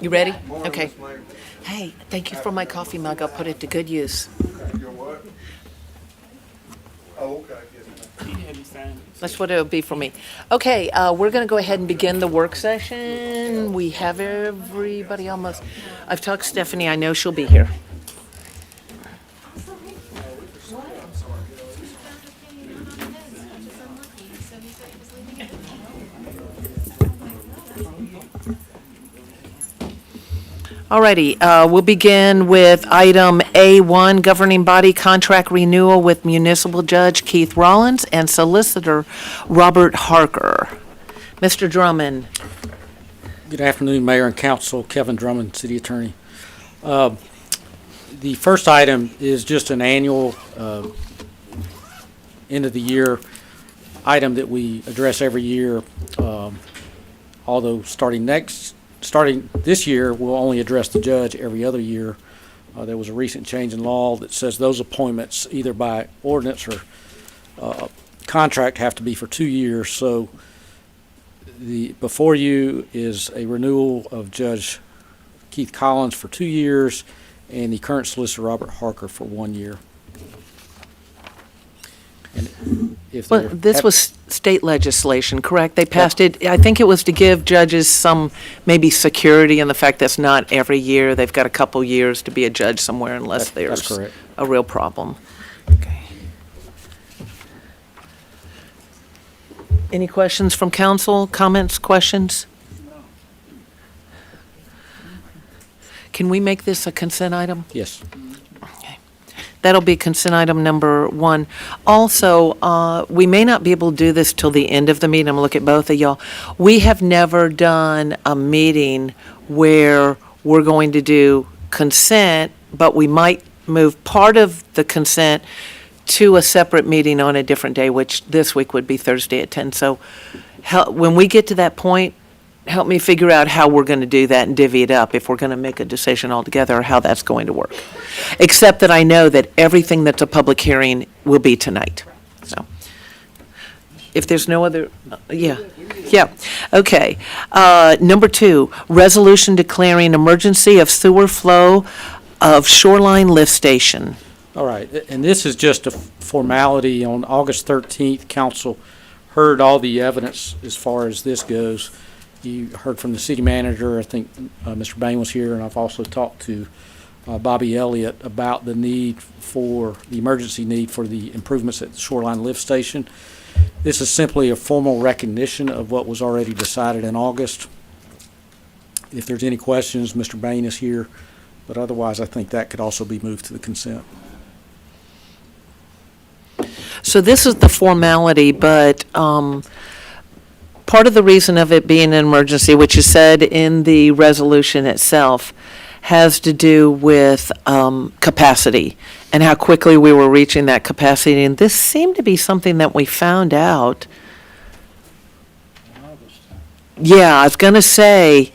You ready? Okay. Hey, thank you for my coffee mug. I'll put it to good use. Your what? Oh, okay. That's what it'll be for me. Okay, we're going to go ahead and begin the work session. We have everybody almost. I've talked to Stephanie. I know she'll be here. Alrighty, we'll begin with item A1, governing body contract renewal with municipal judge Keith Rollins and solicitor Robert Harker. Mr. Drummond. Good afternoon, Mayor and Council. Kevin Drummond, City Attorney. The first item is just an annual end of the year item that we address every year, although starting this year, we'll only address the judge every other year. There was a recent change in law that says those appointments, either by ordinance or contract, have to be for 2 years. So before you is a renewal of Judge Keith Collins for 2 years and the current solicitor Robert Harker for 1 year. And Well, this was state legislation, correct? They passed it, I think it was to give judges some maybe security in the fact that's not every year. They've got a couple years to be a judge somewhere unless That's there's correct. a real problem. Okay. Any questions from council? Comments, questions? Can we make this a consent item? Yes. That'll be consent item number 1. Also, we may not be able to do this till the end of the meeting. I'm gonna look at both of y'all. We have never done a meeting where we're going to do consent, but we might move part of the consent to a separate meeting on a different day, which this week would be Thursday at 10. So when we get to that point, help me figure out how we're going to do that and divvy it up, if we're going to make a decision altogether, or how that's going to work. Except that I know that everything that's a public hearing will be tonight. So, if there's no other, yeah, okay. Number 2, resolution declaring emergency of sewer flow of Shoreline Lift Station. All right, and this is just a formality. On August 13th, council heard all the evidence as far as this goes. You heard from the city manager. I think Mr. Bain was here, and I've also talked to Bobby Elliott about the emergency need for the improvements at the Shoreline Lift Station. This is simply a formal recognition of what was already decided in August. If there's any questions, Mr. Bain is here, but otherwise I think that could also be moved to the consent. So this is the formality, but part of the reason of it being an emergency, which is said in the resolution itself, has to do with capacity and how quickly we were reaching that capacity. And this seemed to be something that we found out. Yeah, I was going to say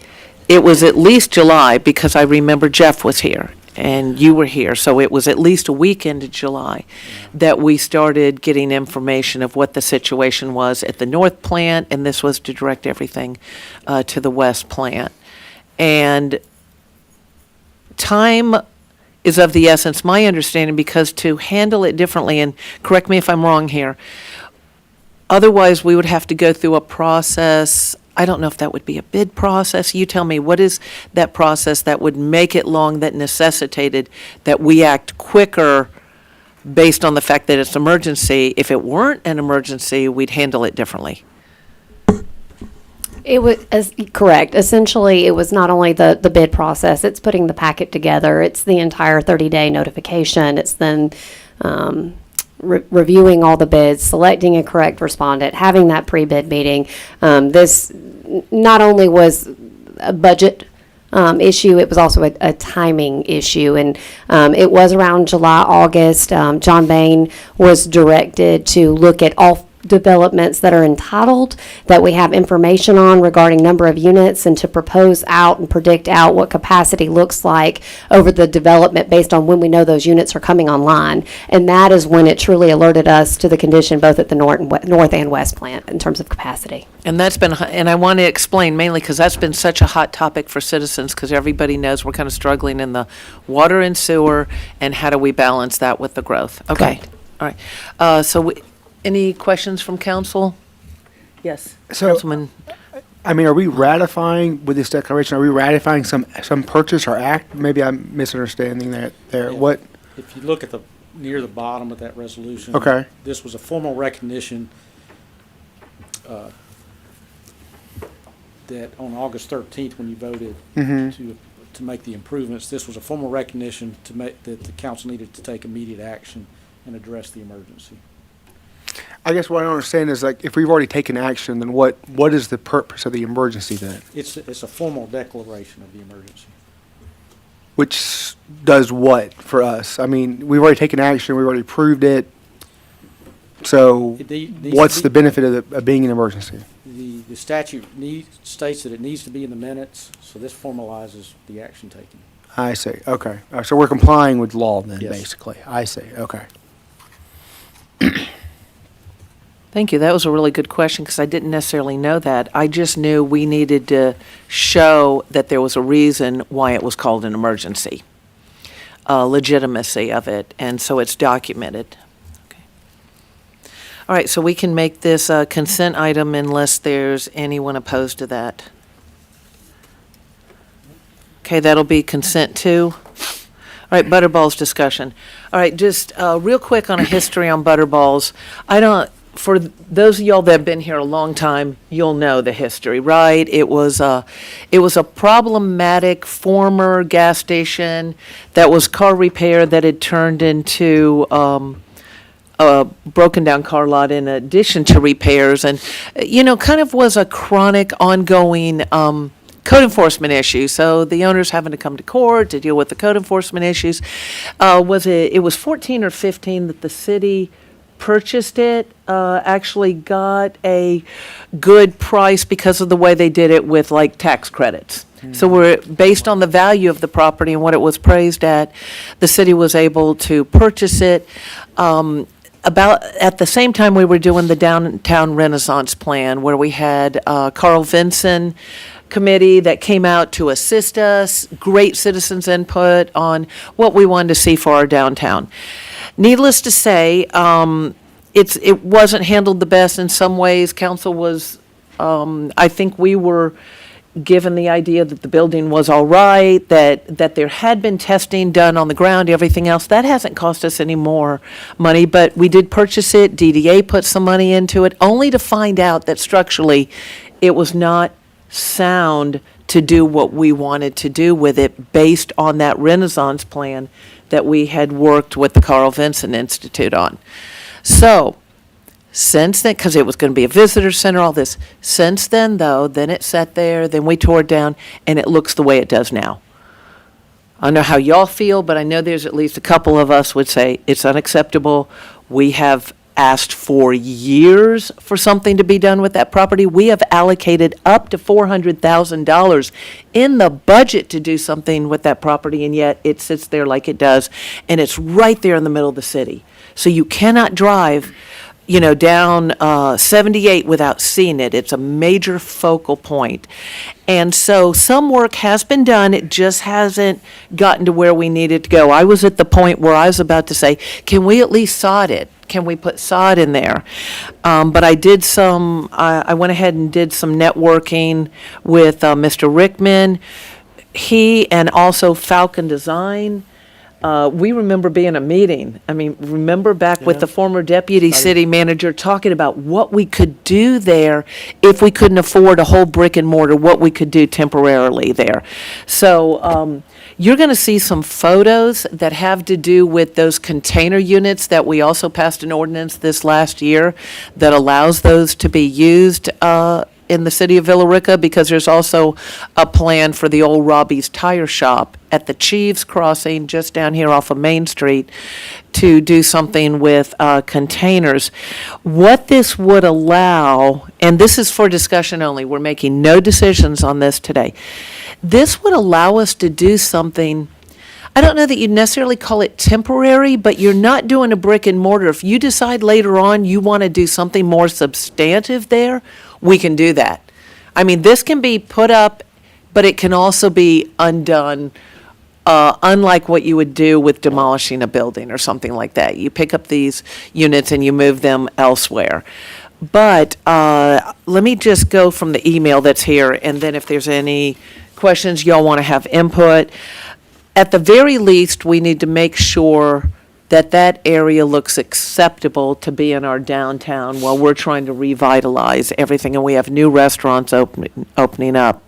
it was at least July, because I remember Jeff was here and you were here. So it was at least a week into July that we started getting information of what the situation was at the north plant, and this was to direct everything to the west plant. And time is of the essence, my understanding, because to handle it differently, and correct me if I'm wrong here, otherwise we would have to go through a process. I don't know if that would be a bid process. You tell me, what is that process that would make it long, that necessitated that we act quicker based on the fact that it's emergency? If it weren't an emergency, we'd handle it differently. It was correct. Essentially, it was not only the bid process, it's putting the packet together, it's the entire 30-day notification, it's then reviewing all the bids, selecting a correct respondent, having that pre-bid meeting. This not only was a budget issue, it was also a timing issue. And it was around July, August. John Bain was directed to look at all developments that are entitled, that we have information on regarding number of units, and to propose out and predict out what capacity looks like over the development based on when we know those units are coming online. And that is when it truly alerted us to the condition both at the north and west plant in terms of capacity. And that's been, and I want to explain mainly because that's been such a hot topic for citizens, because everybody knows we're kind of struggling in the water and sewer, and how do we balance that with the growth? Okay, Correct. all right. Any questions from council? Yes, So- Councilman. I mean, are we ratifying, with this declaration, are we ratifying some purchase or act? Maybe I'm misunderstanding that there. Yeah. What, If you look at near the bottom of that resolution. Okay. This was a formal recognition that on August 13th, when you voted to make the improvements, this was a formal recognition that the council needed to take immediate action and address the emergency. I guess what I don't understand is, like, if we've already taken action, then what is the purpose of the emergency then? It's a formal declaration of the emergency. Which does what for us? I mean, we've already taken action, we've already proved it. So It needs to what's be- the benefit of being an emergency? The statute states that it needs to be in the minutes, so this formalizes the action taken. I see, okay. So we're complying with law then, Yes. basically. I see, okay. Thank you. That was a really good question, because I didn't necessarily know that. I just knew we needed to show that there was a reason why it was called an emergency, legitimacy of it, and so it's documented. Okay. All right, so we can make this a consent item unless there's anyone opposed to that. Okay, that'll be consent two. All right, Butterballs discussion. All right, just real quick on a history on Butterballs. For those of y'all that have been here a long time, you'll know the history, right? It was a problematic former gas station that was car repair that had turned into a broken down car lot in addition to repairs, and kind of was a chronic, ongoing code enforcement issue. So the owners having to come to court to deal with the code enforcement issues. It was 14 or 15 that the city purchased it, actually got a good price because of the way they did it with like tax credits. So we're based on the value of the property and what it was appraised at, the city was able to purchase it. About at the same time we were doing the downtown Renaissance plan, where we had Carl Vinson committee that came out to assist us, great citizens input on what we wanted to see for our downtown. Needless to say, it wasn't handled the best in some ways. Council was, I think we were given the idea that the building was all right, that there had been testing done on the ground, everything else. That hasn't cost us any more money, but we did purchase it. DDA put some money into it, only to find out that structurally it was not sound to do what we wanted to do with it based on that Renaissance plan that we had worked with the Carl Vinson Institute on. So, since then, because it was going to be a visitor center, all this, since then, though, then it sat there, then we tore it down, and it looks the way it does now. I don't know how y'all feel, but I know there's at least a couple of us would say it's unacceptable. We have asked for years for something to be done with that property. We have allocated up to $400,000 in the budget to do something with that property, and yet it sits there like it does, and it's right there in the middle of the city. So you cannot drive, down 78 without seeing it. It's a major focal point. And so some work has been done, it just hasn't gotten to where we needed to go. I was at the point where I was about to say, can we at least sod it? Can we put sod in there? But I went ahead and did some networking with Mr. Rickman. He and also Falcon Design. We remember being a meeting. Remember back with the former deputy city manager talking about what we could do there if we couldn't afford a whole brick and mortar, what we could do temporarily there. So you're going to see some photos that have to do with those container units that we also passed an ordinance this last year that allows those to be used in the city of Villa Rica, because there's also a plan for the old Robbie's Tire Shop at the Cheeves Crossing, just down here off of Main Street, to do something with containers. What this would allow, and this is for discussion only, we're making no decisions on this today. This would allow us to do something, I don't know that you'd necessarily call it temporary, but you're not doing a brick and mortar. If you decide later on you want to do something more substantive there, we can do that. I mean, this can be put up, but it can also be undone, unlike what you would do with demolishing a building or something like that. You pick up these units and you move them elsewhere. But let me just go from the email that's here, and then if there's any questions y'all want to have input. At the very least, we need to make sure that that area looks acceptable to be in our downtown while we're trying to revitalize everything, and we have new restaurants opening up.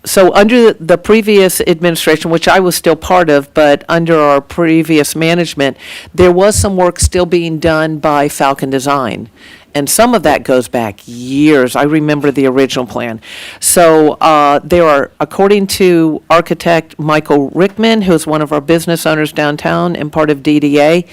So under the previous administration, which I was still part of, but under our previous management, there was some work still being done by Falcon Design. And some of that goes back years. I remember the original plan. So there are, according to architect Michael Rickman, who's one of our business owners downtown and part of DDA,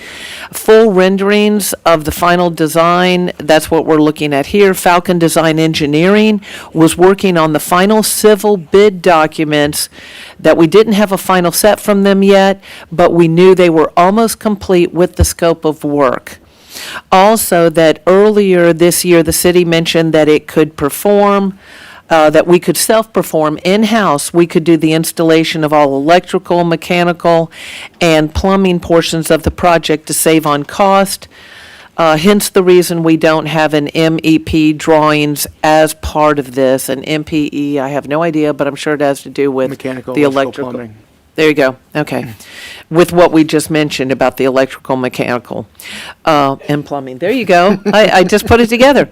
full renderings of the final design. That's what we're looking at here. Falcon Design Engineering was working on the final civil bid documents that we didn't have a final set from them yet, but we knew they were almost complete with the scope of work. Also, that earlier this year, the city mentioned that it could perform, that we could self-perform in-house. We could do the installation of all electrical, mechanical, and plumbing portions of the project to save on cost. Hence the reason we don't have an MEP drawings as part of this. An MPE, I have no idea, but I'm sure it has to do with Mechanical, the electrical, electrical. plumbing. There you go, okay. With what we just mentioned about the electrical, mechanical, and plumbing. There you go, I just put it together.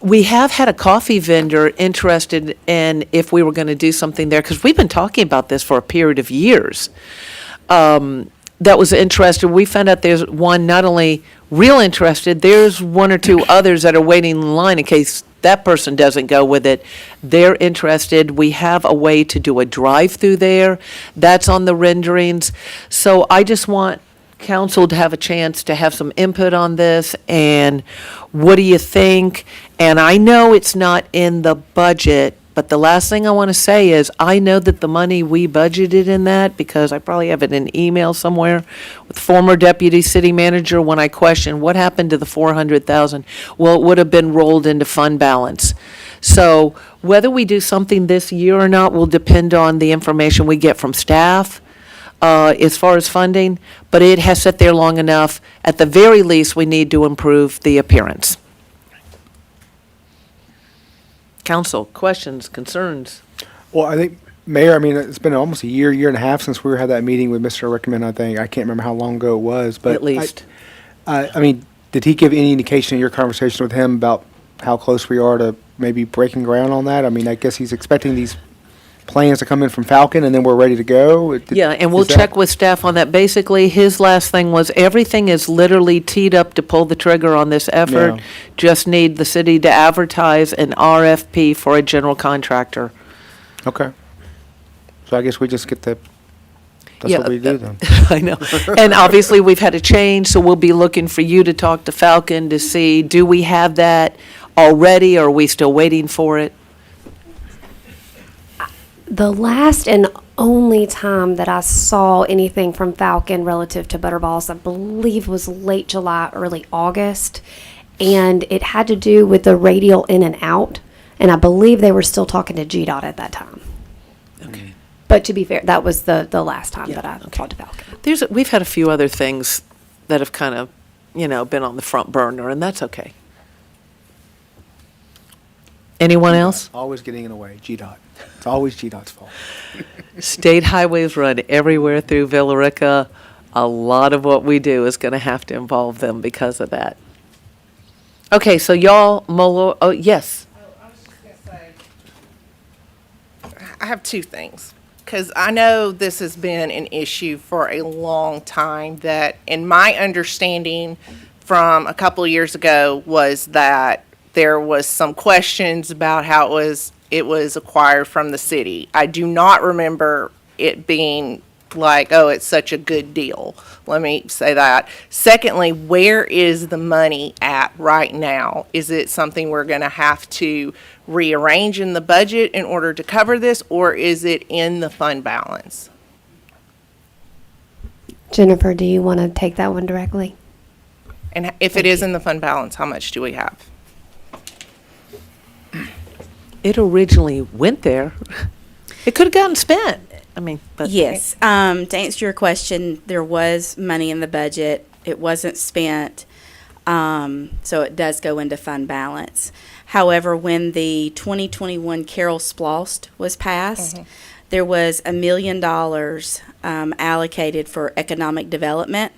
We have had a coffee vendor interested in if we were going to do something there, because we've been talking about this for a period of years. That was interested. We found out there's one not only real interested, there's one or two others that are waiting in line in case that person doesn't go with it. They're interested. We have a way to do a drive-through there. That's on the renderings. So I just want council to have a chance to have some input on this, and what do you think? And I know it's not in the budget, but the last thing I want to say is, I know that the money we budgeted in that, because I probably have it in email somewhere, with former deputy city manager, when I questioned what happened to the 400,000, well, it would have been rolled into fund balance. So whether we do something this year or not will depend on the information we get from staff, as far as funding, but it has sat there long enough. At the very least, we need to improve the appearance. Council, questions, concerns? Well, I think, Mayor, I mean, it's been almost a year and a half since we had that meeting with Mr. Rickman, I think. I can't remember how long ago it was, but. At least. I mean, did he give any indication in your conversation with him about how close we are to maybe breaking ground on that? I mean, I guess he's expecting these plans to come in from Falcon, and then we're ready to go? Yeah, and we'll Is that- check with staff on that. Basically, his last thing was, everything is literally teed up to pull the trigger on this effort. Yeah. Just need the city to advertise an RFP for a general contractor. Okay. So I guess we just get the, that's Yeah, what we do then. I know. And obviously, we've had a change, so we'll be looking for you to talk to Falcon to see, do we have that already, or are we still waiting for it? The last and only time that I saw anything from Falcon relative to Butterballs, I believe, was late July, early August. And it had to do with the radial in and out. And I believe they were still talking to GDOT at that time. Okay. But to be fair, that was the last time Yeah, that I okay. talked to Falcon. We've had a few other things that have kind of, been on the front burner, and that's okay. Anyone else? Always getting in the way, GDOT. It's always GDOT's fault. State highways run everywhere through Villa Rica. A lot of what we do is going to have to involve them because of that. Okay, so y'all, oh, yes. I was just gonna say, I have two things, because I know this has been an issue for a long time, that, in my understanding from a couple of years ago, was that there was some questions about how it was acquired from the city. I do not remember it being like, oh, it's such a good deal. Let me say that. Secondly, where is the money at right now? Is it something we're going to have to rearrange in the budget in order to cover this, or is it in the fund balance? Jennifer, do you want to take that one directly? And if it is in the fund balance, how much do we have? It originally went there. It could have gotten spent. I mean, but. Yes. To answer your question, there was money in the budget. It wasn't spent, so it does go into fund balance. However, when the 2021 Carol Splost was passed, there was $1 million allocated for economic development,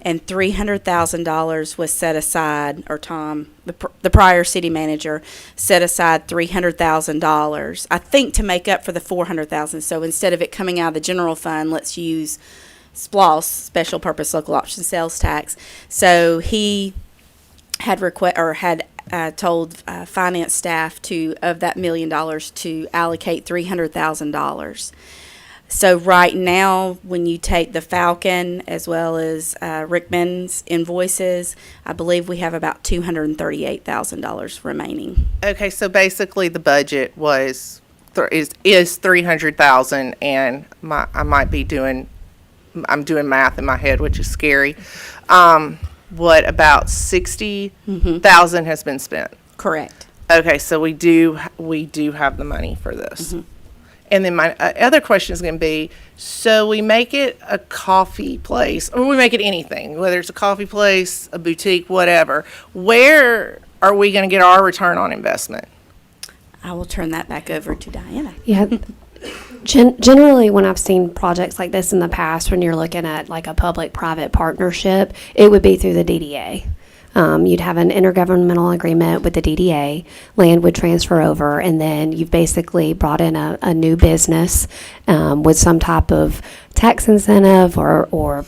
and $300,000 was set aside, or Tom, the prior city manager, set aside $300,000, I think, to make up for the $400,000. So instead of it coming out of the general fund, let's use SPLOS, Special Purpose Local Option Sales Tax. So he had told finance staff of that $1 million to allocate $300,000. So right now, when you take the Falcon as well as Rickman's invoices, I believe we have about $238,000 remaining. Okay, so basically the budget is 300,000, and I'm doing math in my head, which is scary. What, about 60,000 has been spent? Correct. Okay, so we do have the money for this. And then my other question is going to be, so we make it a coffee place, or we make it anything, whether it's a coffee place, a boutique, whatever. Where are we going to get our return on investment? I will turn that back over to Diana. Yeah. Generally, when I've seen projects like this in the past, when you're looking at like a public-private partnership, it would be through the DDA. You'd have an intergovernmental agreement with the DDA, land would transfer over, and then you've basically brought in a new business with some type of tax incentive or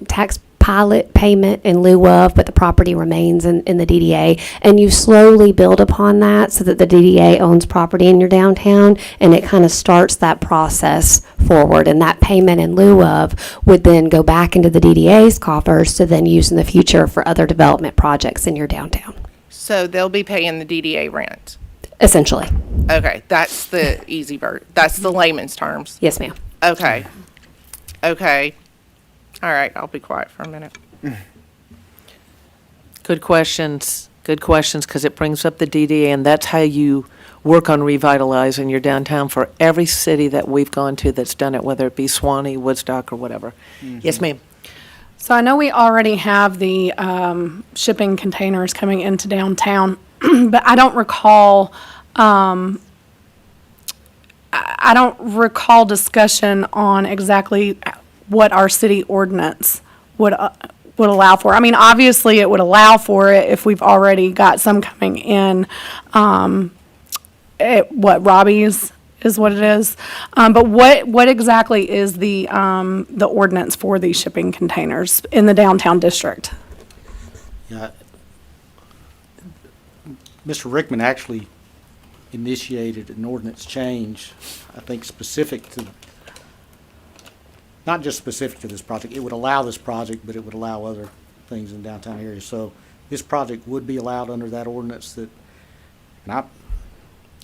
tax pilot payment in lieu of, but the property remains in the DDA, and you slowly build upon that so that the DDA owns property in your downtown, and it kind of starts that process forward, and that payment in lieu of would then go back into the DDA's coffers to then use in the future for other development projects in your downtown, So they'll be paying the DDA rent. essentially. Okay, that's the easy version. That's the layman's terms. Yes, ma'am. Okay. Okay. All right, I'll be quiet for a minute. Good questions, because it brings up the DDA, and that's how you work on revitalizing your downtown for every city that we've gone to that's done it, whether it be Swanee, Woodstock, or whatever. Yes, ma'am. So I know we already have the shipping containers coming into downtown, but I don't recall, I don't recall discussion on exactly what our city ordinance would allow for. I mean, obviously, it would allow for it if we've already got some coming in. Robbie's is what it is. But what exactly is the ordinance for these shipping containers in the downtown district? Yeah. Mr. Rickman actually initiated an ordinance change, I think specific to, not just specific to this project. It would allow this project, but it would allow other things in downtown areas. So this project would be allowed under that ordinance that, and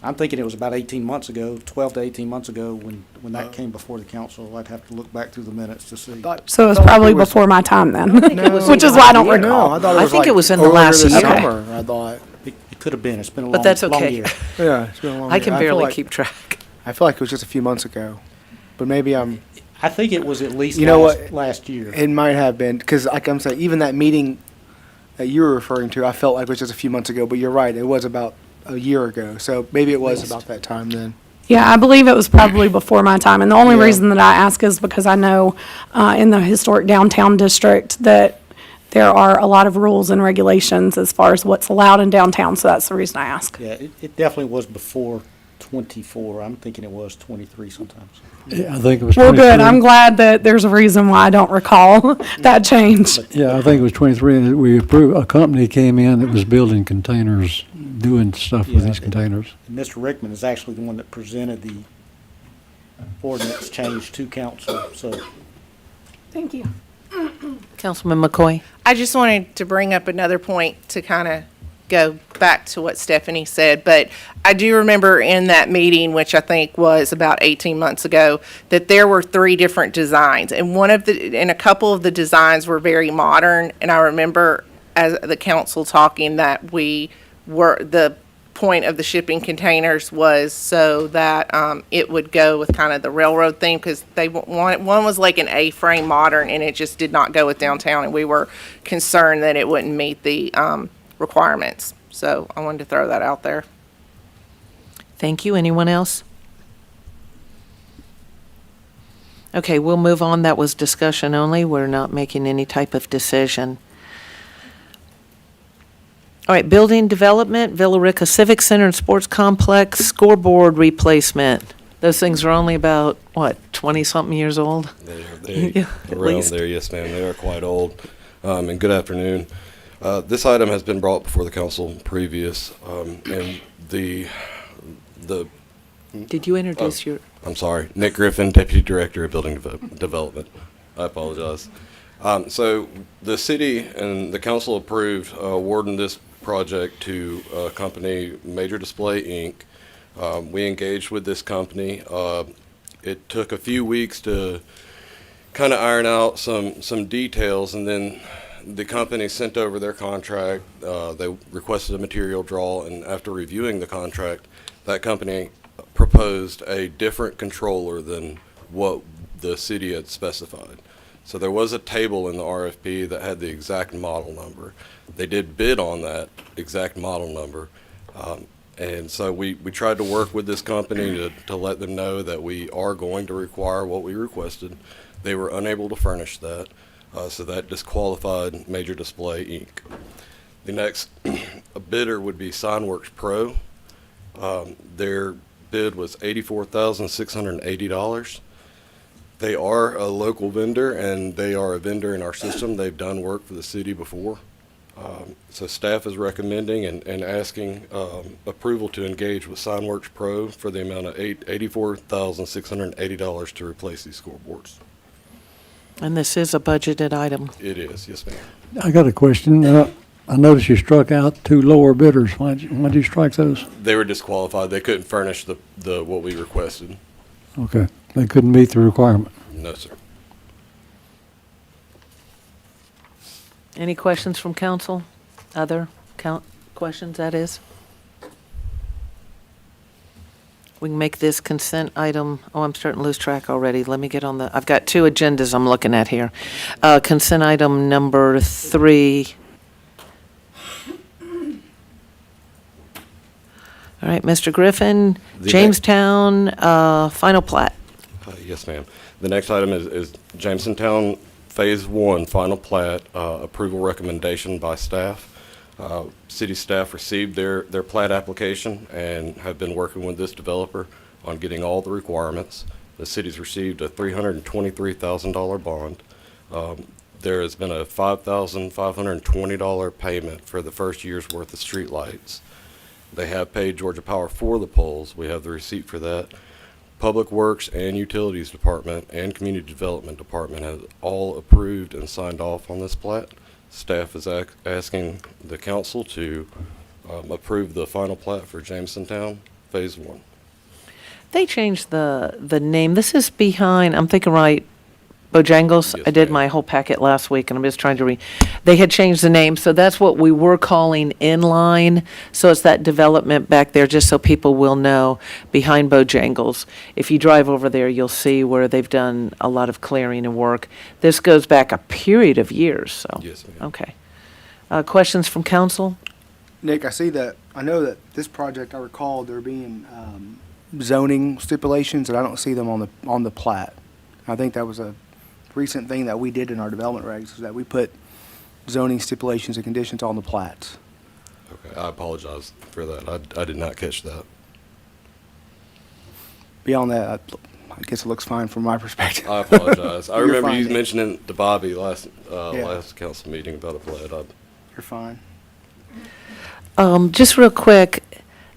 I'm thinking it was about 18 months ago, 12 to 18 months ago when that came before the council. I'd have to look back through the minutes to see. So it was probably before my time then, which is why I don't No, recall. I thought I it was think like it was in the earlier last this year. summer, I thought. It could have been. It's been a long, But that's long okay. year. Yeah, it's been a long I year. can feel barely like- keep track. I feel like it was just a few months ago, but maybe I think it was at least You know what? last year. it might have been, because like I'm saying, even that meeting that you were referring to, I felt like it was just a few months ago, but you're right, it was about a year ago, so maybe it was about that time then. Yeah, I believe it was probably before my time. And the only Yeah. reason that I ask is because I know in the historic downtown district that there are a lot of rules and regulations as far as what's allowed in downtown. So that's the reason I ask. Yeah, it definitely was before 24. I'm thinking it was 23 sometimes. Yeah, I think it was Well, 23. good. I'm glad that there's a reason why I don't recall that change. Yeah, I think it was 23, and we approved, a company came in that was building containers doing stuff with Yeah, these containers. And Mr. Rickman is actually the one that presented the ordinance change to council, so. Thank you. Councilman McCoy? I just wanted to bring up another point to kind of go back to what Stephanie said, but I do remember in that meeting, which I think was about 18 months ago, that there were 3 different designs, and a couple of the designs were very modern, and I remember as the council talking that the point of the shipping containers was so that it would go with kind of the railroad theme, because one was like an A-frame modern, and it just did not go with downtown, and we were concerned that it wouldn't meet the requirements. So I wanted to throw that out there. Thank you. Anyone else? Okay, we'll move on. That was discussion only. We're not making any type of decision. All right, building development, Villa Rica Civic Center and Sports Complex, scoreboard replacement. Those things are only about, what, 20-something years old? They're Yeah, at around least. there, yes, ma'am. They are quite old. And good afternoon. This item has been brought before the council previous, and the Did you introduce your, I'm sorry, Nick Griffin, Deputy Director of Building Development. I apologize. So the city and the council approved awarding this project to company Major Display Inc. We engaged with this company. It took a few weeks to kind of iron out some details, and then the company sent over their contract. They requested a material draw, and after reviewing the contract, that company proposed a different controller than what the city had specified. So there was a table in the RFP that had the exact model number. They did bid on that exact model number. And so we tried to work with this company to let them know that we are going to require what we requested. They were unable to furnish that, so that disqualified Major Display Inc. The next bidder would be Signworks Pro. Their bid was $84,680. They are a local vendor, and they are a vendor in our system. They've done work for the city before. So staff is recommending and asking approval to engage with Signworks Pro for the amount of $84,680 to replace these scoreboards. and this is a budgeted item. It is, yes, ma'am. I got a question. I noticed you struck out 2 lower bidders. Why'd you strike those? They were disqualified. They couldn't furnish the what we requested. Okay, they couldn't meet the requirement. No, sir. Any questions from council? Other questions, that is? We can make this consent item, oh, I'm starting to lose track already. Let me get on I've got 2 agendas I'm looking at here. Consent item number 3. All right, Mr. Griffin, The Jamestown, final plat. Yes, ma'am. The next item is Jamestown Phase 1 Final Plat Approval Recommendation by staff. City staff received their plat application and have been working with this developer on getting all the requirements. The city's received a $323,000 bond. There has been a $5,520 payment for the first year's worth of street lights. They have paid Georgia Power for the poles. We have the receipt for that. Public Works and Utilities Department and Community Development Department have all approved and signed off on this plat. Staff is asking the council to approve the final plat for Jamestown Phase 1. They changed the name. This is behind, I'm thinking right, Bojangles. Yes, I did ma'am. my whole packet last week, and I'm just trying to they had changed the name, so that's what we were calling Inline. So it's that development back there, just so people will know, behind Bojangles. If you drive over there, you'll see where they've done a lot of clearing and work. This goes back a period of years, so. Yes, ma'am. Okay. Questions from council? Nick, I know that this project, I recall there being zoning stipulations, and I don't see them on the plat. I think that was a recent thing that we did in our development regs, is that we put zoning stipulations and conditions on the plats. Okay, I apologize for that. I did not catch that. Beyond that, I guess it looks fine from my perspective. I apologize. I You're remember fine, you Nick. mentioning to Bobby last Yeah. last council meeting about a plat. You're fine. Just real quick,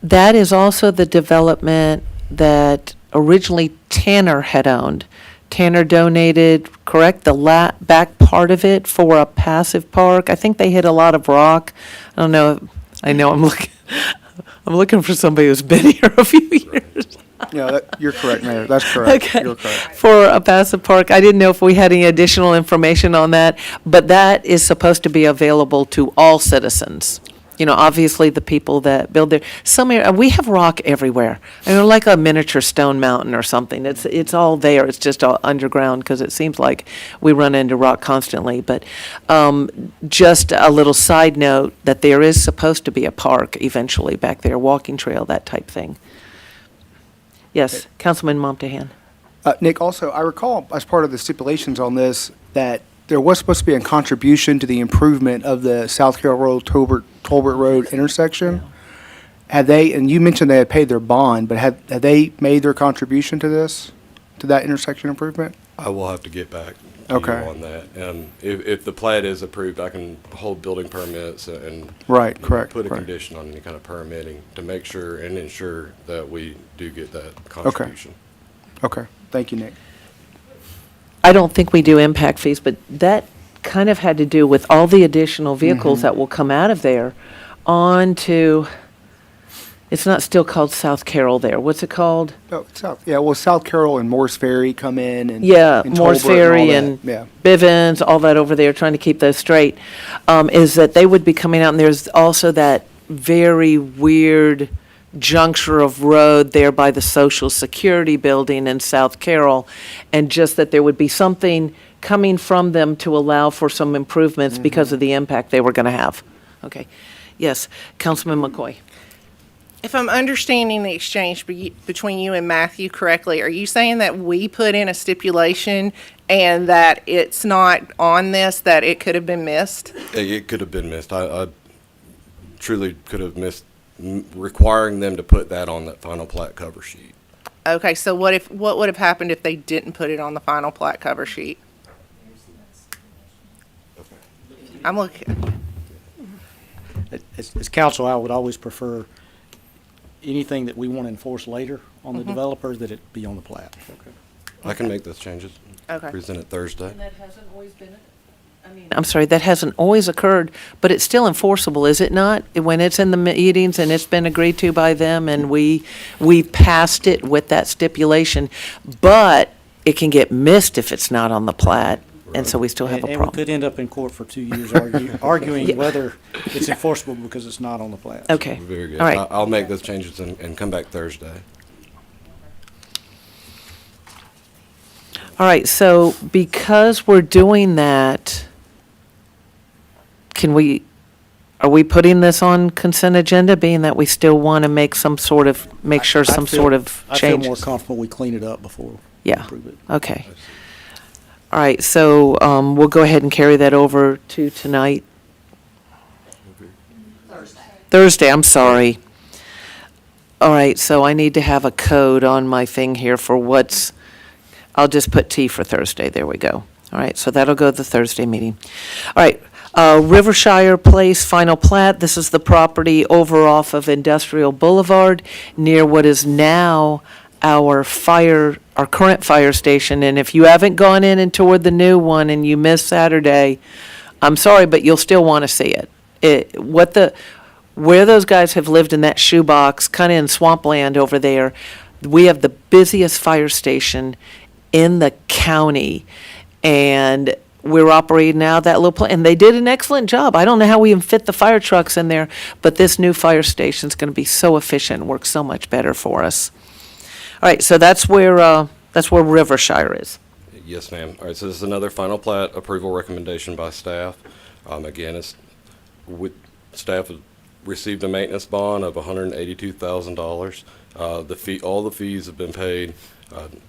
that is also the development that originally Tanner had owned. Tanner donated, correct, the back part of it for a passive park. I think they hit a lot of rock. I don't know, I know I'm looking for somebody who's been here a few years. Yeah, you're correct, Mayor. That's correct. Okay. You're correct. For a passive park. I didn't know if we had any additional information on that, but that is supposed to be available to all citizens. You know, obviously the people that build there. We have rock everywhere. I mean, like a miniature stone mountain or something. It's all there. It's just all underground because it seems like we run into rock constantly. But just a little side note that there is supposed to be a park eventually back there, walking trail, that type thing. Yes, Councilman Momtahan. Nick, also, I recall as part of the stipulations on this that there was supposed to be a contribution to the improvement of the South Carroll Road, Tolbert Road intersection. Have they, and you mentioned they had paid their bond, but have they made their contribution to this, to that intersection improvement? I will have to get back to you Okay. on that. If the plat is approved, I can hold building permits and Right, correct. put a correct. condition on any kind of permitting to make sure and ensure that we do get that contribution. Okay, thank you, Nick. I don't think we do impact fees, but that kind of had to do with all the additional vehicles that will come out of there onto, it's not still called South Carroll there. What's it called? Oh, South Carroll and Morse Ferry come in and. Yeah, and Morse Tolbert all Ferry that. and Yeah, Bivens, all that over there, trying to keep those straight, is that they would be coming out, and there's also that very weird juncture of road there by the Social Security Building in South Carroll, and just that there would be something coming from them to allow for some improvements because of the impact they were going to have. Okay. Yes, Councilman McCoy. If I'm understanding the exchange between you and Matthew correctly, are you saying that we put in a stipulation and that it's not on this, that it could have been missed? It could have been missed. I truly could have missed requiring them to put that on that final plat cover sheet. Okay, so what would have happened if they didn't put it on the final plat cover sheet? I'm looking, As council, I would always prefer anything that we want to enforce later on the developer, that it be on the plat. I can make those changes. Okay. Present it Thursday. That hasn't always been, I'm sorry, that hasn't always occurred, but it's still enforceable, is it not? When it's in the meetings and it's been agreed to by them and we passed it with that stipulation, but it can get missed if it's not on the plat, and so we still have a And we problem. could end up in court for 2 years arguing whether it's enforceable because it's not on the plat. Okay, Very good. all right. I'll make those changes and come back Thursday. All right, so because we're doing that, are we putting this on consent agenda, being that we still want to make some sort of, make sure some sort of I feel more changes? comfortable we clean it up before we Yeah, approve it. okay. All right, so we'll go ahead and carry that over to tonight. Thursday, I'm sorry. All right, so I need to have a code on my thing here for what's, I'll just put T for Thursday, there we go. All right, so that'll go to the Thursday meeting. All right, Rivershire Place final plat, this is the property over off of Industrial Boulevard near what is now our current fire station. And if you haven't gone in and toured the new one and you missed Saturday, I'm sorry, but you'll still want to see it. Where those guys have lived in that shoebox, kind of in swampland over there, we have the busiest fire station in the county. And we're operating out of that little place, and they did an excellent job. I don't know how we even fit the fire trucks in there, but this new fire station's going to be so efficient and work so much better for us. All right, so that's where Rivershire is. Yes, ma'am. All right, so this is another final plat approval recommendation by staff. Again, staff has received a maintenance bond of $182,000. All the fees have been paid.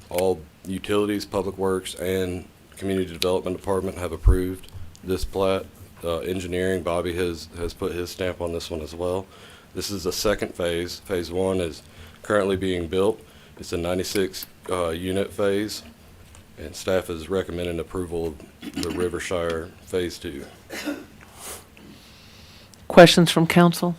All utilities, public works, and community development department have approved this plat. Engineering, Bobby has put his stamp on this one as well. This is the second phase. Phase 1 is currently being built. It's a 96 unit phase, and staff is recommending approval of the Rivershire Phase 2. Questions from council?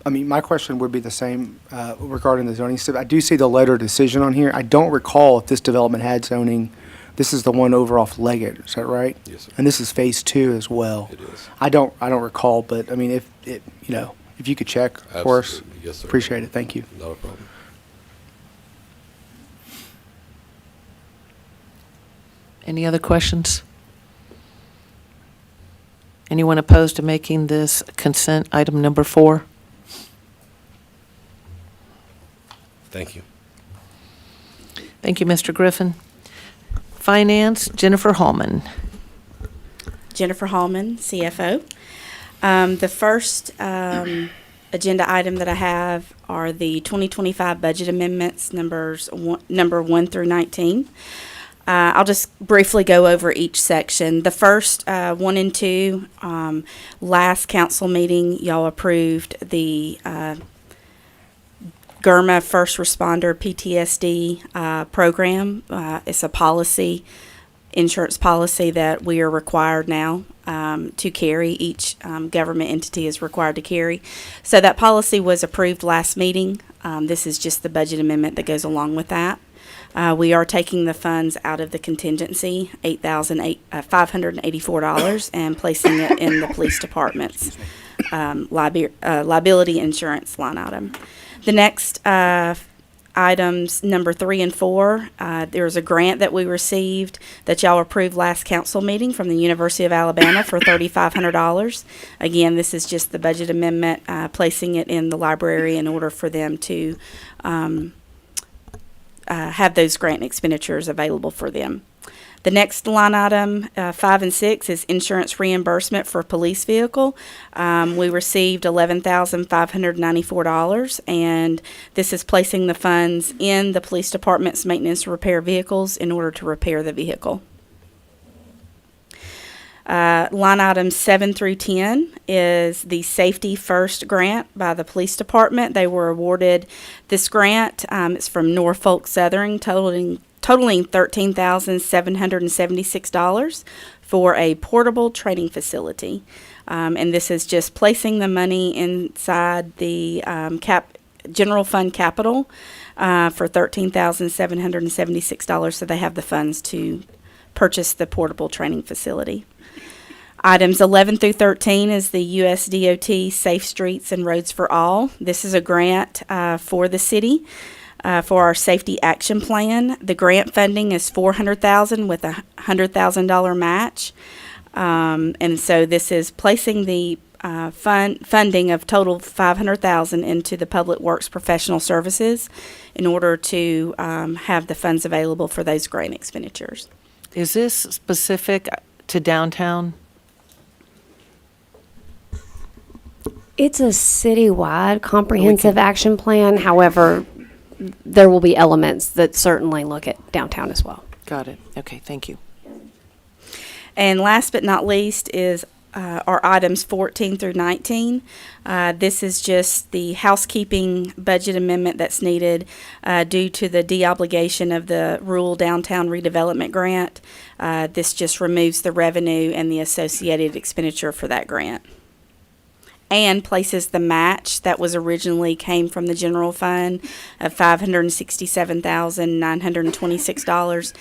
I mean, my question would be the same regarding the zoning stuff. I do see the letter of decision on here. I don't recall if this development had zoning. This is the one over off Leggett, is that right? Yes, sir. And this is phase 2 as well. It is. I don't recall, but I mean, if you could check for us. Absolutely. Yes, sir. Appreciate it. Thank you. Not a problem. Any other questions? Anyone opposed to making this consent item number 4? Thank you. Thank you, Mr. Griffin. Finance, Jennifer Hallman. Jennifer Hallman, CFO. The first agenda item that I have are the 2025 budget amendments, number 1 through 19. I'll just briefly go over each section. The first, 1 and 2, last council meeting, y'all approved the GERMA First Responder PTSD program. It's a policy, insurance policy that we are required now to carry. Each government entity is required to carry. So that policy was approved last meeting. This is just the budget amendment that goes along with that. We are taking the funds out of the contingency, $8,584, and placing it in the police department's liability insurance line item. The next items, number 3 and 4, there's a grant that we received that y'all approved last council meeting from the University of Alabama for $3,500. Again, this is just the budget amendment, placing it in the library in order for them to have those grant expenditures available for them. The next line item, 5 and 6, is insurance reimbursement for police vehicle. We received $11,594, and this is placing the funds in the police department's maintenance repair vehicles in order to repair the vehicle. Line items 7 through 10 is the Safety First grant by the police department. They were awarded this grant. It's from Norfolk Southern, totaling $13,776 for a portable training facility. And this is just placing the money inside the general fund capital for $13,776, so they have the funds to purchase the portable training facility. Items 11 through 13 is the USDOT Safe Streets and Roads for All. This is a grant for the city for our safety action plan. The grant funding is $400,000 with a $100,000 match. And so this is placing the funding of total $500,000 into the Public Works Professional Services in order to have the funds available for those grant expenditures. Is this specific to downtown? It's a citywide comprehensive action plan. However, there will be elements that certainly look at downtown as well. Got it. Okay, thank you. And last but not least is our items 14 through 19. This is just the housekeeping budget amendment that's needed due to the deobligation of the rural downtown redevelopment grant. This just removes the revenue and the associated expenditure for that grant, and places the match that was originally came from the general fund of $567,926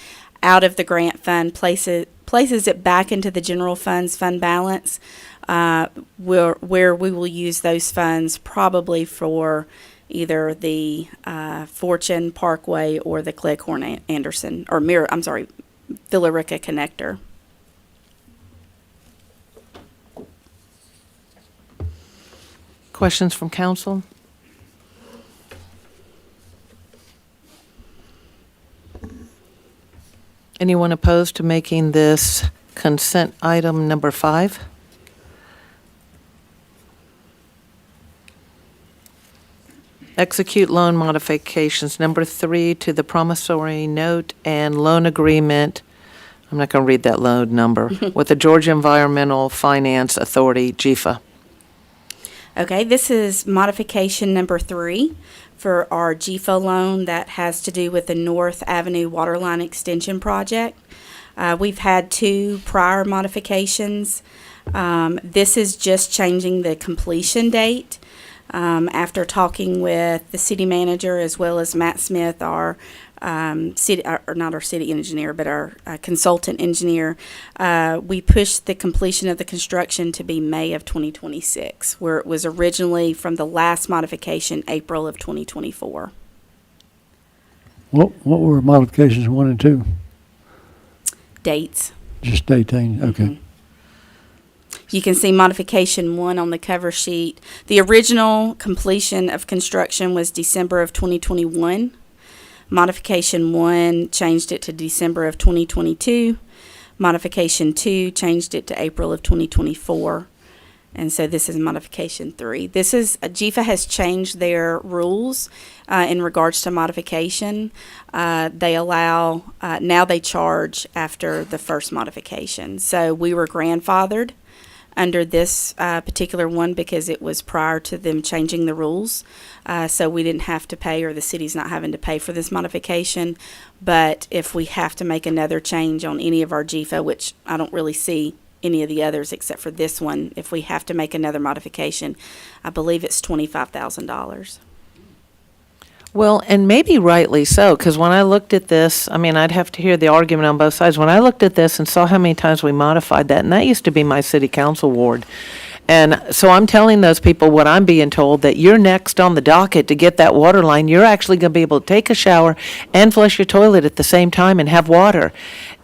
out of the grant fund, places it back into the general fund's fund balance, where we will use those funds probably for either the Fortune Parkway or the Cleghorn Anderson, or Villa Rica connector. Questions from council? Anyone opposed to making this consent item number 5? Execute loan modifications, number 3, to the promissory note and loan agreement. I'm not going to read that loan number, with the Georgia Environmental Finance Authority, GEFA. Okay, this is modification number 3 for our GEFA loan that has to do with the North Avenue Waterline Extension Project. We've had 2 prior modifications This is just changing the completion date. After talking with the city manager as well as Matt Smith, our city, or not our city engineer, but our consultant engineer, we pushed the completion of the construction to be May of 2026, where it was originally from the last modification, April of 2024. What were modifications 1 and 2? Dates. Just dating, okay. Mhm. You can see modification 1 on the cover sheet. The original completion of construction was December of 2021. Modification 1 changed it to December of 2022. Modification 2 changed it to April of 2024. And so this is modification 3. This is, GFA has changed their rules in regards to modification. They allow, now they charge after the first modification. So we were grandfathered under this particular one because it was prior to them changing the rules. So we didn't have to pay, or the city's not having to pay for this modification. But if we have to make another change on any of our GFA, which I don't really see any of the others except for this one, if we have to make another modification, I believe it's $25,000. Well, and maybe rightly so, because when I looked at this, I mean, I'd have to hear the argument on both sides. When I looked at this and saw how many times we modified that, and that used to be my city council ward. And so I'm telling those people what I'm being told, that you're next on the docket to get that water line. You're actually going to be able to take a shower and flush your toilet at the same time and have water.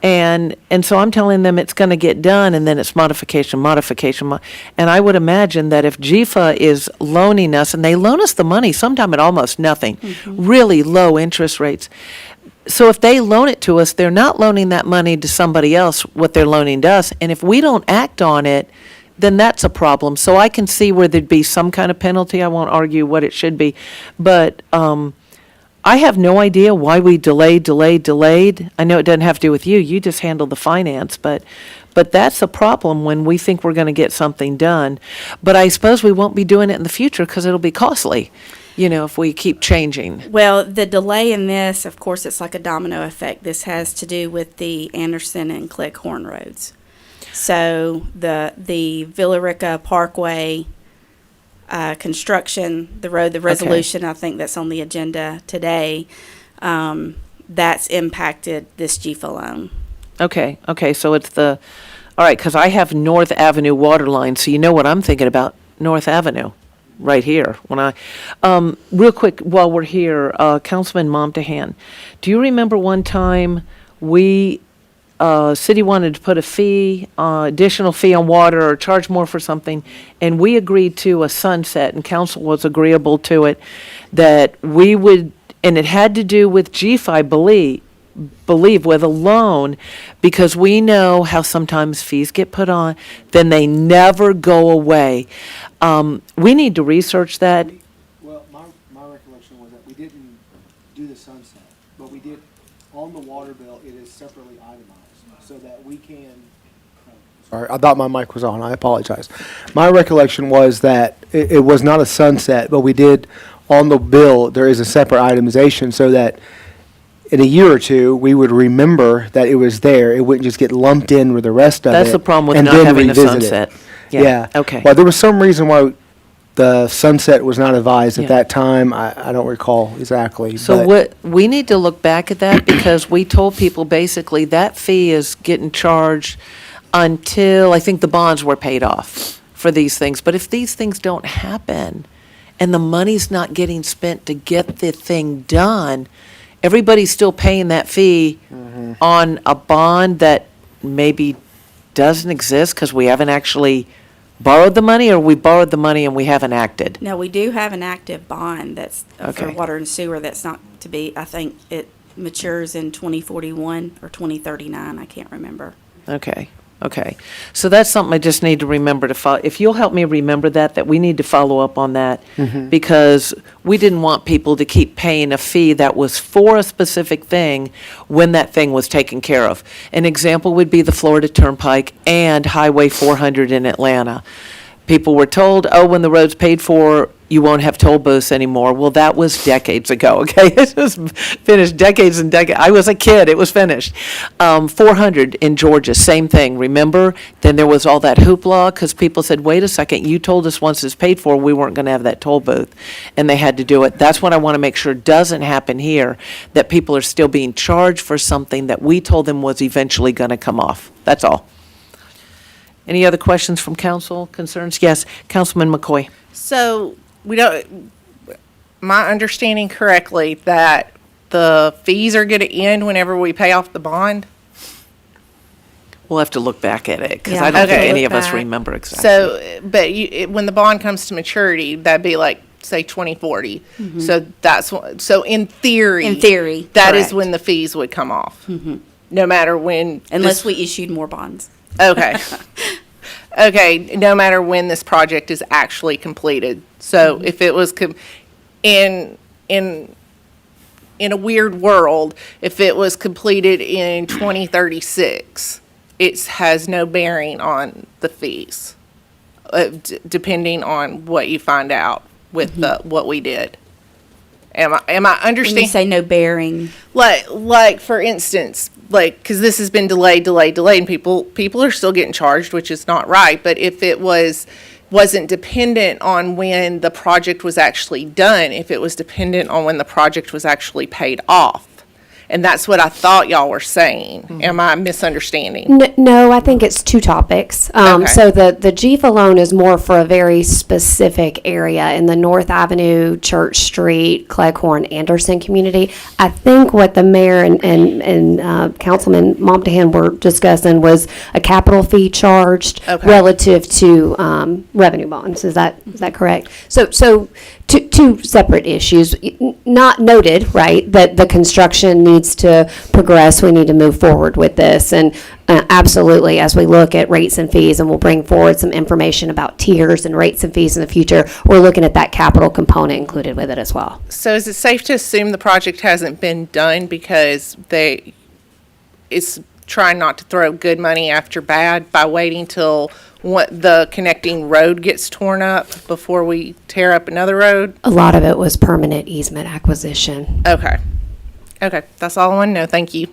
And so I'm telling them it's going to get done, and then it's modification. And I would imagine that if GFA is loaning us, and they loan us the money sometime at almost nothing, really low interest rates. So if they loan it to us, they're not loaning that money to somebody else, what they're loaning to us. And if we don't act on it, then that's a problem. So I can see where there'd be some kind of penalty. I won't argue what it should be. But I have no idea why we delayed. I know it doesn't have to do with you. You just handle the finance. But that's a problem when we think we're going to get something done. But I suppose we won't be doing it in the future because it'll be costly, if we keep changing. Well, the delay in this, of course, it's like a domino effect. This has to do with the Anderson and Clickhorn roads. So the Villa Rica Parkway construction, the resolution, I think that's on the agenda today, that's impacted this GFA loan. Okay, so it's all right, because I have North Avenue water line, so you know what I'm thinking about, North Avenue, right here. Real quick, while we're here, Councilman Momtahan, do you remember one time city wanted to put a additional fee on water or charge more for something, and we agreed to a sunset, and council was agreeable to it, that we would, and it had to do with GFA, I believe with a loan, because we know how sometimes fees get put on, then they never go away. We need to research that. Well, my recollection was that we didn't do the sunset, but we did, on the water bill, it is separately itemized, so that we can. Sorry, I thought my mic was on, I apologize. My recollection was that it was not a sunset, but we did, on the bill, there is a separate itemization, so that in a year or two, we would remember that it was there. It wouldn't just get lumped in with the rest of it. That's the problem with and not then having a revisit it. sunset. Yeah. Okay. Well, there was some reason why the sunset was not advised Yeah. at that time. I don't recall exactly. So but we need to look back at that, because we told people basically that fee is getting charged until, I think, the bonds were paid off for these things. But if these things don't happen and the money's not getting spent to get the thing done, everybody's still paying that fee on a bond that maybe doesn't exist because we haven't actually borrowed the money, or we borrowed the money and we haven't acted. No, we do have an active bond that's for Okay. water and sewer that's not to be, I think it matures in 2041 or 2039, I can't remember. Okay. So that's something I just need to remember to follow. If you'll help me remember that we need to follow up on that, because we didn't want people to keep paying a fee that was for a specific thing when that thing was taken care of. An example would be the Florida Turnpike and Highway 400 in Atlanta. People were told, when the road's paid for, you won't have toll booths anymore. Well, that was decades ago, okay? It was finished decades and decades. I was a kid, it was finished. 400 in Georgia, same thing, remember? Then there was all that hoopla, because people said, wait a second, you told us once it's paid for, we weren't going to have that toll booth, and they had to do it. That's what I want to make sure doesn't happen here, that people are still being charged for something that we told them was eventually going to come off. That's all. Any other questions from council, concerns? Yes, Councilman McCoy. So, we don't, my understanding correctly, that the fees are gonna end whenever we pay off the bond? We'll have to look back at it, because Yeah. I don't think Okay. any of us Look back. remember exactly. So, but when the bond comes to maturity, that'd be like, say, 2040. So that's, so in theory. In theory, That is correct. when the fees would come off. No matter when. Unless this- we issued more bonds. Okay. Okay, no matter when this project is actually completed. So if it was in a weird world, if it was completed in 2036, it has no bearing on the fees, depending on what you find out with what we did. Am I When you understanding? say no bearing, Like for instance, because this has been delayed, and people are still getting charged, which is not right. But if it wasn't dependent on when the project was actually done, if it was dependent on when the project was actually paid off, and that's what I thought y'all were saying. Am I misunderstanding? No, I think it's two topics. Okay. So the GFA loan is more for a very specific area in the North Avenue, Church Street, Cleghorn, Anderson community. I think what the mayor and Councilman Momtahan were discussing was a capital fee charged Okay. relative to revenue bonds. Is that correct? So two separate issues. Not noted, right, that the construction needs to progress. We need to move forward with this. And absolutely, as we look at rates and fees, and we'll bring forward some information about tiers and rates and fees in the future, we're looking at that capital component included with it as well. So is it safe to assume the project hasn't been done because it's trying not to throw good money after bad by waiting till the connecting road gets torn up before we tear up another road? A lot of it was permanent easement acquisition. Okay. Okay, that's all I want to know. Thank you.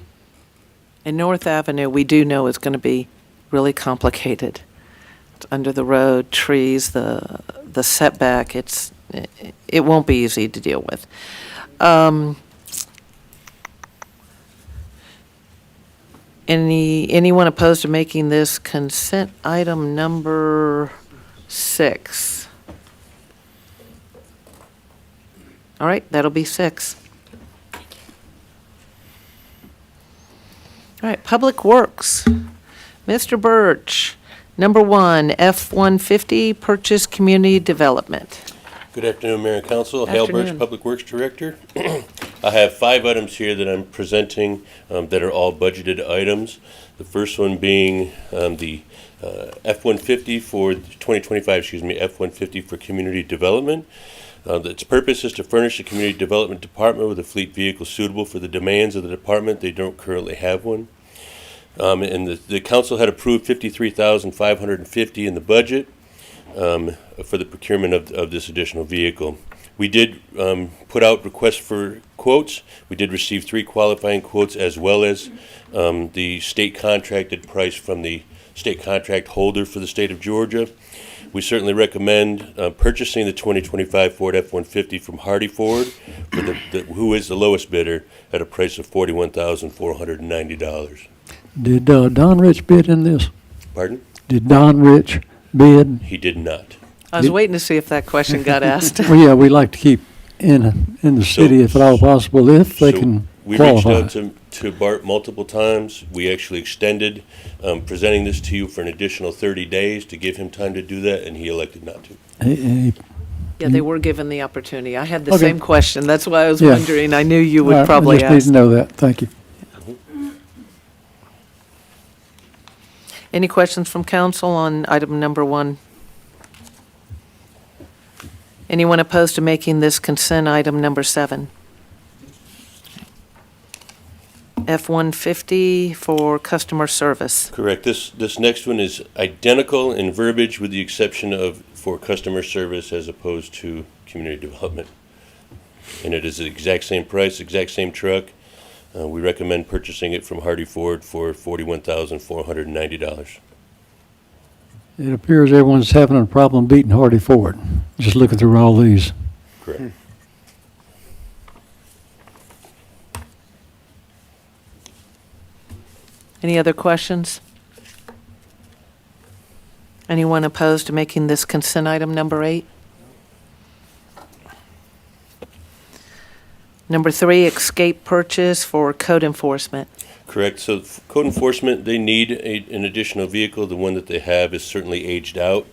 And North Avenue, we do know is going to be really complicated. It's under the road, trees, the setback, it won't be easy to deal with. Anyone opposed to making this consent item number 6? All right, that'll be 6. All right, Public Works. Mr. Birch, number 1, F-150, Purchase Community Development. Good afternoon, Mayor and Council. Hale Birch, Afternoon. Public Works Director. I have 5 items here that I'm presenting that are all budgeted items. The first one being the F-150 for 2025, F-150 for Community Development. Its purpose is to furnish the Community Development Department with a fleet vehicle suitable for the demands of the department. They don't currently have one. And the council had approved $53,550 in the budget for the procurement of this additional vehicle. We did put out requests for quotes. We did receive 3 qualifying quotes, as well as the state contracted price from the state contract holder for the state of Georgia. We certainly recommend purchasing the 2025 Ford F-150 from Hardy Ford, who is the lowest bidder, at a price of $41,490. Did Don Rich bid in this? Pardon? Did Don Rich bid? He did not. I was waiting to see if that question got asked. Well, yeah, we like to keep in the city if at all possible, if they So can we reached qualify. out to Bart multiple times. We actually extended presenting this to you for an additional 30 days to give him time to do that, and he elected not to. Yeah, they were given the opportunity. I had the Okay. same question. That's why I was Yeah. wondering. I knew you All would right, probably I just need ask. to know that. Thank you. Any questions from council on item number 1? Anyone opposed to making this consent item number 7? F-150 for customer service. Correct. This next one is identical in verbiage with the exception of for customer service as opposed to community development. And it is the exact same price, exact same truck. We recommend purchasing it from Hardy Ford for $41,490. It appears everyone's having a problem beating Hardy Ford, just looking through all these. Correct. Any other questions? Anyone opposed to making this consent item number 8? Number 3, escape purchase for code enforcement. Correct. So code enforcement, they need an additional vehicle. The one that they have is certainly aged out.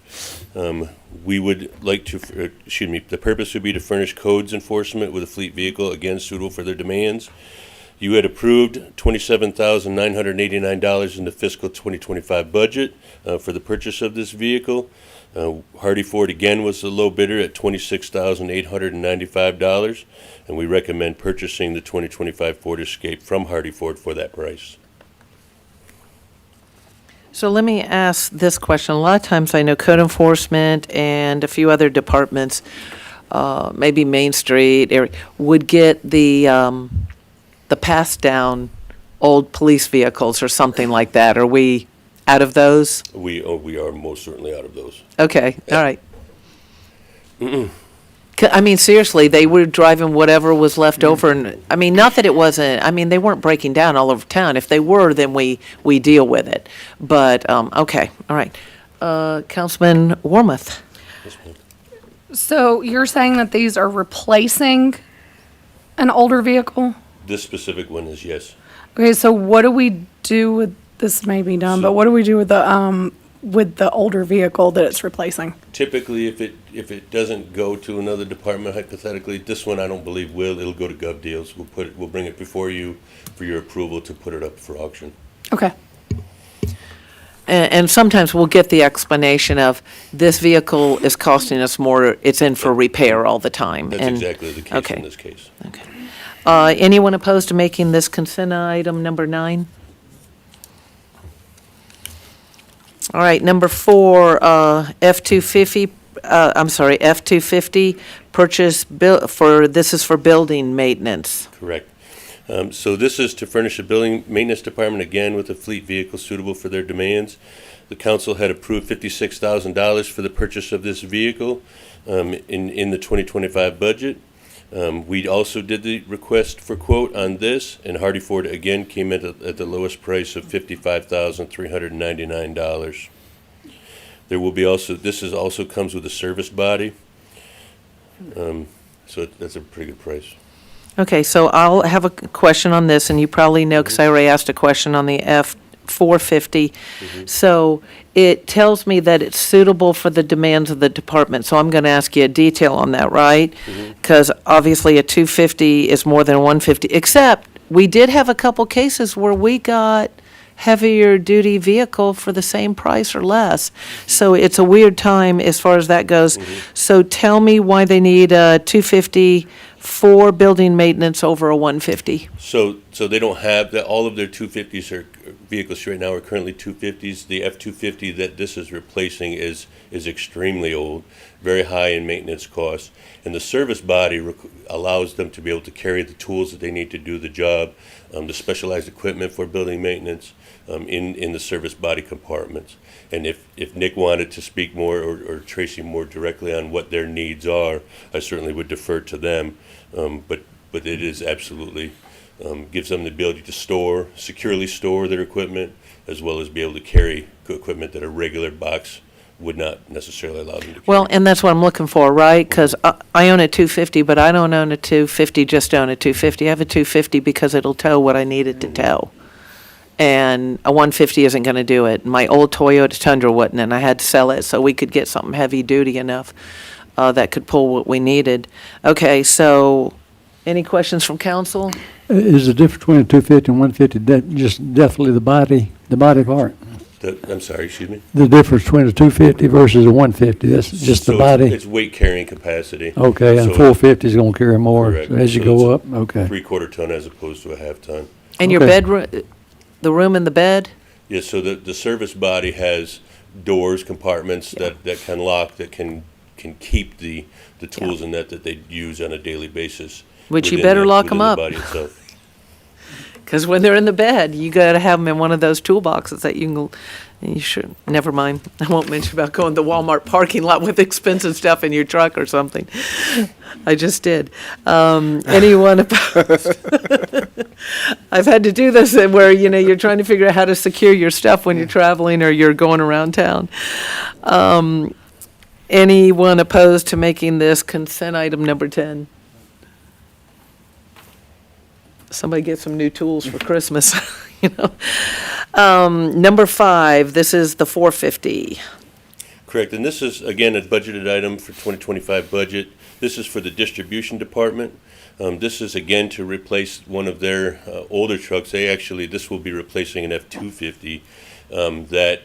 We would like to, the purpose would be to furnish codes enforcement with a fleet vehicle, again, suitable for their demands. You had approved $27,989 in the fiscal 2025 budget for the purchase of this vehicle. Hardy Ford again was the low bidder at $26,895, and we recommend purchasing the 2025 Ford Escape from Hardy Ford for that price. So let me ask this question. A lot of times I know code enforcement and a few other departments, maybe Main Street area, would get the passed down old police vehicles or something like that. Are we out of those? We are most certainly out of those. Okay, all right. I mean, seriously, they were driving whatever was left over, and, I mean, not that it wasn't, I mean, they weren't breaking down all over town. If they were, then we deal with it. But, okay, all right. Councilman Wormuth. So you're saying that these are replacing an older vehicle? This specific one is yes. Okay, so what do we do with, this may be done, but what do we do with the older vehicle that it's replacing? Typically, if it doesn't go to another department, hypothetically, this one I don't believe will. It'll go to Gov Deals. We'll bring it before you for your approval to put it up for auction. Okay. And sometimes we'll get the explanation of, this vehicle is costing us more, it's in for repair all the time. That's And- exactly the case okay. in this case. Okay. Anyone opposed to making this consent item number 9? All right, number 4, F-250, F-250 purchase this is for building maintenance. Correct. So this is to furnish the building maintenance department again with a fleet vehicle suitable for their demands. The council had approved $56,000 for the purchase of this vehicle in the 2025 budget. We also did the request for quote on this, and Hardy Ford again came in at the lowest price of $55,399. There will be this also comes with a service body, so that's a pretty good price. Okay, so I'll have a question on this, and you probably know, because I already asked a question on the F-450. So it tells me that it's suitable for the demands of the department, so I'm going to ask you a detail on that, right? Because obviously a 250 is more than a 150, except we did have a couple cases where we got heavier duty vehicle for the same price or less. So it's a weird time as far as that goes. So tell me why they need a 250 for building maintenance over a 150. So they don't have that. All of their 250s are vehicles right now are currently 250s. The F-250 that this is replacing is extremely old, very high in maintenance costs, and the service body allows them to be able to carry the tools that they need to do the job, the specialized equipment for building maintenance in the service body compartments. And if Nick wanted to speak more or Tracy more directly on what their needs are, I certainly would defer to them. But it is absolutely gives them the ability to securely store their equipment, as well as be able to carry equipment that a regular box would not necessarily allow them to carry. Well, and that's what I'm looking for, right? Because I own a 250, but I don't own a 250 just to own a 250. I have a 250 because it'll tow what I need it to tow. And a 150 isn't going to do it. My old Toyota Tundra wouldn't, and I had to sell it so we could get something heavy duty enough that could pull what we needed. Okay, so any questions from council? Is the difference between a 250 and 150 just definitely the body part? I'm sorry, excuse me? The difference between a 250 versus a 150, that's just the So body? It's weight carrying capacity. Okay, and So 450 is going to carry more Correct. as you So go it's up? Okay. 3/4 ton as opposed to a half ton. And your Okay. the room in the bed? Yeah, so the service body has doors, compartments that can lock, that can keep the tools in that they use on a daily basis. Which you within better lock 'em within the up. body itself. Because when they're in the bed, you got to have them in one of those toolboxes that you should, never mind. I won't mention about going to the Walmart parking lot with expensive stuff in your truck or something. I just did. Anyone opposed? I've had to do this where, you're trying to figure out how to secure your stuff when you're traveling or you're going around town. Anyone opposed to making this consent item number 10? Somebody get some new tools for Christmas, Number 5, this is the 450. Correct, and this is, again, a budgeted item for 2025 budget. This is for the distribution department. This is, again, to replace one of their older trucks. This will be replacing an F-250 that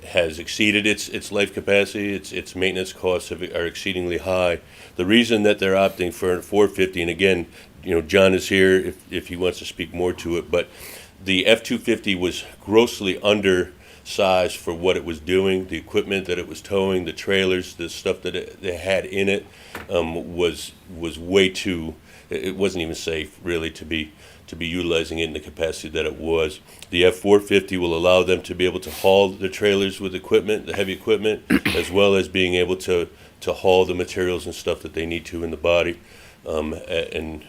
has exceeded its life capacity. Its maintenance costs are exceedingly high. The reason that they're opting for a 450, and again, John is here if he wants to speak more to it, but the F-250 was grossly undersized for what it was doing. The equipment that it was towing, the trailers, the stuff that it had in it was way too. It wasn't even safe, really, to be utilizing it in the capacity that it was. The F-450 will allow them to be able to haul the trailers with equipment, the heavy equipment, as well as being able to haul the materials and stuff that they need to in the body, and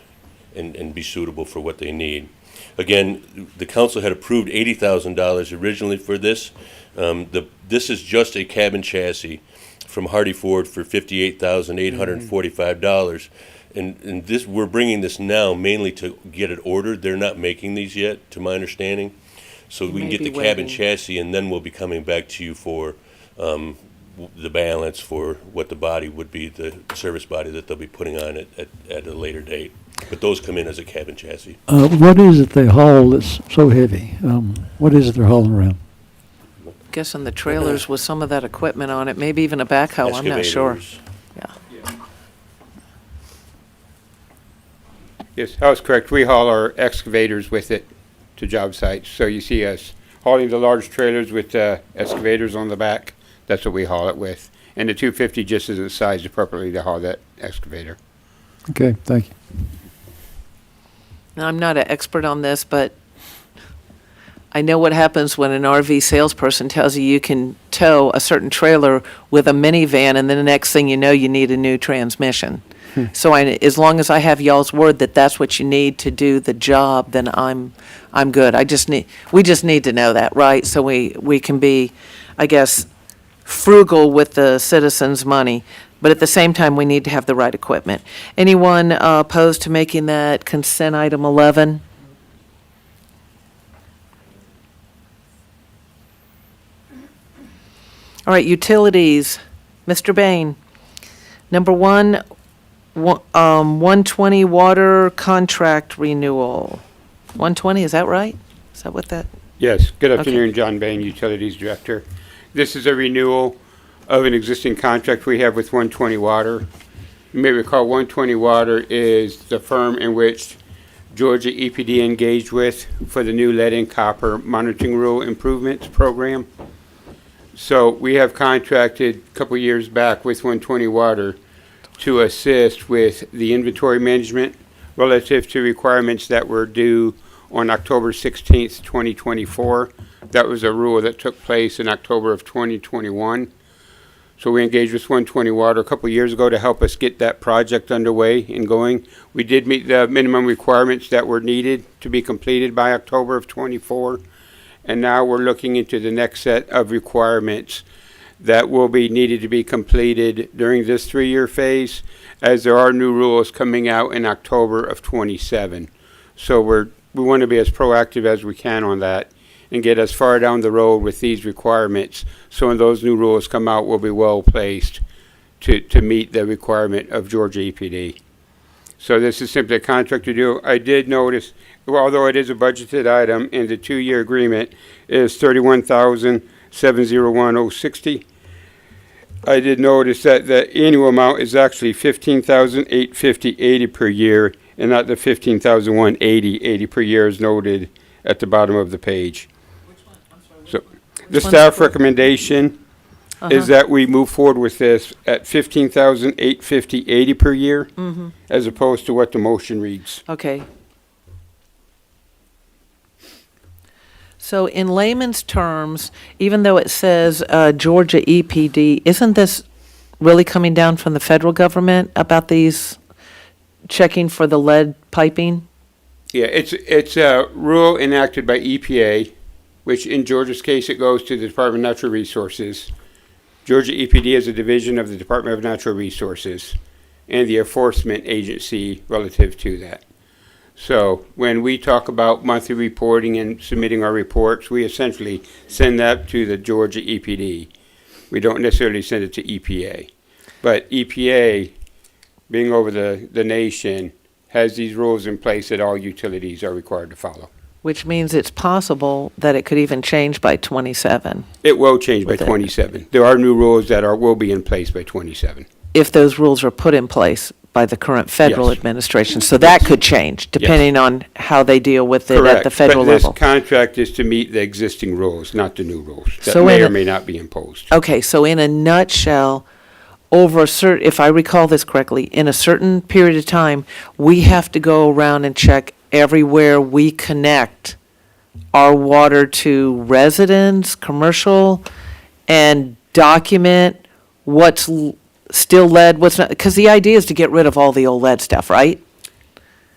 be suitable for what they need. Again, the council had approved $80,000 originally for this. This is just a cabin chassis from Hardy Ford for $58,845. And this, we're bringing this now mainly to get it ordered. They're not making these yet, to my understanding. So we can get the cabin chassis, and then we'll be coming back to you for the balance for what the body would be, the service body that they'll be putting on it at a later date. But those come in as a cabin chassis. What is it they haul that's so heavy? What is it they're hauling around? Guessing the trailers with some of that equipment on it, maybe even a backhoe, I'm not sure. Excavators. Yeah. Yes, that was correct. We haul our excavators with it to job sites. So you see us hauling the large trailers with excavators on the back. That's what we haul it with. And the 250 just isn't sized appropriately to haul that excavator. Okay, thank you. Now, I'm not an expert on this, but I know what happens when an RV salesperson tells you you can tow a certain trailer with a minivan, and then the next thing you know, you need a new transmission. So as long as I have y'all's word that that's what you need to do the job, then I'm good. We just need to know that, right? So we can be, I guess, frugal with the citizens' money, but at the same time, we need to have the right equipment. Anyone opposed to making that consent item 11? All right, utilities. Mr. Bain, number 120 water contract renewal. 120, is that right? Is that what that? Yes, good Okay. afternoon, John Bain, Utilities Director. This is a renewal of an existing contract we have with 120 Water. You may recall 120 Water is the firm in which Georgia EPD engaged with for the new lead and copper monitoring rule improvements program. So we have contracted a couple years back with 120 Water to assist with the inventory management relative to requirements that were due on October 16th, 2024. That was a rule that took place in October of 2021. So we engaged with 120 Water a couple years ago to help us get that project underway and going. We did meet the minimum requirements that were needed to be completed by October of 24. And now we're looking into the next set of requirements that will be needed to be completed during this 3-year phase, as there are new rules coming out in October of 27. So we want to be as proactive as we can on that and get as far down the road with these requirements. So when those new rules come out, we'll be well placed to meet the requirement of Georgia EPD. So this is simply a contract to do. I did notice, although it is a budgeted item, and the 2-year agreement is $31,701.060. I did notice that the annual amount is actually $15,850.80 per year, and not the 15,180 per year as noted at the bottom of the page. So, the one's staff for- recommendation is that we move forward with this at 15,850.80 per year, as opposed to what the motion reads. Okay. So in layman's terms, even though it says Georgia EPD, isn't this really coming down from the federal government about these checking for the lead piping? Yeah, it's a rule enacted by EPA, which in Georgia's case, it goes to the Department of Natural Resources. Georgia EPD is a division of the Department of Natural Resources and the enforcement agency relative to that. So when we talk about monthly reporting and submitting our reports, we essentially send that to the Georgia EPD. We don't necessarily send it to EPA. But EPA, being over the nation, has these rules in place that all utilities are required to follow. Which means it's possible that it could even change by 27, It will change by With it. 27. There are new rules that will be in place by 27. if those rules are put in place by the current federal Yes. administration. So that could change, depending on how they deal with it at Correct. the federal But level. this contract is to meet the existing rules, not the new rules that So may in or a- may not be imposed. Okay, so in a nutshell, over a certain, if I recall this correctly, in a certain period of time, we have to go around and check everywhere we connect our water to residents, commercial, and document what's still lead, what's not, because the idea is to get rid of all the old lead stuff, right?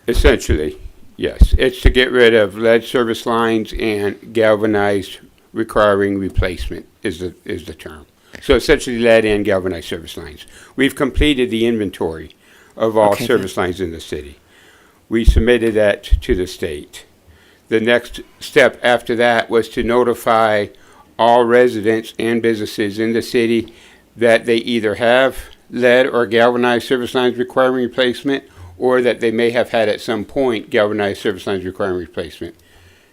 Essentially, yes. It's to get rid of lead service lines and galvanized requiring replacement is the term. So essentially lead and galvanized service lines. We've completed the inventory of all Okay, service lines in the city. We submitted that to the state. The next step after that was to notify all residents and businesses in the city that they either have lead or galvanized service lines requiring replacement, or that they may have had at some point galvanized service lines requiring replacement.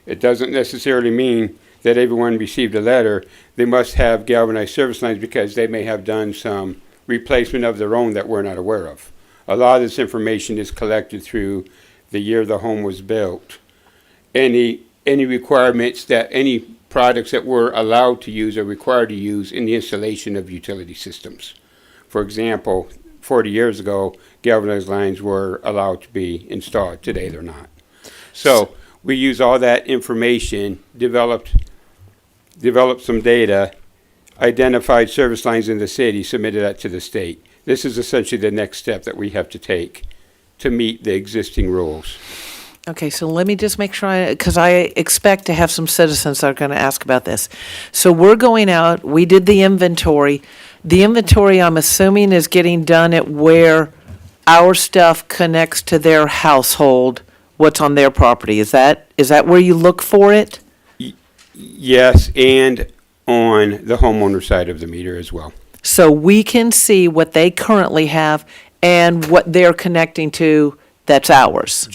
It doesn't necessarily mean that everyone received a letter. They must have galvanized service lines because they may have done some replacement of their own that we're not aware of. A lot of this information is collected through the year the home was built. Any requirements that any products that we're allowed to use are required to use in the installation of utility systems. For example, 40 years ago, galvanized lines were allowed to be installed. Today, they're not. So we use all that information, developed some data, identified service lines in the city, submitted that to the state. This is essentially the next step that we have to take to meet the existing rules. Okay, so let me just make sure, because I expect to have some citizens that are going to ask about this. So we're going out, we did the inventory. The inventory, I'm assuming, is getting done at where our stuff connects to their household, what's on their property. Is that where you look for it? Yes, and on the homeowner side of the meter as well. So we can see what they currently have and what they're connecting to that's ours.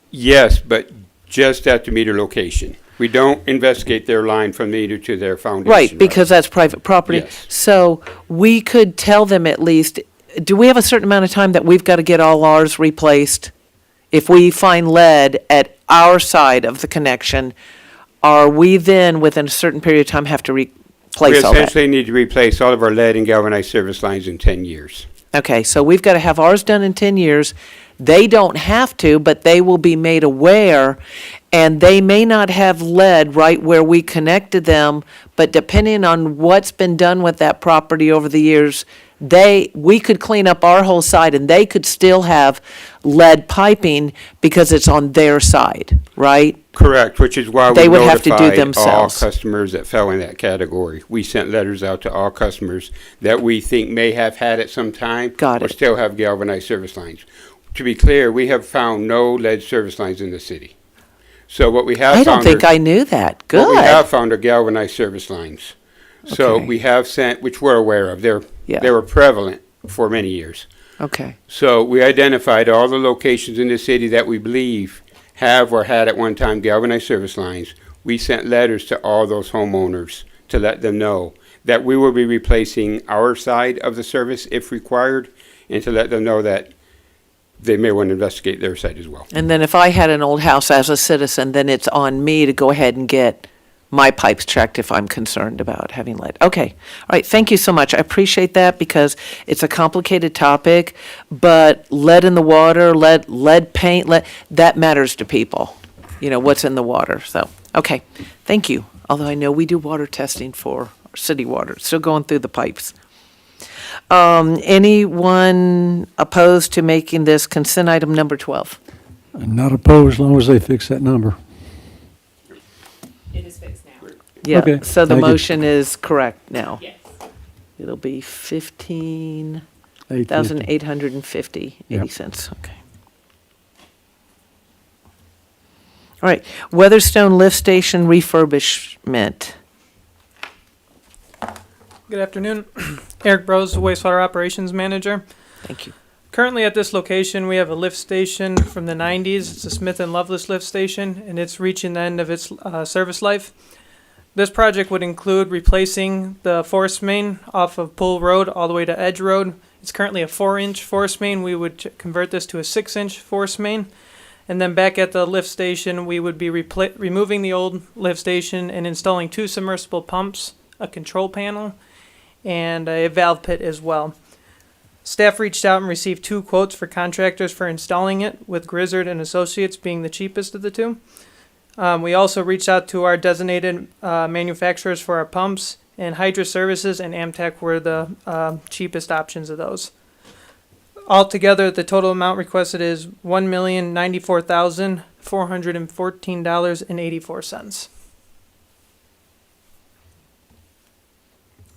Yes, but just at the meter location. We don't investigate their line from meter to their foundation. Right, because that's private property. Yes. So we could tell them at least, do we have a certain amount of time that we've got to get all ours replaced? If we find lead at our side of the connection, are we then, within a certain period of time, have to We replace all that? essentially need to replace all of our lead and galvanized service lines in 10 years. Okay, so we've got to have ours done in 10 years. They don't have to, but they will be made aware, and they may not have lead right where we connected them, but depending on what's been done with that property over the years, we could clean up our whole side, and they could still have lead piping because it's on their side, right? Correct, which is why we They would have to do notified all themselves. customers that fell in that category. We sent letters out to all customers that we think may have had at some time. Got Or it. still have galvanized service lines. To be clear, we have found no lead service lines in the city. So what we have I found don't think are- I knew that. What we have Good. found are galvanized service lines. So Okay. we have sent, which we're aware of, Yeah. they were prevalent for many years. Okay, So we identified all the locations in the city that we believe have or had at one time galvanized service lines. We sent letters to all those homeowners to let them know that we will be replacing our side of the service if required, and to let them know that they may want to investigate their side as well. And then if I had an old house as a citizen, then it's on me to go ahead and get my pipes checked if I'm concerned about having lead. Okay, all right, thank you so much. I appreciate that because it's a complicated topic, but lead in the water, lead paint, that matters to people, you know, what's in the water. So, okay, thank you. Although I know we do water testing for city water, still going through the pipes. Anyone opposed to making this consent item number 12? I'm not opposed as long as they fix that number. It is fixed now. Yeah, Okay, so the thank you. motion is correct now. Yes. It'll be 850. 15,850, Yep. 80 cents, okay. All right, Weatherstone Lift Station refurbishment. Good afternoon. Eric Brose, Wastewater Operations Manager. Thank you. Currently at this location, we have a lift station from the 90s. It's a Smith & Loveless lift station, and it's reaching the end of its service life. This project would include replacing the force main off of Pool Road all the way to Edge Road. It's currently a 4-inch force main. We would convert this to a 6-inch force main. And then back at the lift station, we would be removing the old lift station and installing 2 submersible pumps, a control panel, and a valve pit as well. Staff reached out and received 2 quotes for contractors for installing it, with Grizzard and Associates being the cheapest of the 2. We also reached out to our designated manufacturers for our pumps, and Hydra Services and Amtech were the cheapest options of those. Altogether, the total amount requested is $1,094,414.84.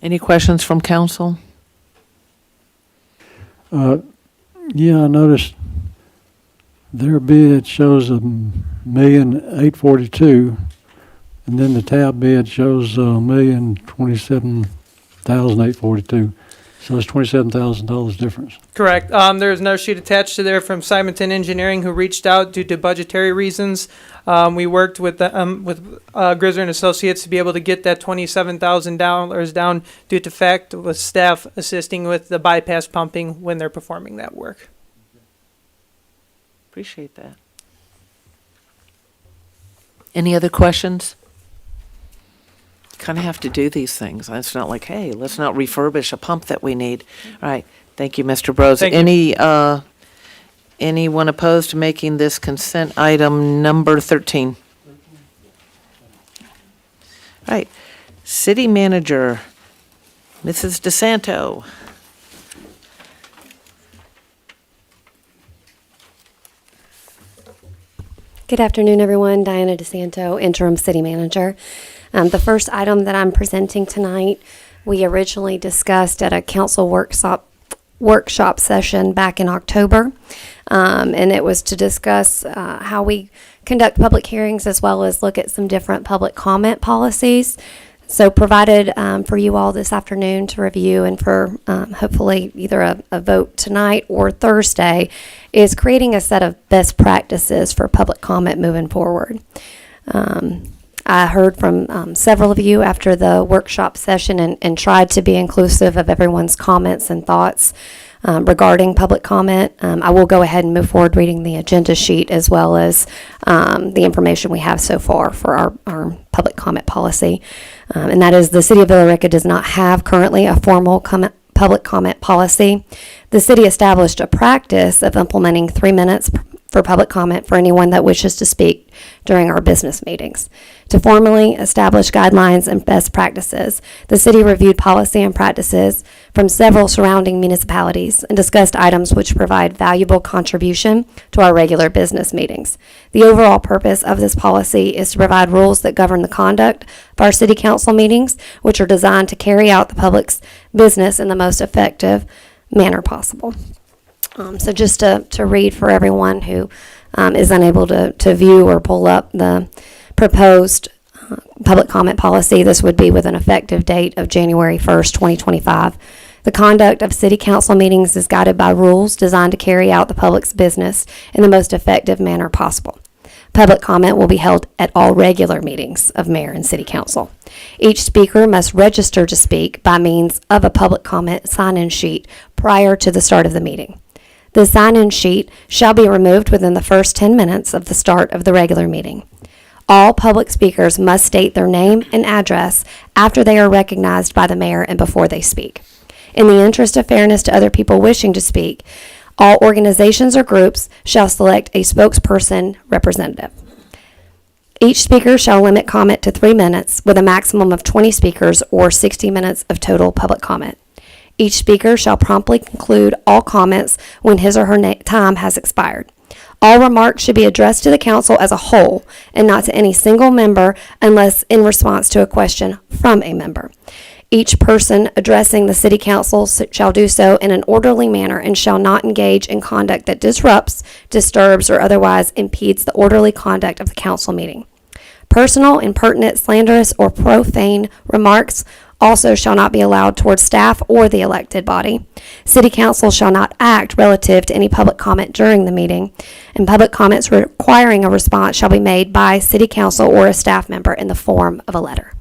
Any questions from council? Yeah, I noticed their bid shows $1,842,000, and then the tab bid shows $1,027,842. So it's $27,000 difference. Correct. There's another sheet attached to there from Simonton Engineering, who reached out due to budgetary reasons. We worked with Grizzard and Associates to be able to get that $27,000 down due to fact with staff assisting with the bypass pumping when they're performing that work. Appreciate that. Any other questions? Kind of have to do these things. It's not like, hey, let's not refurbish a pump that we need. All right, thank you, Mr. Brose. Thank you. Anyone opposed to making this consent item number 13? All right, City Manager, Mrs. DeSanto. Good afternoon, everyone. Diana DeSanto, Interim City Manager. The first item that I'm presenting tonight, we originally discussed at a council workshop session back in October, and it was to discuss how we conduct public hearings as well as look at some different public comment policies. So provided for you all this afternoon to review and for hopefully either a vote tonight or Thursday is creating a set of best practices for public comment moving forward. I heard from several of you after the workshop session and tried to be inclusive of everyone's comments and thoughts regarding public comment. I will go ahead and move forward reading the agenda sheet as well as the information we have so far for our public comment policy. And that is the City of Villa Rica does not have currently a formal public comment policy. The city established a practice of implementing 3 minutes for public comment for anyone that wishes to speak during our business meetings. To formally establish guidelines and best practices, the city reviewed policy and practices from several surrounding municipalities and discussed items which provide valuable contribution to our regular business meetings. The overall purpose of this policy is to provide rules that govern the conduct of our city council meetings, which are designed to carry out the public's business in the most effective manner possible. So just to read for everyone who is unable to view or pull up the proposed public comment policy, this would be with an effective date of January 1st, 2025. The conduct of city council meetings is guided by rules designed to carry out the public's business in the most effective manner possible. Public comment will be held at all regular meetings of mayor and city council. Each speaker must register to speak by means of a public comment sign-in sheet prior to the start of the meeting. The sign-in sheet shall be removed within the first 10 minutes of the start of the regular meeting. All public speakers must state their name and address after they are recognized by the mayor and before they speak. In the interest of fairness to other people wishing to speak, all organizations or groups shall select a spokesperson representative. Each speaker shall limit comment to 3 minutes with a maximum of 20 speakers or 60 minutes of total public comment. Each speaker shall promptly conclude all comments when his or her time has expired. All remarks should be addressed to the council as a whole and not to any single member unless in response to a question from a member. Each person addressing the city council shall do so in an orderly manner and shall not engage in conduct that disrupts, disturbs, or otherwise impedes the orderly conduct of the council meeting. Personal, impertinent, slanderous, or profane remarks also shall not be allowed towards staff or the elected body. City council shall not act relative to any public comment during the meeting, and public comments requiring a response shall be made by city council or a staff member in the form of a letter.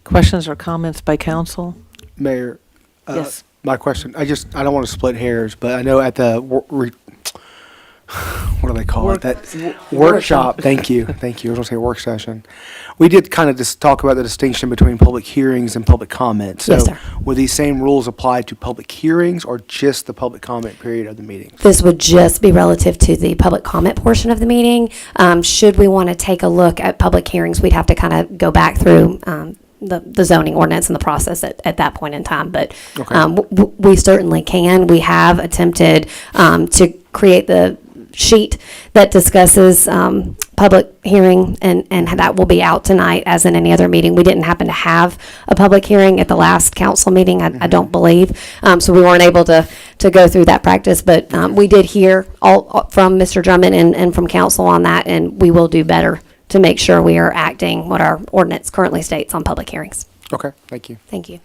Questions or comments by council? Mayor, Yes. my question, I don't want to split hairs, but I know at the, what do they call it? That workshop, thank you. I was going to say work session. We did kind of just talk about the distinction between public hearings and public comment. Yes, So sir. will these same rules apply to public hearings or just the public comment period of the meeting? This would just be relative to the public comment portion of the meeting. Should we want to take a look at public hearings, we'd have to kind of go back through the zoning ordinance and the process at that point in time. But Okay. we certainly can. We have attempted to create the sheet that discusses public hearing, and that will be out tonight, as in any other meeting. We didn't happen to have a public hearing at the last council meeting, I don't believe, so we weren't able to go through that practice, but we did hear all from Mr. Drummond and from council on that, and we will do better to make sure we are acting what our ordinance currently states on public hearings. Okay, thank you. Thank you.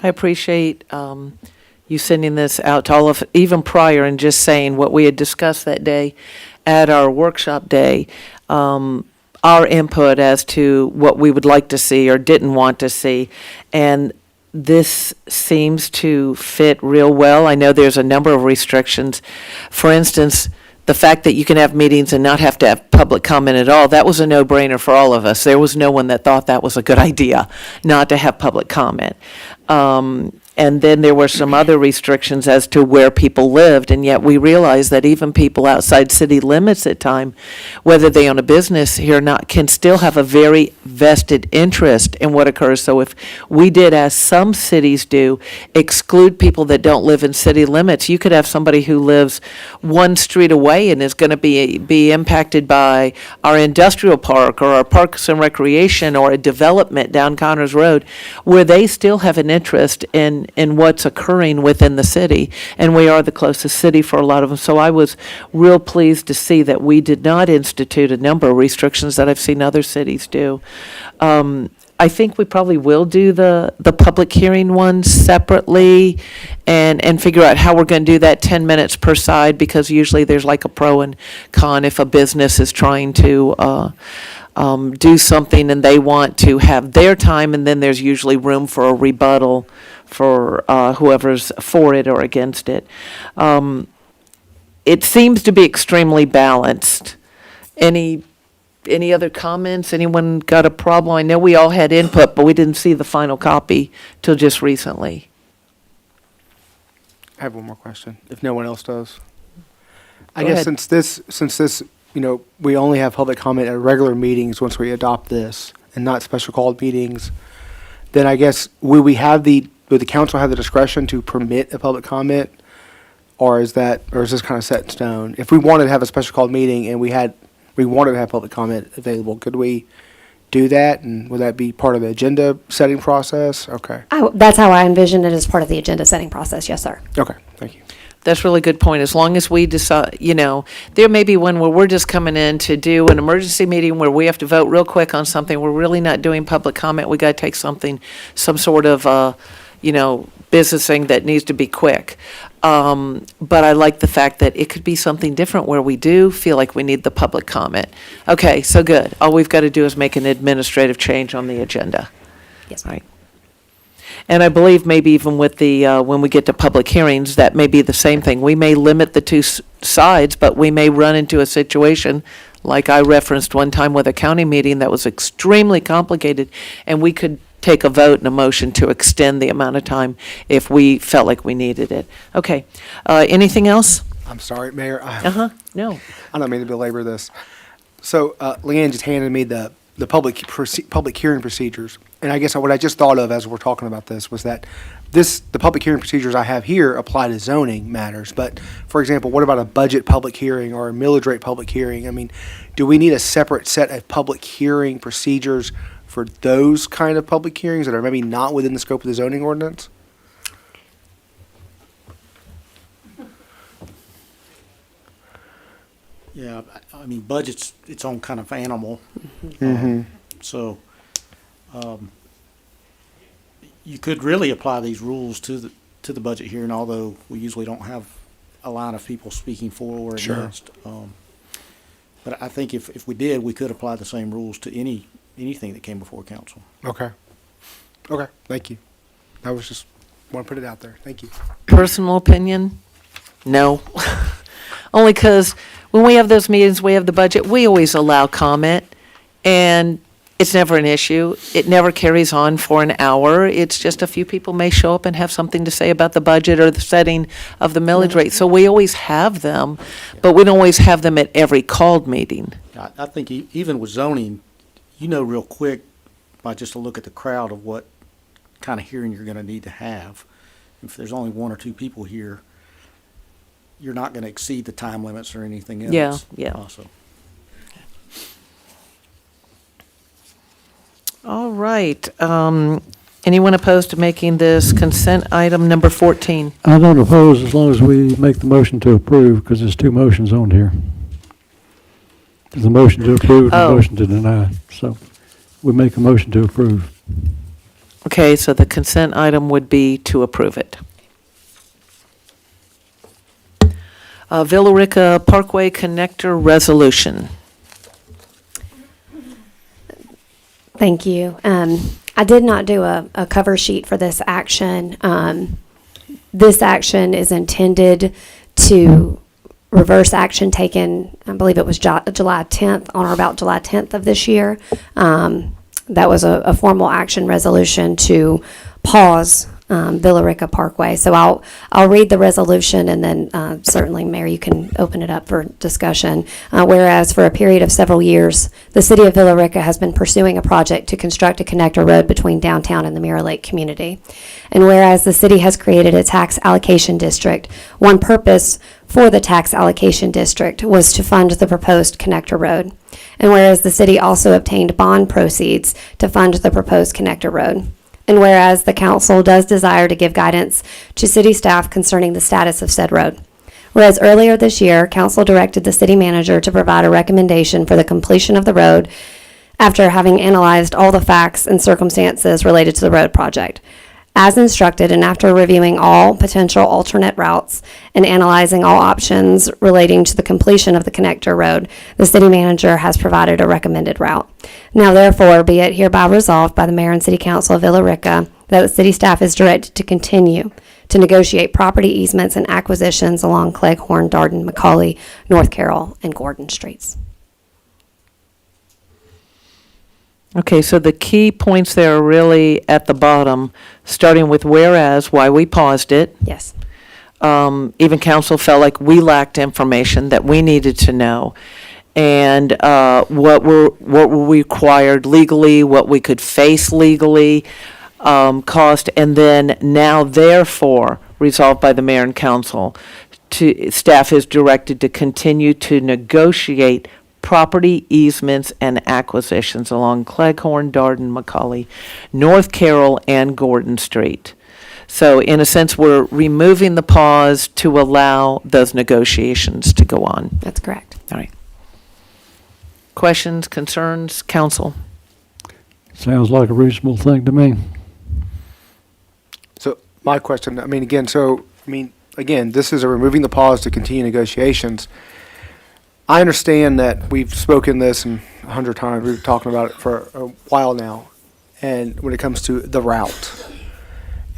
I appreciate you sending this out to all of, even prior, and just saying what we had discussed that day at our workshop day, our input as to what we would like to see or didn't want to see. And this seems to fit real well. I know there's a number of restrictions. For instance, the fact that you can have meetings and not have to have public comment at all, that was a no-brainer for all of us. There was no one that thought that was a good idea, not to have public comment. And then there were some other restrictions as to where people lived, and yet we realized that even people outside city limits at time, whether they own a business here or not, can still have a very vested interest in what occurs. So if we did, as some cities do, exclude people that don't live in city limits, you could have somebody who lives one street away and is going to be impacted by our industrial park or our parks and recreation or a development down Connors Road, where they still have an interest in what's occurring within the city, and we are the closest city for a lot of them. So I was real pleased to see that we did not institute a number of restrictions that I've seen other cities do. I think we probably will do the public hearing ones separately and figure out how we're going to do that 10 minutes per side, because usually there's like a pro and con if a business is trying to do something and they want to have their time, and then there's usually room for a rebuttal for whoever's for it or against it. It seems to be extremely balanced. Any other comments? Anyone got a problem? I know we all had input, but we didn't see the final copy till just recently. I have one more question, if no one else does. I Go guess ahead. since this, we only have public comment at regular meetings once we adopt this, and not special called meetings, then I guess, would the council have the discretion to permit a public comment? Or is this kind of set in stone? If we wanted to have a special called meeting and we wanted to have public comment available, could we do that? And would that be part of the agenda setting process? Okay. That's how I envisioned it as part of the agenda setting process, yes, sir. Okay, thank you. That's a really good point. As long as we decide, there may be one where we're just coming in to do an emergency meeting where we have to vote real quick on something. We're really not doing public comment. We got to take some sort of, business thing that needs to be quick. But I like the fact that it could be something different where we do feel like we need the public comment. Okay, so good. All we've got to do is make an administrative change on the agenda. Yes. Right. And I believe maybe even with the, when we get to public hearings, that may be the same thing. We may limit the two sides, but we may run into a situation, like I referenced one time with a county meeting that was extremely complicated, and we could take a vote and a motion to extend the amount of time if we felt like we needed it. Okay, anything else? I'm sorry, Mayor. Uh-huh, no. I don't mean to belabor this. So, Leanne just handed me the public hearing procedures. And I guess what I just thought of as we're talking about this was that the public hearing procedures I have here apply to zoning matters. But, for example, what about a budget public hearing or a millage rate public hearing? I mean, do we need a separate set of public hearing procedures for those kind of public hearings that are maybe not within the scope of the zoning ordinance? Yeah, I mean, budget's its own kind of animal. So, you could really apply these rules to the budget hearing, although we usually don't have a line of people speaking for or Sure. against. But I think if we did, we could apply the same rules to anything that came before council. Okay. Okay, thank you. I was just, want to put it out there. Thank you. Personal opinion? No. Only because when we have those meetings, we have the budget, we always allow comment, and it's never an issue. It never carries on for an hour. It's just a few people may show up and have something to say about the budget or the setting of the millage rate. So we always have them, but we don't always have them at every called meeting. I think even with zoning, you know real quick by just a look at the crowd of what kind of hearing you're going to need to have. If there's only one or two people here, you're not going to exceed the time limits or anything else. Yeah, yeah. Also. All right. Anyone opposed to making this consent item number 14? I don't oppose as long as we make the motion to approve, because there's two motions on here. There's a motion to approve and a Oh. motion to deny. So we make a motion to approve. Okay, so the consent item would be to approve it. Villa Rica Parkway Connector Resolution. Thank you. I did not do a cover sheet for this action. This action is intended to reverse action taken, I believe it was July 10th, on or about July 10th of this year. That was a formal action resolution to pause Villa Rica Parkway. So I'll read the resolution, and then certainly, Mayor, you can open it up for discussion. Whereas for a period of several years, the city of Villa Rica has been pursuing a project to construct a connector road between downtown and the Mirror Lake community. And whereas the city has created a tax allocation district, one purpose for the tax allocation district was to fund the proposed connector road. And whereas the city also obtained bond proceeds to fund the proposed connector road. And whereas the council does desire to give guidance to city staff concerning the status of said road. Whereas earlier this year, council directed the city manager to provide a recommendation for the completion of the road after having analyzed all the facts and circumstances related to the road project. As instructed, and after reviewing all potential alternate routes and analyzing all options relating to the completion of the connector road, the city manager has provided a recommended route. Now therefore, be it hereby resolved by the mayor and city council of Villa Rica that the city staff is directed to continue to negotiate property easements and acquisitions along Cleghorn, Darden, Macaulay, North Carroll, and Gordon streets. Okay, so the key points there are really at the bottom, starting with whereas, why we paused it. Yes. Even council felt like we lacked information that we needed to know. And what were required legally, what we could face legally, cost, and then now therefore resolved by the mayor and council, staff is directed to continue to negotiate property easements and acquisitions along Cleghorn, Darden, Macaulay, North Carroll, and Gordon Street. So in a sense, we're removing the pause to allow those negotiations to go on. That's correct. All right. Questions, concerns, council? Sounds like a reasonable thing to me. So my question, I mean, again, so, I mean, again, this is a removing the pause to continue negotiations. I understand that we've spoken this 100 times. We've been talking about it for a while now. And when it comes to the route,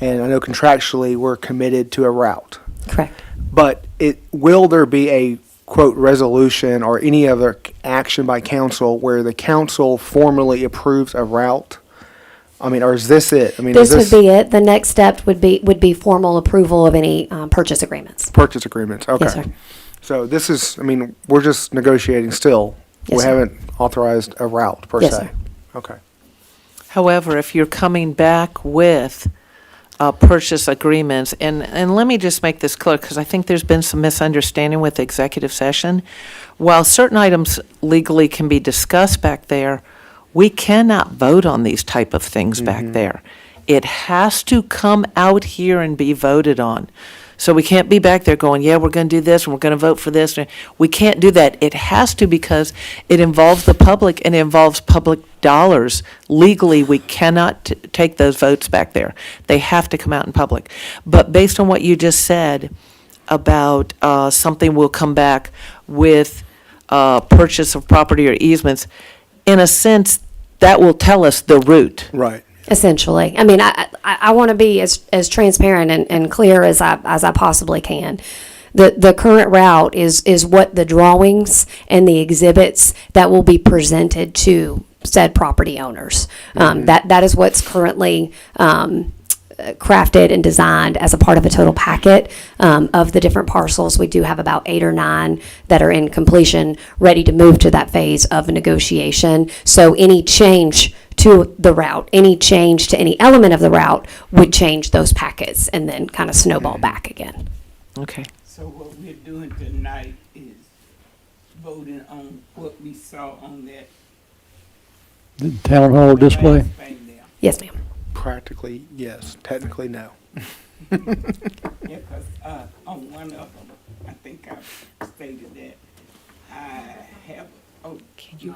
and I know contractually we're committed to a route, Correct. but will there be a quote resolution or any other action by council where the council formally approves a route? I mean, or is this it? I mean, This is would be it. The next step would be formal approval of any purchase agreements. purchase agreements? Okay. Yes, sir. So this is, I mean, we're just negotiating still. Yes, We sir. haven't authorized a route per Yes, se. sir. Okay. However, if you're coming back with purchase agreements, and let me just make this clear, because I think there's been some misunderstanding with executive session. While certain items legally can be discussed back there, we cannot vote on these type of things back there. It has to come out here and be voted on. So we can't be back there going, yeah, we're going to do this, and we're going to vote for this. We can't do that. It has to, because it involves the public and it involves public dollars. Legally, we cannot take those votes back there. They have to come out in public. But based on what you just said about something will come back with purchase of property or easements, in a sense, that will tell us the route. Right. Essentially. I mean, I want to be as transparent and clear as I possibly can. The current route is what the drawings and the exhibits that will be presented to said property owners. That is what's currently crafted and designed as a part of a total packet of the different parcels. We do have about 8 or 9 that are in completion, ready to move to that phase of negotiation. So any change to the route, any change to any element of the route would change those packets and then kind of snowball back again. Okay. So what we're doing tonight is voting on what we saw on that The town hall display? last thing there. Yes, ma'am. Practically, yes. Technically, no. Yeah, 'cause, on one of them, I think I stated that I have, okay.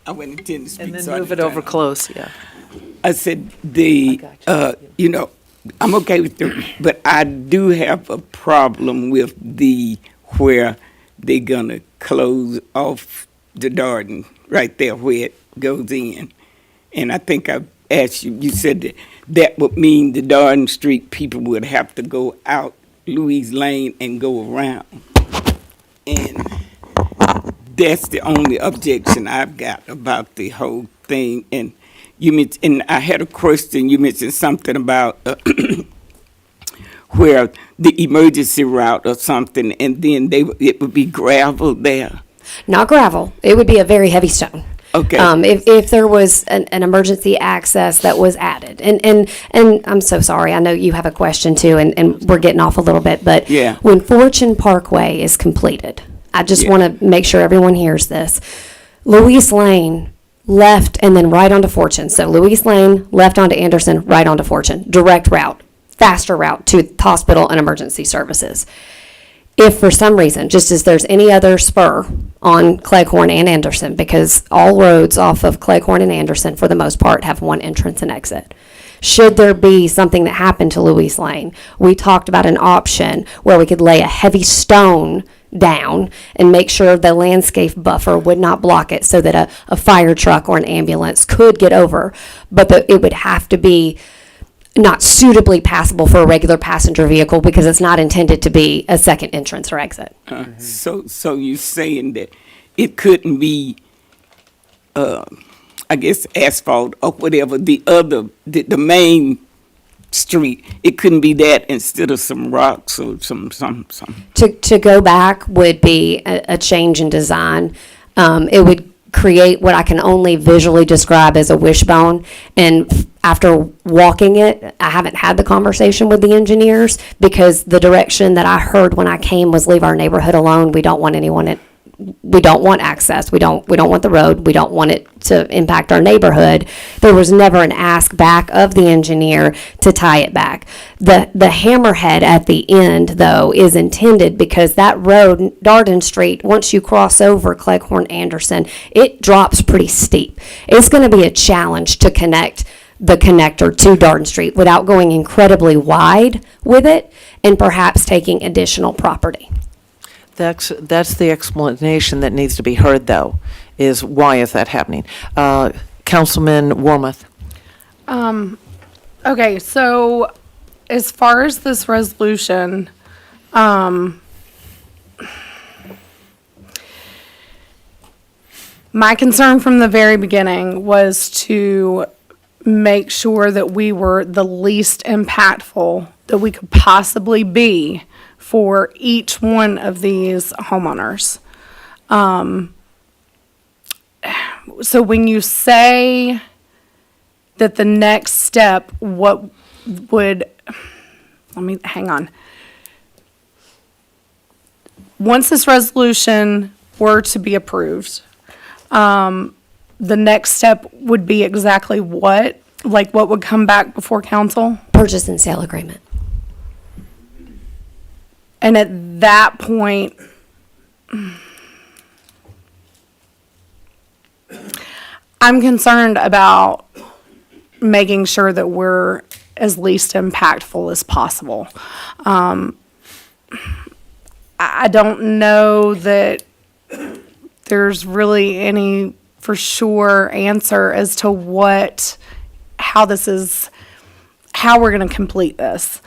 I wouldn't intend to speak. And then so I move it just over try to- close, yeah. I said you know, I'm okay with them, but I do have a problem with where they're gonna close off the Darden right there where it goes in. And I think I asked you, you said that would mean the Darden Street people would have to go out Louise Lane and go around. And that's the only objection I've got about the whole thing. And you mentioned, and I had a question, you mentioned something about where the emergency route or something, and then it would be gravel there. Not gravel. It would be a very heavy stone. Okay. If there was an emergency access that was added. And I'm so sorry, I know you have a question too, and we're getting off a little bit, but Yeah. when Fortune Parkway is completed, I just Yeah. want to make sure everyone hears this. Louise Lane left and then right onto Fortune. So Louise Lane, left onto Anderson, right onto Fortune. Direct route, faster route to hospital and emergency services. If for some reason, just as there's any other spur on Cleghorn and Anderson, because all roads off of Cleghorn and Anderson, for the most part, have one entrance and exit. Should there be something that happened to Louise Lane, we talked about an option where we could lay a heavy stone down and make sure the landscape buffer would not block it so that a fire truck or an ambulance could get over. But it would have to be not suitably passable for a regular passenger vehicle because it's not intended to be a second entrance or exit. So you're saying that it couldn't be, I guess, asphalt or whatever, the main street, it couldn't be that instead of some rocks or some. To go back would be a change in design. It would create what I can only visually describe as a wishbone. And after walking it, I haven't had the conversation with the engineers because the direction that I heard when I came was leave our neighborhood alone. We don't want anyone we don't want access. We don't want the road. We don't want it to impact our neighborhood. There was never an ask back of the engineer to tie it back. The hammerhead at the end, though, is intended because that road, Darden Street, once you cross over Cleghorn Anderson, it drops pretty steep. It's going to be a challenge to connect the connector to Darden Street without going incredibly wide with it and perhaps taking additional property. That's the explanation that needs to be heard, though, is why is that happening? Councilman Wormuth. Okay, so as far as this resolution, my concern from the very beginning was to make sure that we were the least impactful that we could possibly be for each one of these homeowners. So when you say that the next step, what would, let me, hang on. Once this resolution were to be approved, the next step would be exactly what? Like what would come back before council? Purchase and sale agreement. And at that point, I'm concerned about making sure that we're as least impactful as possible. I don't know that there's really any for sure answer as to how we're going to complete this.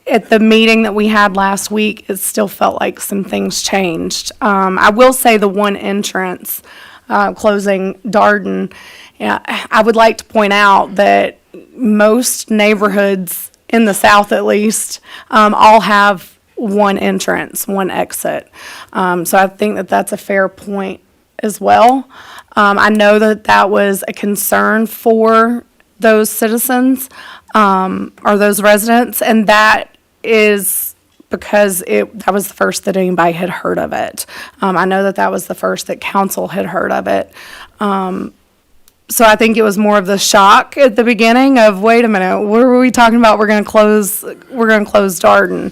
At the meeting that we had last week, it still felt like some things changed. I will say the one entrance, closing Darden, I would like to point out that most neighborhoods in the south at least, all have one entrance, one exit. So I think that that's a fair point as well. I know that that was a concern for those citizens, or those residents, and that is because that was the first that anybody had heard of it. I know that that was the first that council had heard of it. So I think it was more of the shock at the beginning of, wait a minute, what were we talking about? We're going to close Darden.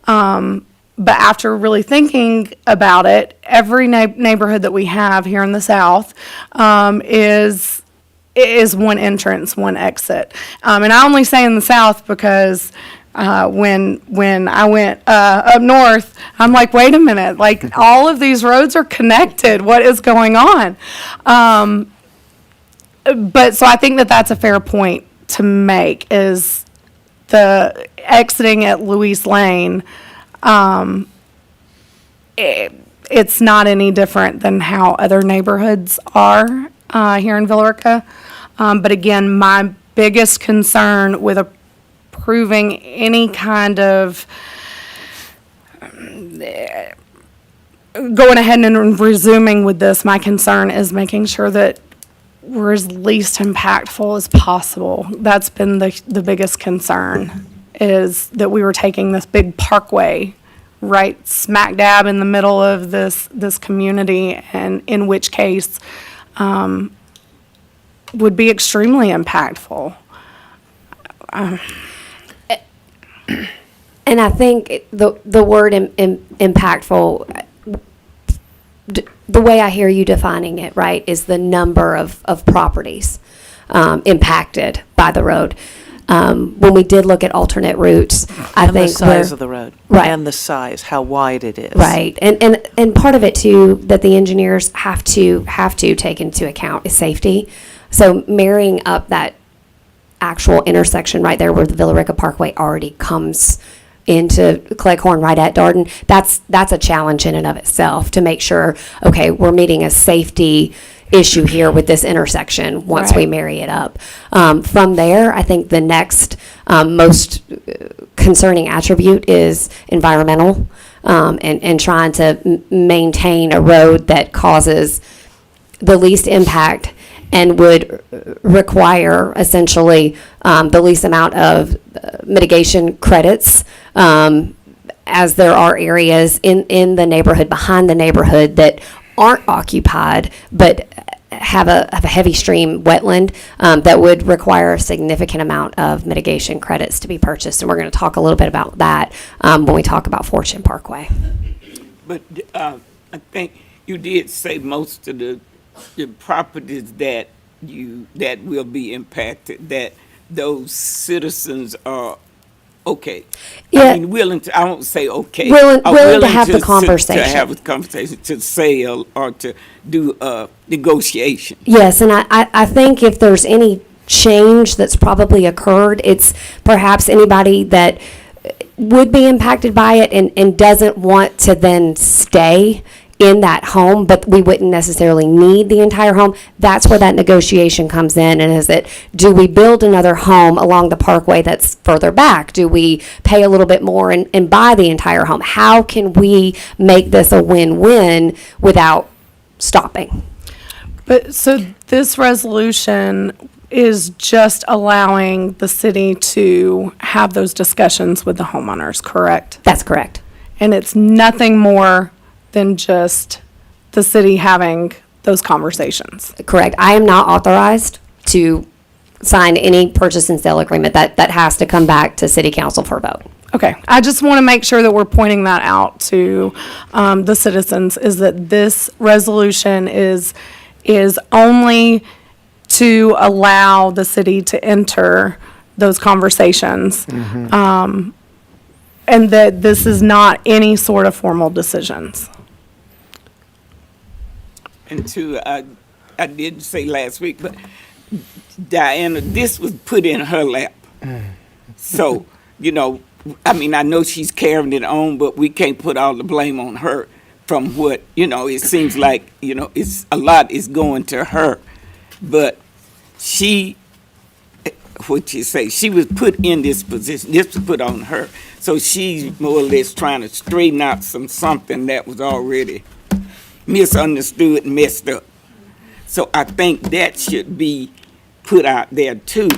But after really thinking about it, every neighborhood that we have here in the south is one entrance, one exit. And I only say in the south because when I went up north, I'm like, wait a minute, like all of these roads are connected. What is going on? But so I think that that's a fair point to make, is the exiting at Louise Lane. It's not any different than how other neighborhoods are here in Villa Rica. But again, my biggest concern with approving any kind of going ahead and resuming with this, my concern is making sure that we're as least impactful as possible. That's been the biggest concern, is that we were taking this big parkway right smack dab in the middle of this community, and in which case would be extremely impactful. And I think the word impactful, the way I hear you defining it, right, is the number of properties impacted by the road. When we did look at alternate routes, I And think the size of the road. Right. And the size, how wide it is. Right, and part of it too, that the engineers have to take into account is safety. So marrying up that actual intersection right there where the Villa Rica Parkway already comes into Cleghorn right at Darden, that's a challenge in and of itself, to make sure, okay, we're meeting a safety issue here with this intersection once we marry it up. From there, I think the next most concerning attribute is environmental, and trying to maintain a road that causes the least impact and would require essentially the least amount of mitigation credits, as there are areas in the neighborhood, behind the neighborhood, that aren't occupied but have a heavy stream wetland that would require a significant amount of mitigation credits to be purchased. And we're going to talk a little bit about that when we talk about Fortune Parkway. But I think you did say most of the properties that that will be impacted, that those citizens are okay. Yeah. I mean, willing to, I won't say okay. Willing are to have the To conversation. have a conversation, to sell or to do a negotiation. Yes, and I think if there's any change that's probably occurred, it's perhaps anybody that would be impacted by it and doesn't want to then stay in that home, but we wouldn't necessarily need the entire home. That's where that negotiation comes in, and is it, do we build another home along the parkway that's further back? Do we pay a little bit more and buy the entire home? How can we make this a win-win without stopping? But, so this resolution is just allowing the city to have those discussions with the homeowners, correct? That's correct. And it's nothing more than just the city having those conversations. Correct. I am not authorized to sign any purchase and sale agreement. That has to come back to city council for a vote. Okay, I just want to make sure that we're pointing that out to the citizens, is that this resolution is only to allow the city to enter those conversations. And that this is not any sort of formal decisions. And two, I didn't say last week, but Diana, this was put in her lap. So, I mean, I know she's carrying it on, but we can't put all the blame on her from what, it seems like, it's a lot is going to her. But she was put in this position, this was put on her. So she's more or less trying to straighten out something that was already misunderstood and messed up. So I think that should be put out there too,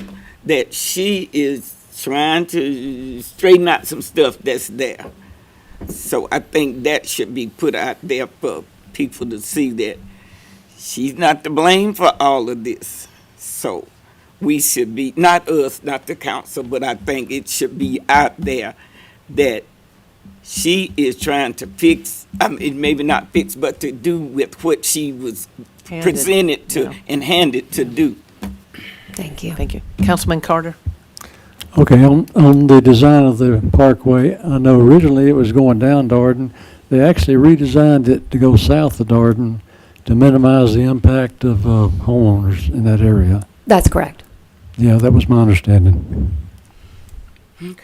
that she is trying to straighten out some stuff that's there. So I think that should be put out there for people to see that she's not to blame for all of this. So we should be, not us, not the council, but I think it should be out there that she is trying to fix, I mean, maybe not fix, but to do with what she was presented to and handed to do. Thank you. Thank you. Councilman Carter? Okay, on the design of the parkway, I know originally it was going down Darden. They actually redesigned it to go south of Darden to minimize the impact of homeowners in that area. That's correct. Yeah, that was my understanding. Okay.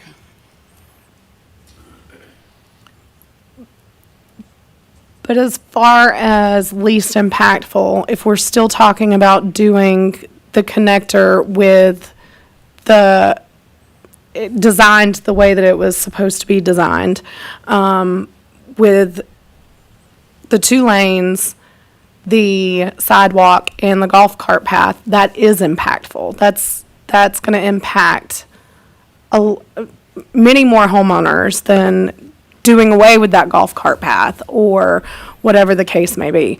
But as far as least impactful, if we're still talking about doing the connector with designed the way that it was supposed to be designed, with the 2 lanes, the sidewalk, and the golf cart path, that is impactful. That's going to impact many more homeowners than doing away with that golf cart path or whatever the case may be.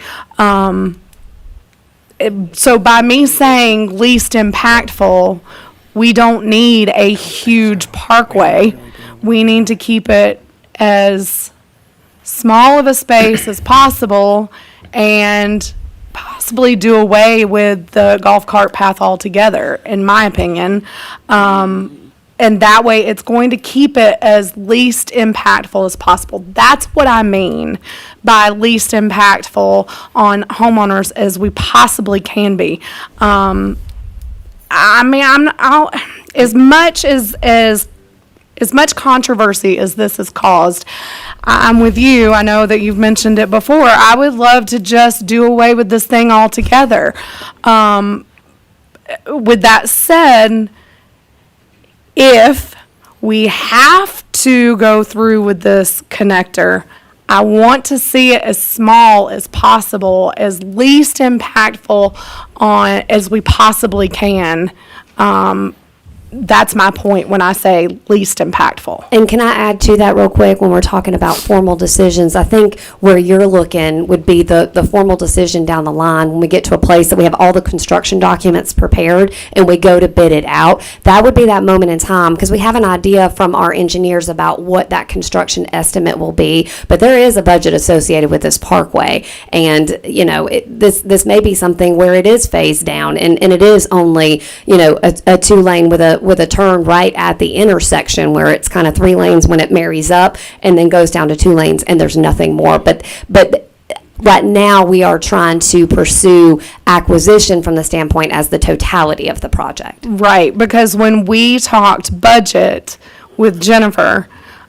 So by me saying least impactful, we don't need a huge parkway. We need to keep it as small of a space as possible and possibly do away with the golf cart path altogether, in my opinion. And that way, it's going to keep it as least impactful as possible. That's what I mean by least impactful on homeowners as we possibly can be. I mean, as much controversy as this has caused, I'm with you. I know that you've mentioned it before. I would love to just do away with this thing altogether. With that said, if we have to go through with this connector, I want to see it as small as possible, as least impactful on as we possibly can. that's my point when I say least impactful. And can I add to that real quick, when we're talking about formal decisions? I think where you're looking would be the formal decision down the line, when we get to a place that we have all the construction documents prepared and we go to bid it out. That would be that moment in time, because we have an idea from our engineers about what that construction estimate will be, but there is a budget associated with this parkway. And, you know, this may be something where it is phased down, and it is only, you know, a two-lane with a turn right at the intersection, where it's kind of 3 lanes when it marries up and then goes down to 2 lanes and there's nothing more. But right now we are trying to pursue acquisition from the standpoint as the totality of the project. Right, because when we talked budget with Jennifer,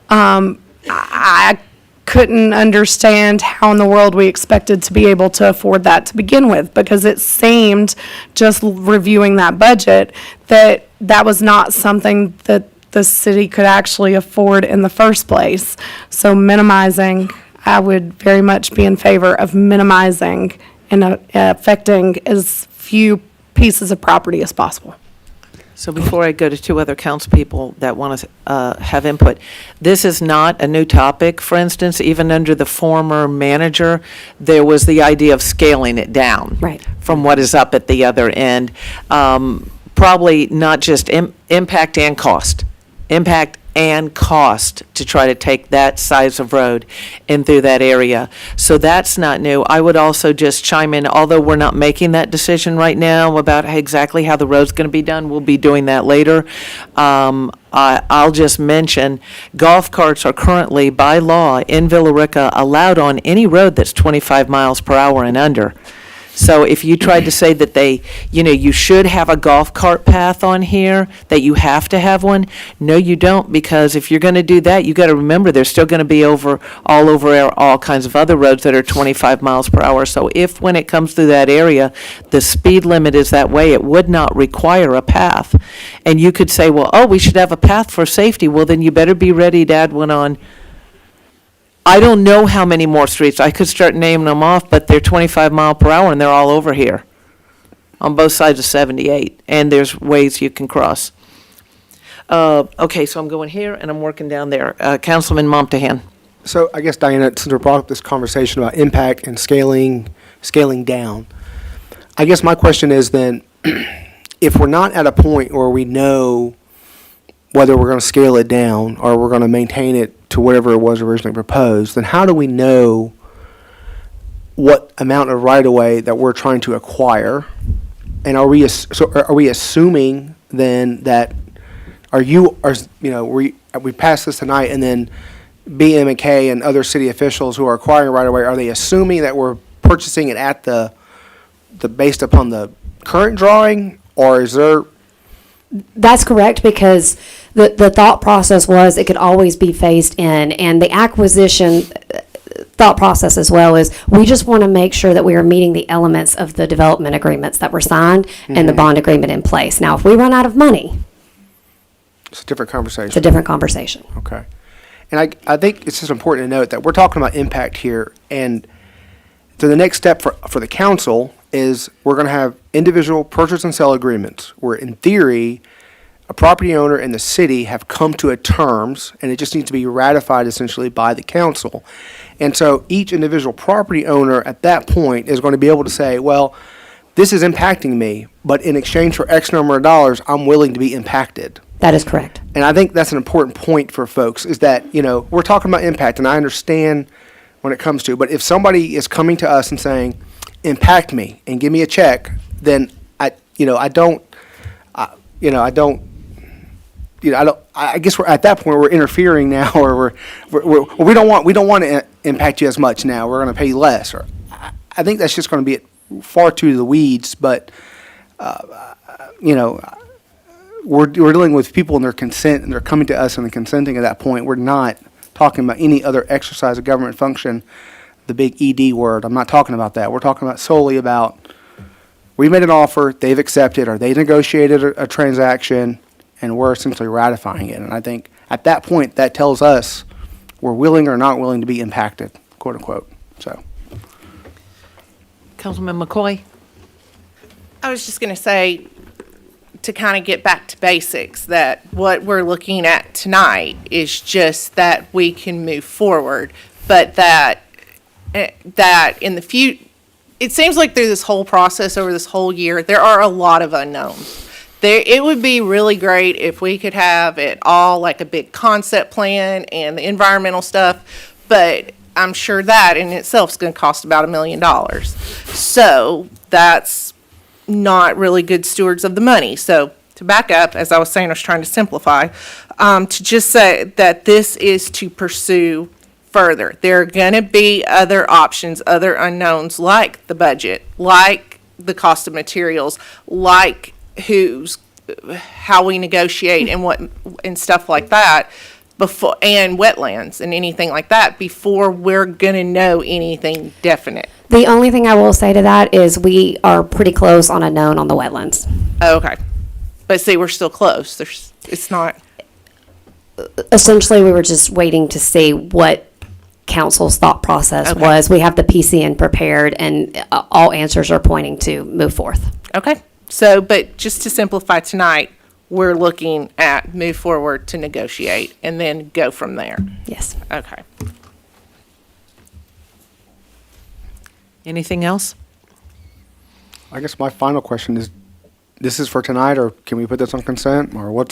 I couldn't understand how in the world we expected to be able to afford that to begin with, because it seemed, just reviewing that budget, that was not something that the city could actually afford in the first place. So minimizing, I would very much be in favor of minimizing and affecting as few pieces of property as possible. So before I go to 2 other council people that want to have input, this is not a new topic. For instance, even under the former manager, there was the idea of scaling it down. Right. From what is up at the other end. Probably not just impact and cost. Impact and cost to try to take that size of road in through that area. So that's not new. I would also just chime in, although we're not making that decision right now about exactly how the road's going to be done, we'll be doing that later. I'll just mention, golf carts are currently, by law, in Villa Rica, allowed on any road that's 25 miles per hour and under. So if you tried to say that you should have a golf cart path on here, that you have to have one, no, you don't, because if you're going to do that, you got to remember there's still going to be all over all kinds of other roads that are 25 miles per hour. So if, when it comes through that area, the speed limit is that way, it would not require a path. And you could say, well, we should have a path for safety. Well, then you better be ready to add one on. I don't know how many more streets. I could start naming them off, but they're 25 mile per hour and they're all over here on both sides of 78. And there's ways you can cross. Okay, so I'm going here and I'm working down there. Councilman Momtahan. So I guess, Diana, since we brought up this conversation about impact and scaling down, I guess my question is then, if we're not at a point where we know whether we're going to scale it down or we're going to maintain it to whatever it was originally proposed, then how do we know what amount of right-of-way that we're trying to acquire? And are we assuming then that we pass this tonight, and then BM&K and other city officials who are acquiring right-of-way, are they assuming that we're purchasing it at the based upon the current drawing, or is there? That's correct, because the thought process was it could always be phased in, and the acquisition thought process as well is we just want to make sure that we are meeting the elements of the development agreements that were signed and the bond agreement in place. Now, if we run out of money, It's a different conversation. it's a different conversation. Okay. And I think it's just important to note that we're talking about impact here, and so the next step for the council is we're going to have individual purchase and sell agreements where, in theory, a property owner and the city have come to a terms, and it just needs to be ratified essentially by the council. And so each individual property owner at that point is going to be able to say, well, this is impacting me, but in exchange for X number of dollars, I'm willing to be impacted. That is correct. And I think that's an important point for folks, is that, we're talking about impact, and I understand when it comes to, but if somebody is coming to us and saying, impact me and give me a check, then I guess we're at that point, we're interfering now, or we don't want to impact you as much now. We're going to pay you less. Or I think that's just going to be far too the weeds. But we're dealing with people and their consent, and they're coming to us and they're consenting at that point. We're not talking about any other exercise of government function, the big ED word. I'm not talking about that. We're talking about solely about, we made an offer, they've accepted, or they negotiated a transaction, and we're essentially ratifying it. And I think at that point, that tells us we're willing or not willing to be impacted, quote unquote. So, Councilman McCoy? I was just going to say, to kind of get back to basics, that what we're looking at tonight is just that we can move forward, but that in the future, it seems like through this whole process over this whole year, there are a lot of unknowns. It would be really great if we could have it all like a big concept plan and the environmental stuff, but I'm sure that in itself is going to cost about $1 million. So that's not really good stewards of the money. So to back up, as I was saying, I was trying to simplify, to just say that this is to pursue further. There are going to be other options, other unknowns, like the budget, like the cost of materials, like how we negotiate and what and stuff like that before, and wetlands and anything like that before we're going to know anything definite. The only thing I will say to that is we are pretty close on a known on the wetlands. Okay. But see, we're still close. It's not. Essentially, we were just waiting to see what council's thought process Okay. was. We have the PCN prepared, and all answers are pointing to move forth. Okay. So, but just to simplify tonight, we're looking at move forward to negotiate and then go from there. Yes. Okay. Anything else? I guess my final question is, this is for tonight, or can we put this on consent, or I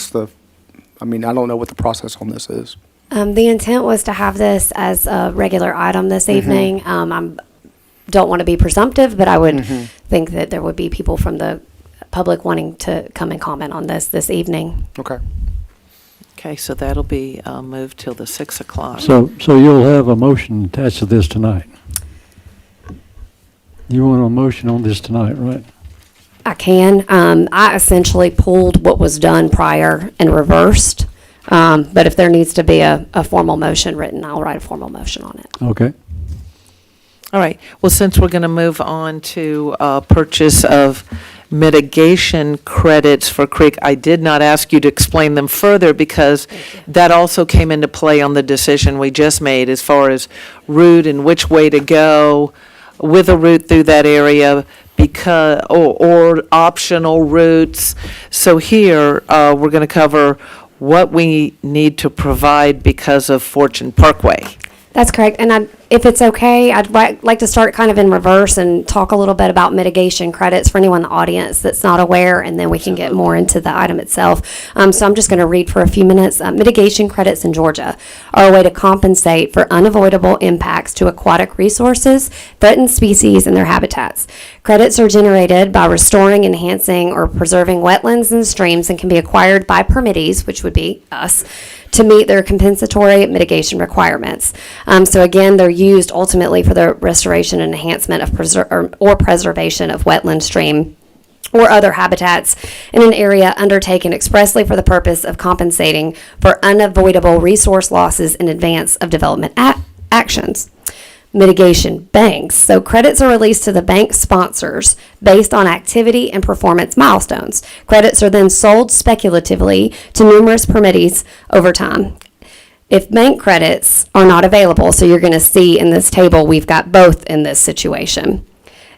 don't know what the process on this is. The intent was to have this as a regular item this evening. Don't want to be presumptive, but I would think that there would be people from the public wanting to come and comment on this evening. Okay. Okay, so that'll be moved till the 6 o'clock. So you'll have a motion attached to this tonight? You want a motion on this tonight, right? I can. I essentially pulled what was done prior and reversed. But if there needs to be a formal motion written, I'll write a formal motion on it. Okay. All right, well, since we're going to move on to purchase of mitigation credits for Creek, I did not ask you to explain them further because that also came into play on the decision we just made as far as route and which way to go with a route through that area or optional routes. So here, we're going to cover what we need to provide because of Fortune Parkway. That's correct. And if it's okay, I'd like to start kind of in reverse and talk a little bit about mitigation credits for anyone in the audience that's not aware, and then we can get more into the item itself. So I'm just going to read for a few minutes. Mitigation credits in Georgia are a way to compensate for unavoidable impacts to aquatic resources, threatened species, and their habitats. Credits are generated by restoring, enhancing, or preserving wetlands and streams and can be acquired by permittees, which would be us, to meet their compensatory mitigation requirements. So again, they're used ultimately for the restoration and enhancement of or preservation of wetland, stream, or other habitats in an area undertaken expressly for the purpose of compensating for unavoidable resource losses in advance of development actions. Mitigation banks. So credits are released to the bank sponsors based on activity and performance milestones. Credits are then sold speculatively to numerous permittees over time. If bank credits are not available, so you're going to see in this table, we've got both in this situation.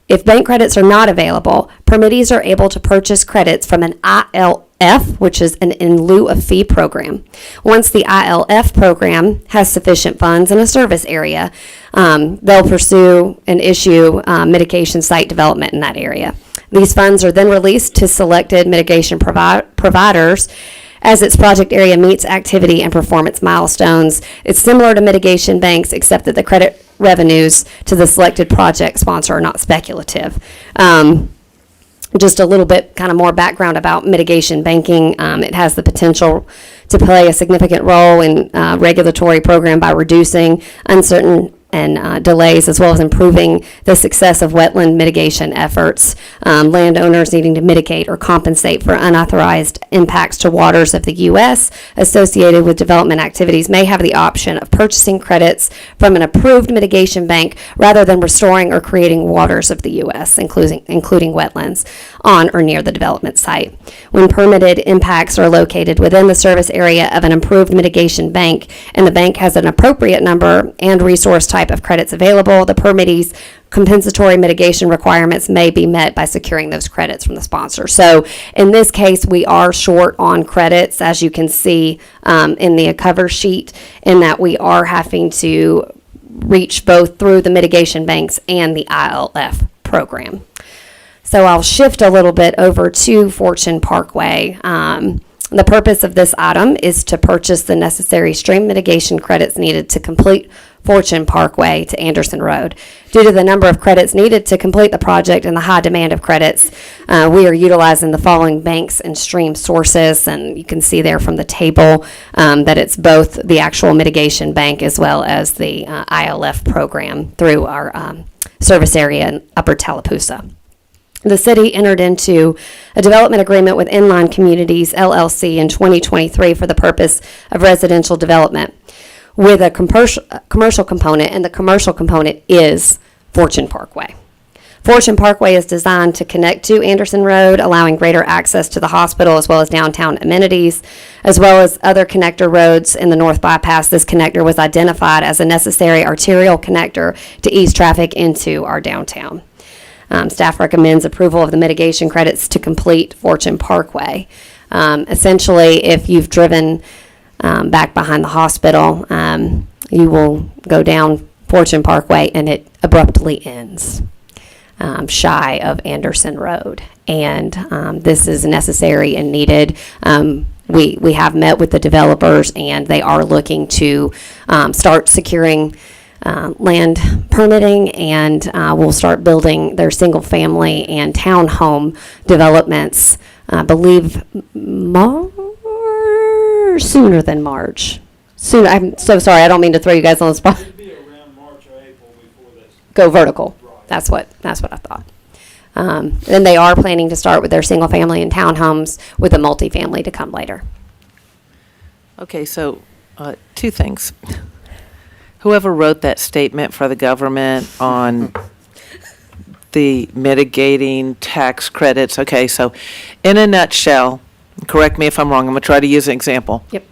If bank credits are not available, permittees are able to purchase credits from an ILF, which is an in lieu of fee program. Once the ILF program has sufficient funds in a service area, they'll pursue and issue mitigation site development in that area. These funds are then released to selected mitigation providers as its project area meets activity and performance milestones. It's similar to mitigation banks, except that the credit revenues to the selected project sponsor are not speculative. Just a little bit kind of more background about mitigation banking. It has the potential to play a significant role in regulatory program by reducing uncertain and delays, as well as improving the success of wetland mitigation efforts. Landowners needing to mitigate or compensate for unauthorized impacts to waters of the U.S. associated with development activities may have the option of purchasing credits from an approved mitigation bank rather than restoring or creating waters of the U.S., including wetlands, on or near the development site. When permitted impacts are located within the service area of an approved mitigation bank, and the bank has an appropriate number and resource type type of credits available. The permittee's compensatory mitigation requirements may be met by securing those credits from the sponsor. So in this case, we are short on credits, as you can see in the cover sheet, in that we are having to reach both through the mitigation banks and the ILF program. So I'll shift a little bit over to Fortune Parkway. The purpose of this item is to purchase the necessary stream mitigation credits needed to complete Fortune Parkway to Anderson Road. Due to the number of credits needed to complete the project and the high demand of credits, we are utilizing the following banks and stream sources, and you can see there from the table that it's both the actual mitigation bank as well as the ILF program through our service area in Upper Tallapoosa. The city entered into a development agreement with Inline Communities LLC in 2023 for the purpose of residential development with a commercial component, and the commercial component is Fortune Parkway. Fortune Parkway is designed to connect to Anderson Road, allowing greater access to the hospital as well as downtown amenities, as well as other connector roads in the North Bypass. This connector was identified as a necessary arterial connector to ease traffic into our downtown. Staff recommends approval of the mitigation credits to complete Fortune Parkway. Essentially, if you've driven back behind the hospital, you will go down Fortune Parkway and it abruptly ends shy of Anderson Road. And this is necessary and needed. We have met with the developers, and they are looking to start securing land permitting, and will start building their single-family and townhome developments, I believe, sooner than March. Soon. I'm so sorry. I don't mean to throw you guys on the spot. It'd be around March or April before that's. Go vertical. Right. That's what I thought. And they are planning to start with their single-family and townhomes, with a multifamily to come later. Okay, so, two things. Whoever wrote that statement for the government on the mitigating tax credits, okay, so in a nutshell, correct me if I'm wrong, I'm gonna try to use an example. Yep.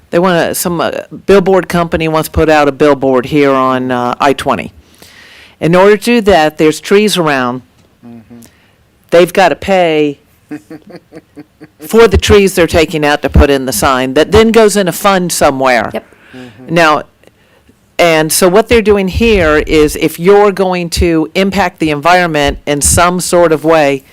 They want some billboard company wants to put out a billboard here on I-20. In order to do that, there's trees around. They've got to pay for the trees they're taking out to put in the sign, that then goes in a fund somewhere. Yep. Now, and so what they're doing here is, if you're going to impact the environment in some sort of way,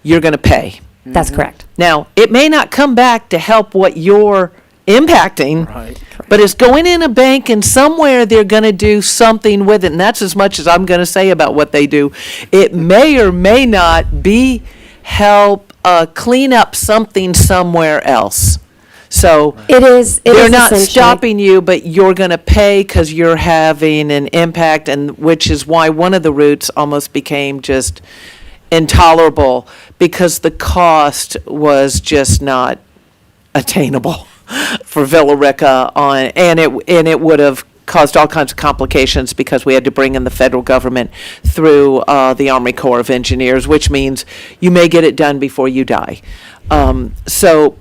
you're going to pay. That's correct. Now, it may not come back to help what you're impacting, Right. but it's going in a bank, and somewhere they're going to do something with it, and that's as much as I'm going to say about what they do. It may or may not be help clean up something somewhere else. So It is they're not essentially- stopping you, but you're going to pay because you're having an impact, and which is why one of the routes almost became just intolerable, because the cost was just not attainable for Villa Rica and it would have caused all kinds of complications, because we had to bring in the federal government through the Army Corps of Engineers, which means you may get it done before you die. So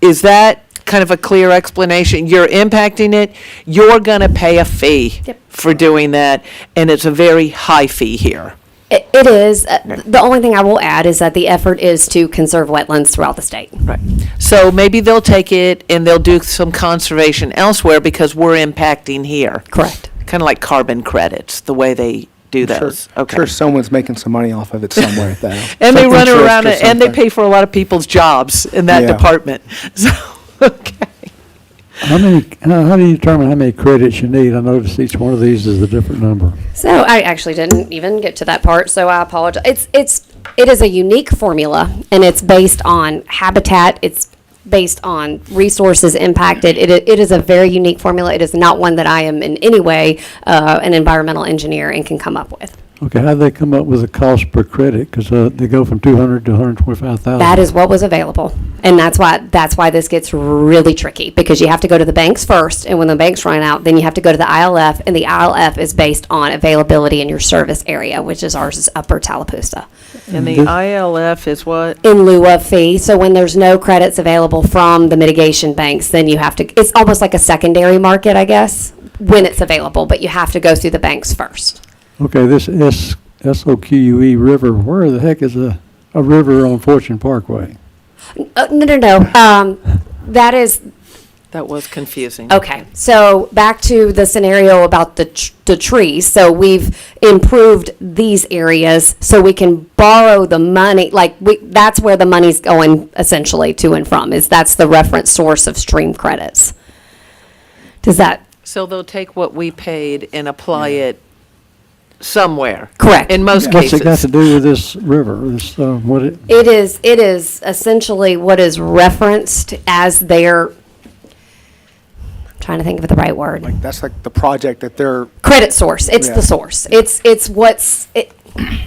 is that kind of a clear explanation? You're impacting it, you're going to pay a fee Yep. for doing that, and it's a very high fee here. It is. The only thing I will add is that the effort is to conserve wetlands throughout the state. Right. So maybe they'll take it and they'll do some conservation elsewhere, because we're impacting here. Correct. Kind of like carbon credits, the way they do those. Okay. Sure, someone's making some money off of it somewhere, though. And they Something run trust around or it, and they something. pay for a lot of people's jobs in that Yeah. department. So, okay. How do you determine how many credits you need? I noticed each one of these is a different number. So I actually didn't even get to that part, so I apologize. It is a unique formula, and it's based on habitat. It's based on resources impacted. It is a very unique formula. It is not one that I am in any way an environmental engineer and can come up with. Okay, how do they come up with the cost per credit? Because they go from 200 to 125,000. That is what was available, and that's why this gets really tricky, because you have to go to the banks first, and when the banks run out, then you have to go to the ILF, and the ILF is based on availability in your service area, which is ours is Upper Tallapoosa. And the ILF is what? In lieu of fee. So when there's no credits available from the mitigation banks, then you have to, it's almost like a secondary market, I guess, when it's available, but you have to go through the banks first. Okay, this SOQUE River, where the heck is a river on Fortune Parkway? No. That is, That was confusing. okay, so back to the scenario about the trees. So we've improved these areas so we can borrow the money, that's where the money's going essentially to and from, that's the reference source of stream credits. Does that, So they'll take what we paid and apply it somewhere. Correct. In most What's it got cases. to do with this river? This, it is essentially what is referenced as their, I'm trying to think of the right word. Like, that's like the project that they're, Credit source. It's Yeah. the source. It's what's,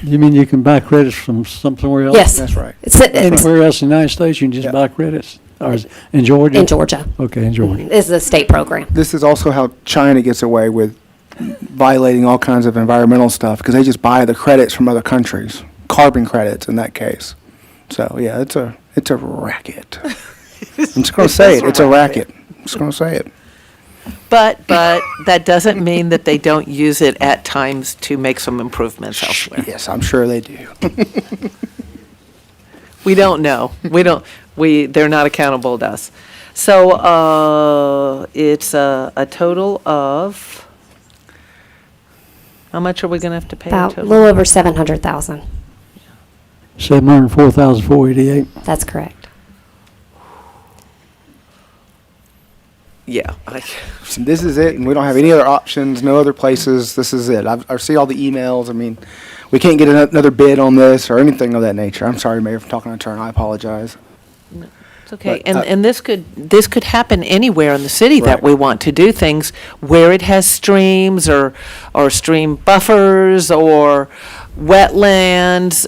you mean you can buy credits from somewhere else? yes. that's right. It's Anywhere else in the United States, you can just Yeah. buy credits? Or is in Georgia? in Georgia. Okay, in Georgia. This is a state program. This is also how China gets away with violating all kinds of environmental stuff, because they just buy the credits from other countries, carbon credits in that case. So, yeah, it's a racket. I'm just going to say it. It's a racket. I'm just going to say it. But that doesn't mean that they don't use it at times to make some improvements elsewhere. Yes, I'm sure they do. We don't know. They're not accountable to us. So, it's a total of, how much are we gonna have to pay in About a total? little over 700,000. 704,488. That's correct. Yeah. So this is it, and we don't have any other options, no other places. This is it. I see all the emails. I mean, we can't get another bid on this or anything of that nature. I'm sorry, Mayor, for talking out of turn. I apologize. It's okay, But, and this could happen anywhere in the city that Right. we want to do things where it has streams or stream buffers or wetlands.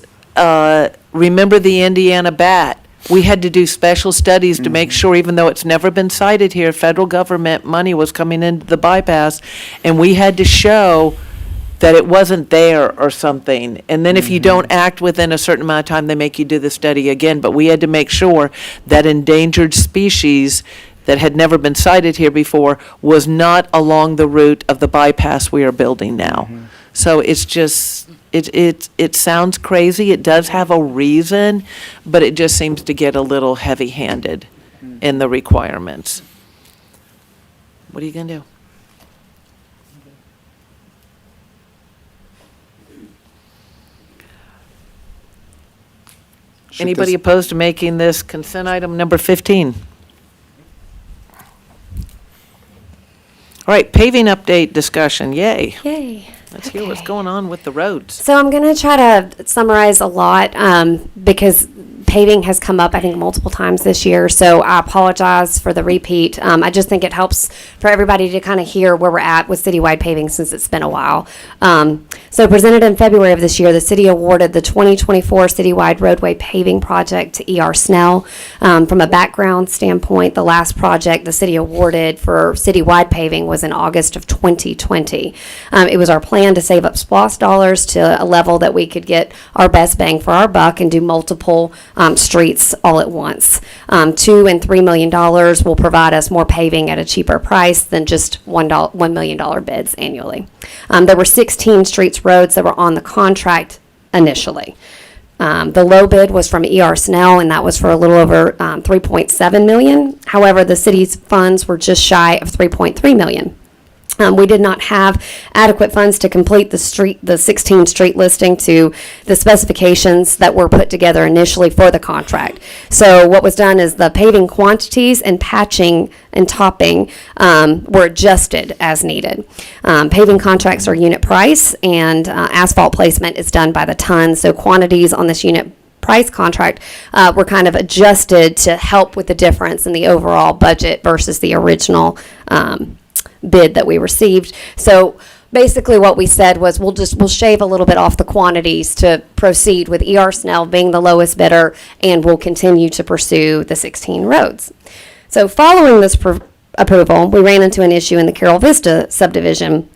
Remember the Indiana bat? We had to do special studies to make sure, even though it's never been cited here, federal government money was coming into the bypass, and we had to show that it wasn't there or something. And then if you don't act within a certain amount of time, they make you do the study again. But we had to make sure that endangered species that had never been cited here before was not along the route of the bypass we are building now. So it's just, it sounds crazy. It does have a reason, but it just seems to get a little heavy-handed in the requirements. What are you gonna do? Should Anybody this- opposed to making this consent item number 15? All right, paving update discussion, yay. Yay. Let's hear what's going on with the roads. So I'm going to try to summarize a lot because paving has come up, I think, multiple times this year. So I apologize for the repeat. I just think it helps for everybody to kind of hear where we're at with citywide paving since it's been a while. So presented in February of this year, the city awarded the 2024 citywide roadway paving project to E.R. Snell. From a background standpoint, the last project the city awarded for citywide paving was in August of 2020. It was our plan to save up SPOS dollars to a level that we could get our best bang for our buck and do multiple streets all at once. $2 and $3 million will provide us more paving at a cheaper price than just $1 million bids annually. There were 16 streets, roads that were on the contract initially. The low bid was from E.R. Snell, and that was for a little over $3.7 million. However, the city's funds were just shy of $3.3 million. We did not have adequate funds to complete the 16 street listing to the specifications that were put together initially for the contract. So what was done is the paving quantities and patching and topping were adjusted as needed. Paving contracts are unit price, and asphalt placement is done by the ton. So quantities on this unit price contract were kind of adjusted to help with the difference in the overall budget versus the original bid that we received. So basically what we said was we'll shave a little bit off the quantities to proceed with E.R. Snell being the lowest bidder, and we'll continue to pursue the 16 roads. So following this approval, we ran into an issue in the Carroll Vista subdivision.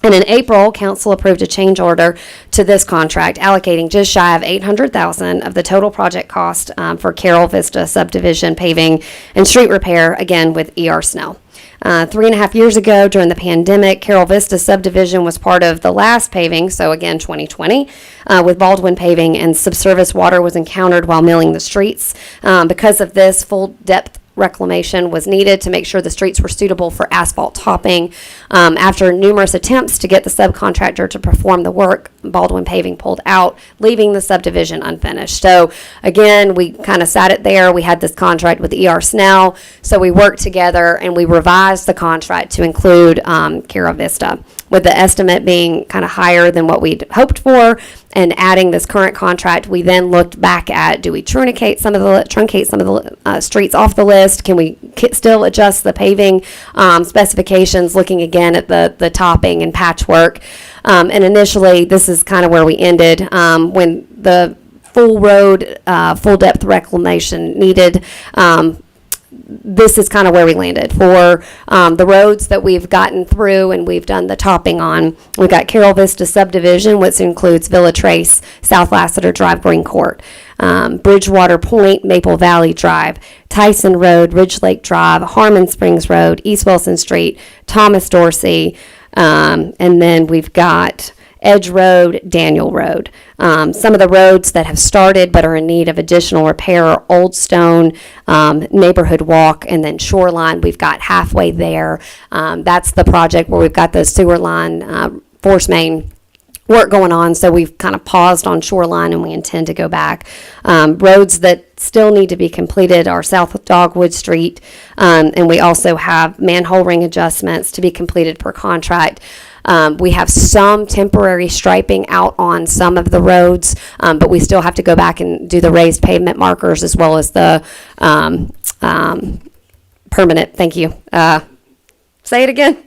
And in April, council approved a change order to this contract, allocating just shy of $800,000 of the total project cost for Carroll Vista subdivision paving and street repair, again with E.R. Snell. 3.5 years ago, during the pandemic, Carol Vista subdivision was part of the last paving, so again, 2020, with Baldwin paving, and subsurface water was encountered while milling the streets. Because of this, full depth reclamation was needed to make sure the streets were suitable for asphalt topping. After numerous attempts to get the subcontractor to perform the work, Baldwin Paving pulled out, leaving the subdivision unfinished. So again, we kind of sat it there. We had this contract with E.R. Snell, so we worked together and we revised the contract to include Cara Vista, with the estimate being kind of higher than what we'd hoped for. And adding this current contract, we then looked back at, do we truncate some of the streets off the list? Can we still adjust the paving specifications, looking again at the topping and patchwork? And initially, this is kind of where we ended when the full road, full depth reclamation needed. This is kind of where we landed for the roads that we've gotten through and we've done the topping on. We've got Carol Vista subdivision, which includes Villa Trace, South Lassiter Drive, Green Court, Bridgewater Point, Maple Valley Drive, Tyson Road, Ridge Lake Drive, Harmon Springs Road, East Wilson Street, Thomas Dorsey, and then we've got Edge Road, Daniel Road. Some of the roads that have started but are in need of additional repair are Old Stone, Neighborhood Walk, and then Shoreline. We've got halfway there. That's the project where we've got the sewer line, force main work going on, so we've kind of paused on Shoreline and we intend to go back. Roads that still need to be completed are South Dogwood Street, and we also have manhole ring adjustments to be completed per contract. We have some temporary striping out on some of the roads, but we still have to go back and do the raised pavement markers as well as the permanent, thank you. Say it again.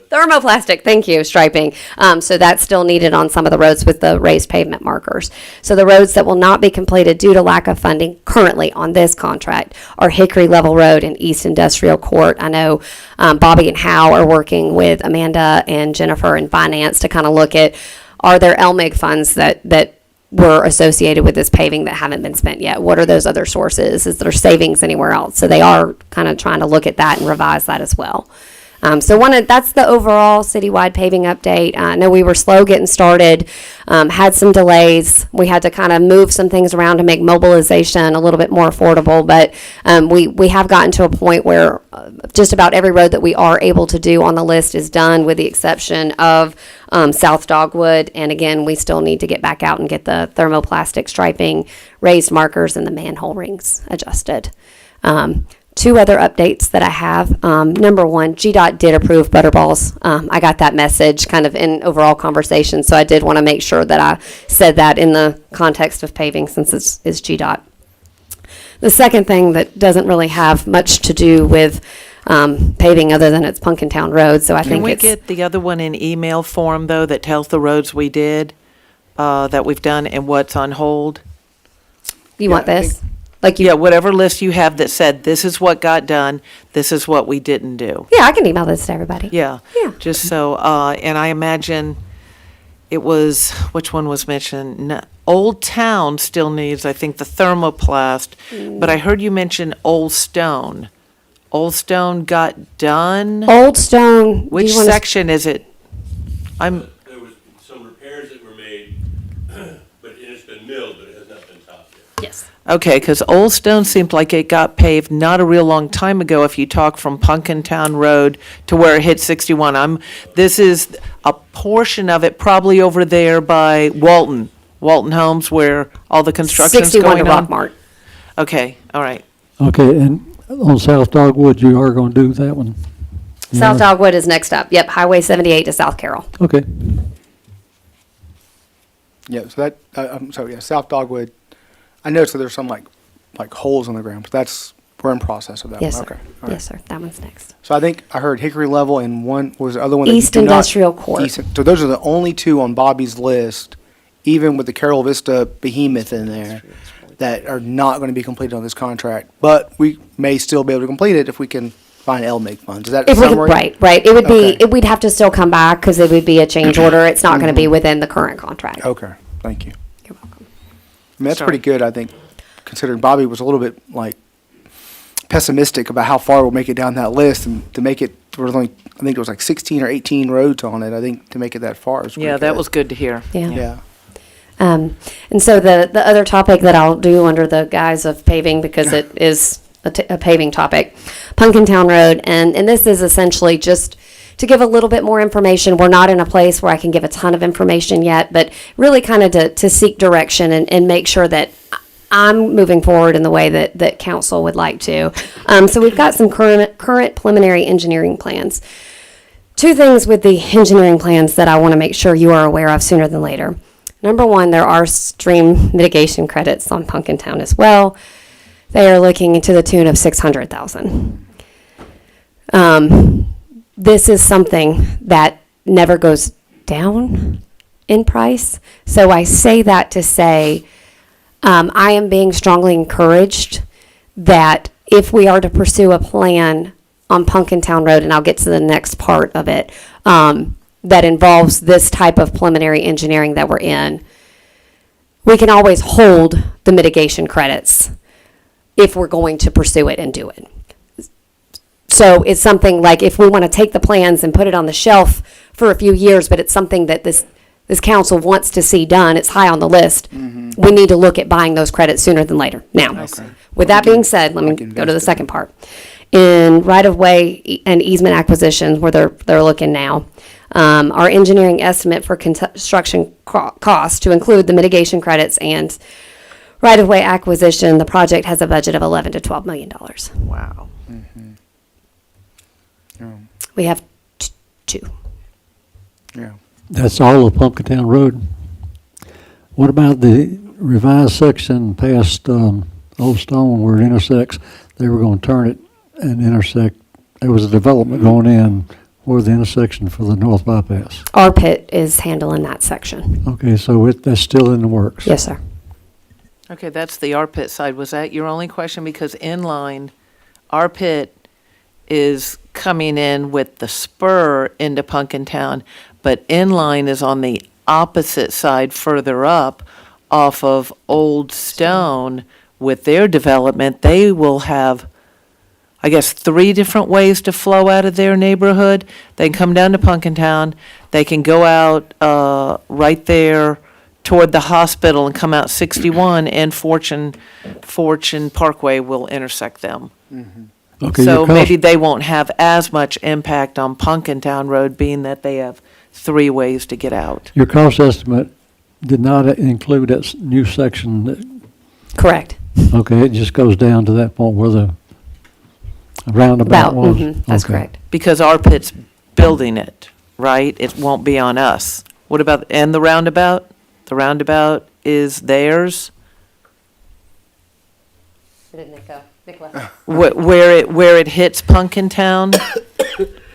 Thermoplastic, thank you, striping. So that's still needed on some of the roads with the raised pavement markers. So the roads that will not be completed due to lack of funding currently on this contract are Hickory Level Road and East Industrial Court. I know Bobby and Hal are working with Amanda and Jennifer in finance to kind of look at, are there LMIG funds that were associated with this paving that haven't been spent yet? What are those other sources? Is there savings anywhere else? So they are kind of trying to look at that and revise that as well. That's the overall citywide paving update. I know we were slow getting started, had some delays. We had to kind of move some things around to make mobilization a little bit more affordable, but we have gotten to a point where just about every road that we are able to do on the list is done, with the exception of South Dogwood. And again, we still need to get back out and get the thermoplastic striping, raised markers, and the manhole rings adjusted. Two other updates that I have. Number one, GDOT did approve Butterballs. I got that message kind of in overall conversation, so I did want to make sure that I said that in the context of paving, since it's GDOT. The second thing that doesn't really have much to do with paving other than it's Punkintown Road, so I think Can we it's... get the other one in email form, though, that tells the roads we did, that we've done, and what's on hold? You want I this? think- Yeah, whatever list you have that said, this is what got done, this is what we didn't do. Yeah, I can email this to everybody. Yeah. Yeah. Just so, and I imagine it was, which one was mentioned? Old Town still needs, I think, the thermoplast, but I heard you mention Old Stone. Old Stone got done? Old Stone. do Which you wanna- section is it? There was some repairs that were made, but it's been milled, but it has not been topped yet. Yes. Okay, because Old Stone seemed like it got paved not a real long time ago if you talk from Punkintown Road to where it hit 61. This is a portion of it probably over there by Walton Homes, where all the construction's 61 going to on. Rockmart. Okay, all right. Okay, and on South Dogwood, you are going to do that one? South Yeah. Dogwood is next up. Yep, Highway 78 to South Carroll. Okay. Yeah, so that, South Dogwood, I noticed that there's some like holes in the ground, but we're in process of that Yes, one. sir. Okay. All right. Yes, sir. That one's next. So I think I heard Hickory Level and one, was the other one? that you East do not- Industrial Court. So those are the only two on Bobby's list, even with the Carol Vista behemoth in there, that are not going to be completed on this contract. But we may still be able to complete it if we can find LMIG funds. Is that a If we could, summary? right. It would be, Okay. we'd have to still come back because it would be a change order. It's not going to be within the current contract. Okay, thank you. You're welcome. I mean, that's Sorry. pretty good, I think, considering Bobby was a little bit like pessimistic about how far we'll make it down that list, and to make it there was only, I think it was like 16 or 18 roads on it, I think, to make it that far. It Yeah, pretty that good. was good to hear. Yeah. And so the other topic that I'll do under the guise of paving, because it is a paving topic, Punkintown Road, and this is essentially just to give a little bit more information. We're not in a place where I can give a ton of information yet, but really kind of to seek direction and make sure that I'm moving forward in the way that council would like to. So we've got some current preliminary engineering plans. Two things with the engineering plans that I want to make sure you are aware of sooner than later. Number one, there are stream mitigation credits on Punkintown as well. They are looking into the tune of $600,000. This is something that never goes down in price. So I say that to say, I am being strongly encouraged that if we are to pursue a plan on Punkintown Road, and I'll get to the next part of it, that involves this type of preliminary engineering that we're in, we can always hold the mitigation credits if we're going to pursue it and do it. So it's something like if we want to take the plans and put it on the shelf for a few years, but it's something that this council wants to see done, it's high on the list, we need to look at buying those credits sooner than later. Now, with that being said, let me go to the second part. In right-of-way and easement acquisitions, where they're looking now, our engineering estimate for construction costs to include the mitigation credits and right-of-way acquisition, the project has a budget of $11 to $12 million. Wow. We have two. Yeah. That's all of Pumpkintown Road. What about the revised section past Old Stone where it intersects? They were going to turn it and intersect. There was a development going in where the intersection for the north bypass. Our pit is handling that section. Okay, so that's still in the works. Yes, sir. Okay, that's the R pit side. Was that your only question? Because inline, R pit is coming in with the spur into Punkintown, but inline is on the opposite side further up off of Old Stone. With their development, they will have, I guess, 3 different ways to flow out of their neighborhood. They can come down to Punkintown, they can go out right there toward the hospital and come out 61, and Fortune Parkway will intersect them. Okay, So your cost- maybe they won't have as much impact on Punkintown Road, being that they have 3 ways to get out. Your cost estimate did not include that new section. Correct. Okay, it just goes down to that point where the roundabout was. That's Okay. correct. Because our pit's building it, right? It won't be on us. What about, and the roundabout? The roundabout is theirs? Where it hits Punkintown?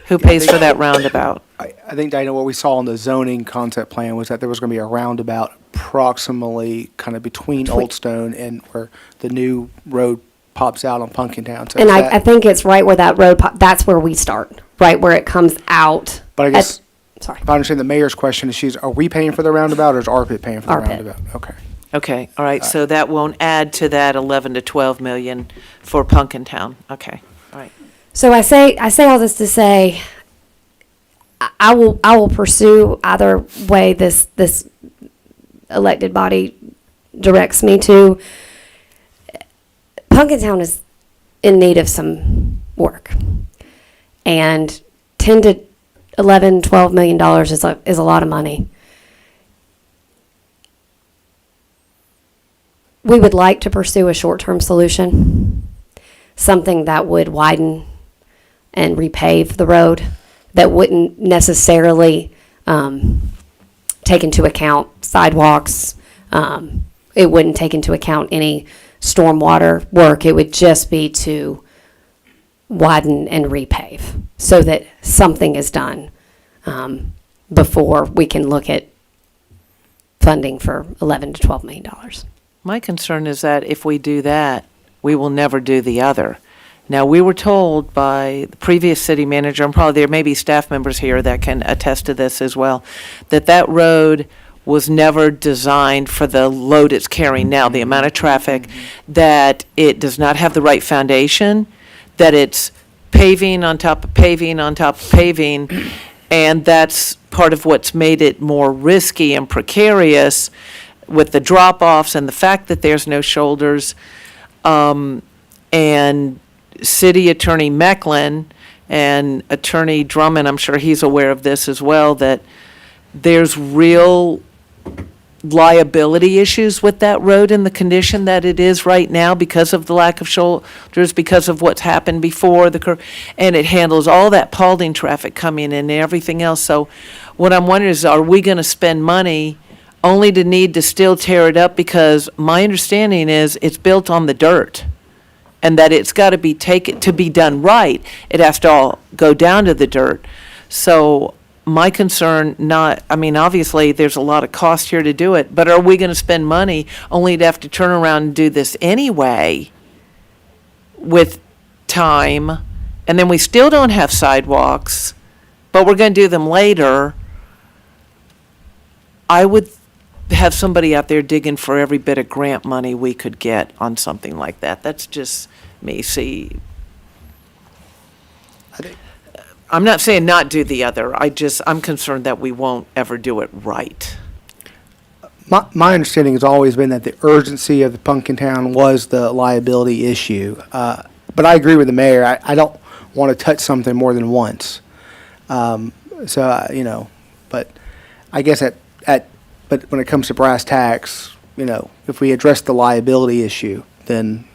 Who pays for that roundabout? I think, Diana, what we saw in the zoning concept plan was that there was going to be a roundabout approximately kind of between Old Stone and where the new road pops out on Punkintown. So And is I that- think it's right where that road, that's where we start, right where it comes out. But I guess, Sorry. if I understand the mayor's question, are we paying for the roundabout or is RPIT paying for the RPIT. roundabout? Okay. Okay, all right, so that won't add to that 11 to 12 million for Punkintown. Okay, all right. So I say all this to say, I will pursue either way this elected body directs me to. Punkintown is in need of some work, and 10 to 11, 12 million dollars is a lot of money. We would like to pursue a short-term solution, something that would widen and repave the road, that wouldn't necessarily take into account sidewalks. It wouldn't take into account any stormwater work. It would just be to widen and repave so that something is done before we can look at funding for 11 to 12 million dollars. My concern is that if we do that, we will never do the other. Now, we were told by the previous city manager, and probably there may be staff members here that can attest to this as well, that that road was never designed for the load it's carrying now, the amount of traffic, that it does not have the right foundation, that it's paving on top of paving on top of paving, and that's part of what's made it more risky and precarious with the drop-offs and the fact that there's no shoulders. And City Attorney Mecklin and Attorney Drummond, I'm sure he's aware of this as well, that there's real liability issues with that road in the condition that it is right now because of the lack of shoulders, because of what's happened before the curve, and it handles all that Paulding traffic coming in and everything else. So what I'm wondering is, are we going to spend money only to need to still tear it up? Because my understanding is it's built on the dirt, and that it's got to be taken, to be done right, it has to all go down to the dirt. So my concern, obviously, there's a lot of cost here to do it, but are we going to spend money only to have to turn around and do this anyway with time, and then we still don't have sidewalks, but we're going to do them later? I would have somebody out there digging for every bit of grant money we could get on something like that. That's just me. See, I'm not saying not do the other. I'm concerned that we won't ever do it right. My understanding has always been that the urgency of the Punkintown was the liability issue. But I agree with the mayor. I don't want to touch something more than once. But I guess but when it comes to brass tacks, if we address the liability issue, then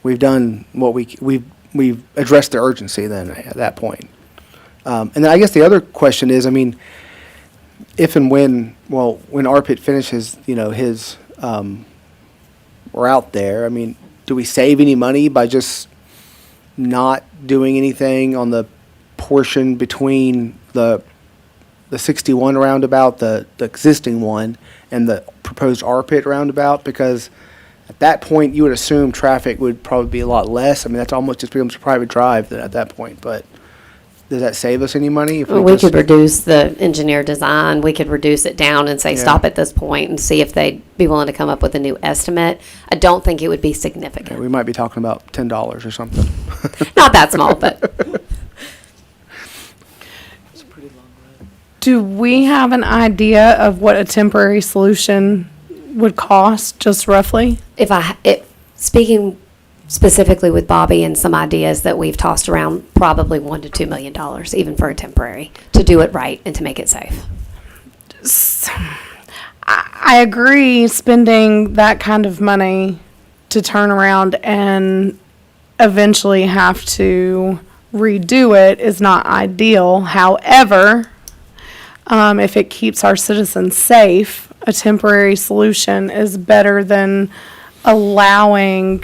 we've done what we've addressed the urgency then at that point. And then I guess the other question is, if and when RPIT finishes, his, we're out there, do we save any money by just not doing anything on the portion between the 61 roundabout, the existing one, and the proposed RPIT roundabout? Because at that point, you would assume traffic would probably be a lot less. That's almost just becomes a private drive at that point. But does that save us any money? If We could reduce the engineer design, we could reduce it down and say, Yeah. stop at this point, and see if they'd be willing to come up with a new estimate. I don't think it would be significant. we might be talking about $10 or something. Not that small, but Do we have an idea of what a temporary solution would cost, just roughly? speaking specifically with Bobby and some ideas that we've tossed around, probably $1 to $2 million, even for a temporary, to do it right and to make it safe. I agree, spending that kind of money to turn around and eventually have to redo it is not ideal. However, if it keeps our citizens safe, a temporary solution is better than allowing.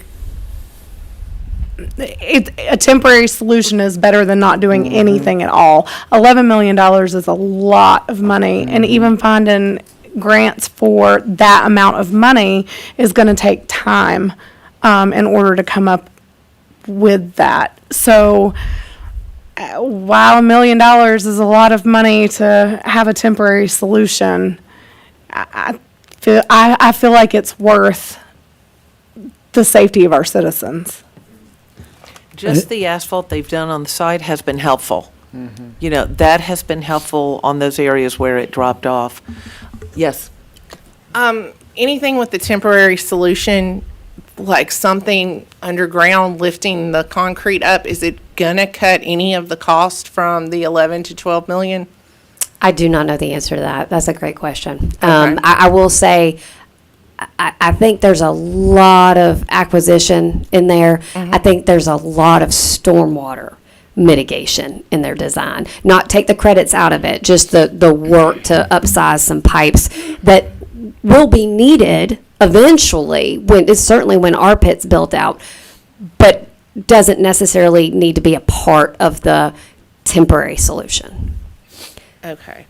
A temporary solution is better than not doing anything at all. $11 million is a lot of money, and even finding grants for that amount of money is going to take time in order to come up with that. So while $1 million is a lot of money to have a temporary solution, I feel like it's worth the safety of our citizens. Just the asphalt they've done on the side has been helpful. That has been helpful on those areas where it dropped off. Yes. Anything with the temporary solution, like something underground lifting the concrete up, is it gonna cut any of the cost from the 11 to 12 million? I do not know the answer to that. That's a great question. I will say, I think there's a lot of acquisition in there. I think there's a lot of stormwater mitigation in their design. Not take the credits out of it, just the work to upsize some pipes that will be needed eventually, certainly when our pit's built out, but doesn't necessarily need to be a part of the temporary solution. Okay.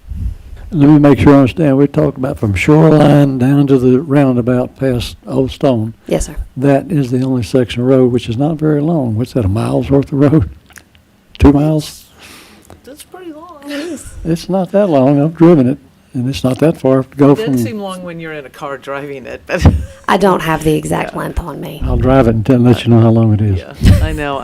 Let me make sure I understand. We're talking about from Shoreline down to the roundabout past Old Stone. Yes, sir. That is the only section of road, which is not very long. What's that, a mile's worth of road? 2 miles? That's pretty long. It's not that long. I've driven it, and it's not that far to go It doesn't from. seem long when you're in a car driving it, but I don't have the exact length on me. I'll drive it and let you know how long it is. yeah, I know.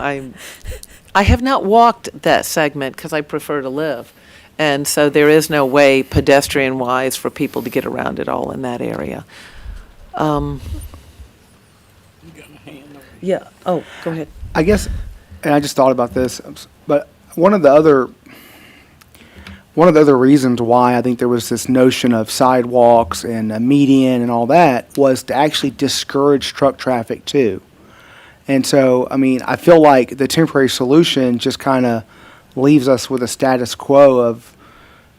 I I have not walked that segment because I prefer to live. And so there is no way pedestrian-wise for people to get around at all in that area. Yeah, oh, go ahead. I guess, and I just thought about this, but one of the other reasons why I think there was this notion of sidewalks and a median and all that was to actually discourage truck traffic too. And so, I mean, I feel like the temporary solution just kind of leaves us with a status quo of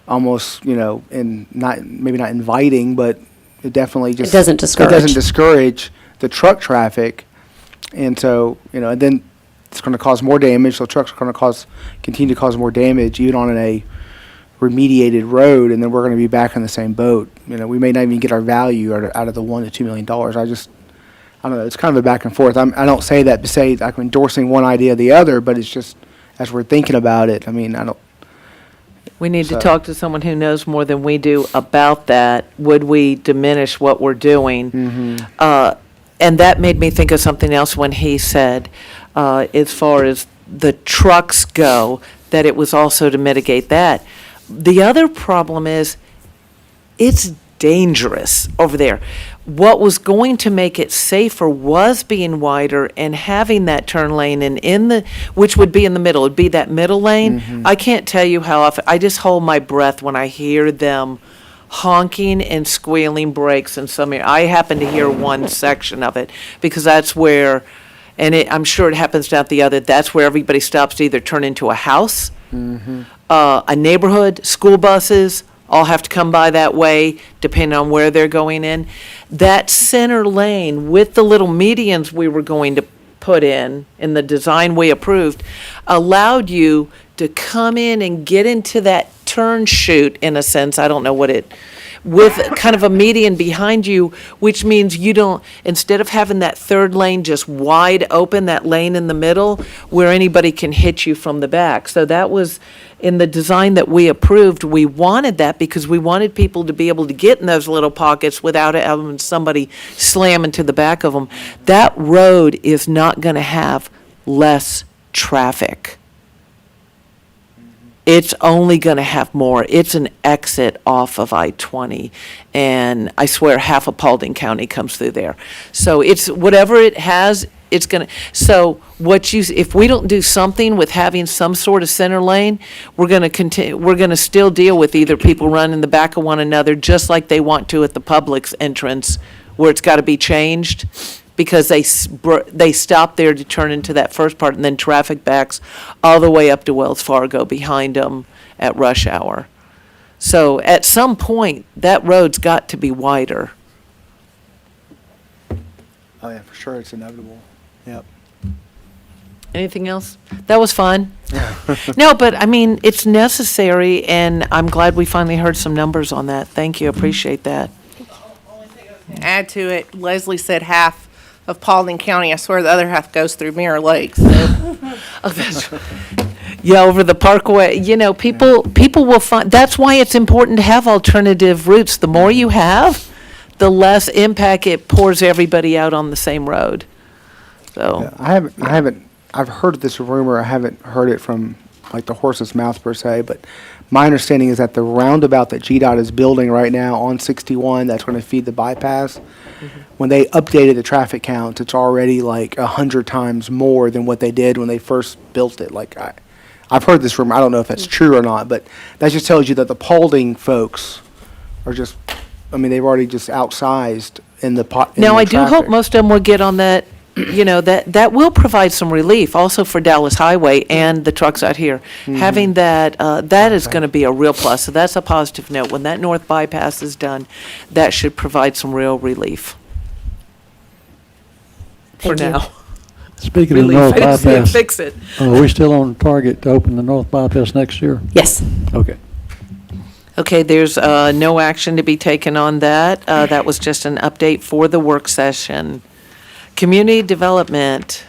almost, and maybe not inviting, but it definitely just. It doesn't discourage. It doesn't discourage the truck traffic. And so, and then it's going to cause more damage. So trucks are going to continue to cause more damage even on a remediated road, and then we're going to be back in the same boat. We may not even get our value out of the $1 to $2 million. I don't know. It's kind of a back and forth. I don't say that to say I'm endorsing one idea or the other, but it's just as we're thinking about it. I mean, I don't. We need to So- talk to someone who knows more than we do about that. Would we diminish what we're doing? And that made me think of something else when he said, as far as the trucks go, that it was also to mitigate that. The other problem is, it's dangerous over there. What was going to make it safer was being wider and having that turn lane and which would be in the middle. It'd be that middle lane. I can't tell you how often, I just hold my breath when I hear them honking and squealing brakes in some area. I happen to hear one section of it because that's where, and I'm sure it happens down at the other, that's where everybody stops to either turn into a house, a neighborhood, school buses, all have to come by that way, depending on where they're going in. That center lane with the little medians we were going to put in the design we approved, allowed you to come in and get into that turn chute, in a sense, I don't know what with kind of a median behind you, which means you don't, instead of having that third lane just wide open, that lane in the middle, where anybody can hit you from the back. So that was, in the design that we approved, we wanted that because we wanted people to be able to get in those little pockets without having somebody slam into the back of them. That road is not going to have less traffic. It's only going to have more. It's an exit off of I-20, and I swear half of Paulding County comes through there. So it's whatever it has, it's going to, so if we don't do something with having some sort of center lane, we're going to continue, we're going to still deal with either people running in the back of one another, just like they want to at the Publix entrance, where it's got to be changed, because they stop there to turn into that first part, and then traffic backs all the way up to Wells Fargo behind them at rush hour. So at some point, that road's got to be wider. Oh yeah, for sure, it's inevitable. Yep. Anything else? That was fun. No, but I mean, it's necessary, and I'm glad we finally heard some numbers on that. Thank you, appreciate that. Add to it, Leslie said half of Paulding County. I swear the other half goes through Mirror Lake. So. Oh, that's right. Yeah, over the Parkway, people will find, that's why it's important to have alternative routes. The more you have, the less impact it pours everybody out on the same road. So, Yeah, I've heard this rumor. I haven't heard it from like the horse's mouth per se, but my understanding is that the roundabout that GDOT is building right now on 61, that's going to feed the bypass. When they updated the traffic counts, it's already like 100 times more than what they did when they first built it. Like I've heard this rumor. I don't know if that's true or not, but that just tells you that the Paulding folks are just, I mean, they've already just outsized in the now I do hope traffic. most of them will get on that, that will provide some relief also for Dallas Highway and the trucks out here. Having that, that is going to be a real plus. So that's a positive note. When that north bypass is done, that should provide some real relief. For Thank you. now. Speaking of the Relief. north I didn't say bypass, fix it. are we still on target to open the north bypass next year? Yes. Okay. Okay, there's no action to be taken on that. That was just an update for the work session. Community development.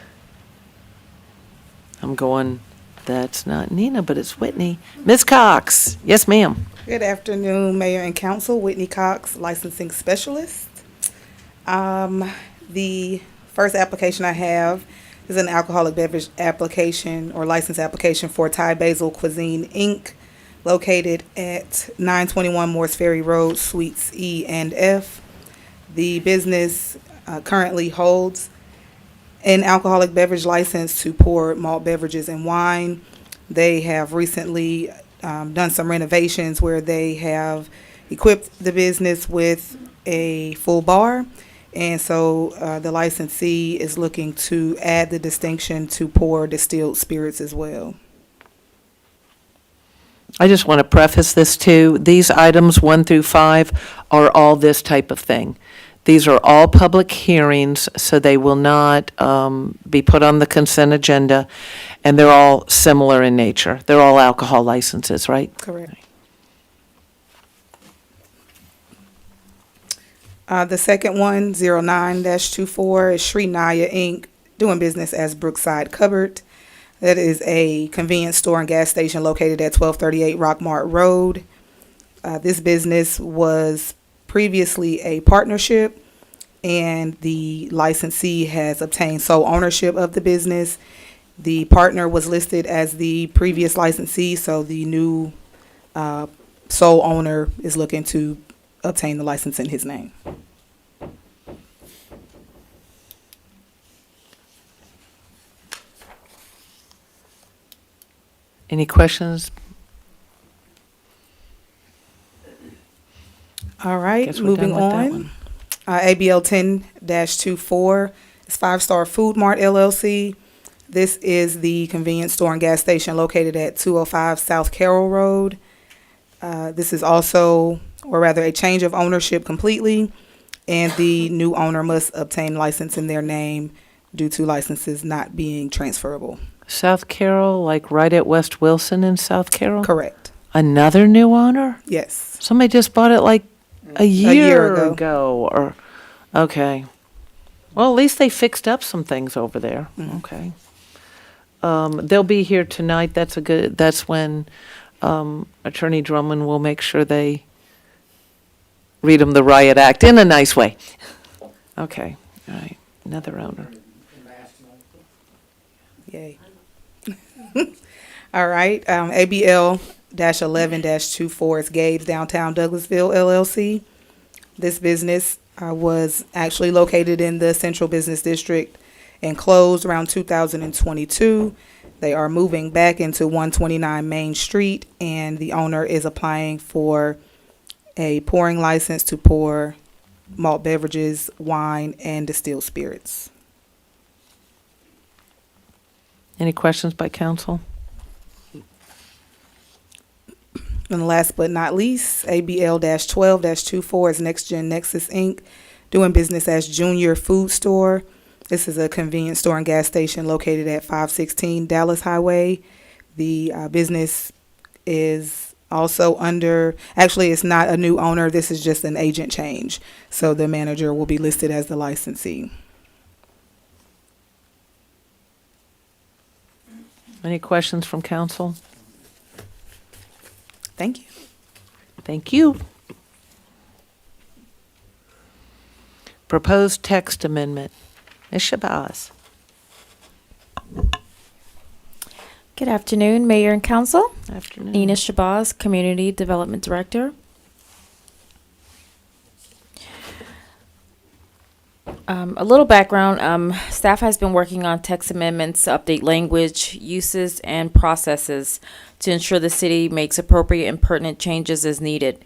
I'm going, that's not Nina, but it's Whitney. Ms. Cox, yes, ma'am. Good afternoon, Mayor and Council. Whitney Cox, Licensing Specialist. The first application I have This is an alcoholic beverage application or license application for Thai Basil Cuisine, Inc., located at 921 Morse Ferry Road, Suites E and F. The business currently holds an alcoholic beverage license to pour malt beverages and wine. They have recently done some renovations where they have equipped the business with a full bar. And so the licensee is looking to add the distinction to pour distilled spirits as well. I just want to preface this too. These items 1 through 5 are all this type of thing. These are all public hearings, so they will not be put on the consent agenda, and they're all similar in nature. They're all alcohol licenses, right? Correct. The second one, 09-24, is Sri Naya Inc., doing business as Brookside Cupboard. That is a convenience store and gas station located at 1238 Rockmart Road. This business was previously a partnership, and the licensee has obtained sole ownership of the business. The partner was listed as the previous licensee, so the new sole owner is looking to obtain the license in his name. Any questions? All right, Guess we're done moving with that on. one. ABL 10-24 is Five Star Food Mart LLC. This is the convenience store and gas station located at 205 South Carroll Road. This is also, or rather, a change of ownership completely, and the new owner must obtain license in their name due to licenses not being transferable. South Carroll, like right at West Wilson in South Carroll? Correct. Another new owner? Yes. Somebody just bought it like a year year ago. ago, or, okay. Well, at least they fixed up some things over there. Okay. They'll be here tonight. That's when Attorney Drummond will make sure they read them the riot act in a nice way. Okay, all right, another owner. Yay. All right, ABL-11-24 is Gabe's Downtown Douglasville LLC. This business was actually located in the Central Business District and closed around 2022. They are moving back into 129 Main Street, and the owner is applying for a pouring license to pour malt beverages, wine, and distilled spirits. Any questions by council? And last but not least, ABL-12-24 is Next Gen Nexus Inc., doing business as Junior Food Store. This is a convenience store and gas station located at 516 Dallas Highway. The business is also actually it's not a new owner, this is just an agent change. So the manager will be listed as the licensee. Any questions from council? Thank you. Thank you. Proposed text amendment. Ms. Shabazz. Good afternoon, Mayor and Council. Afternoon. Nina Shabazz, Community Development Director. A little background, staff has been working on text amendments to update language, uses, and processes to ensure the city makes appropriate and pertinent changes as needed.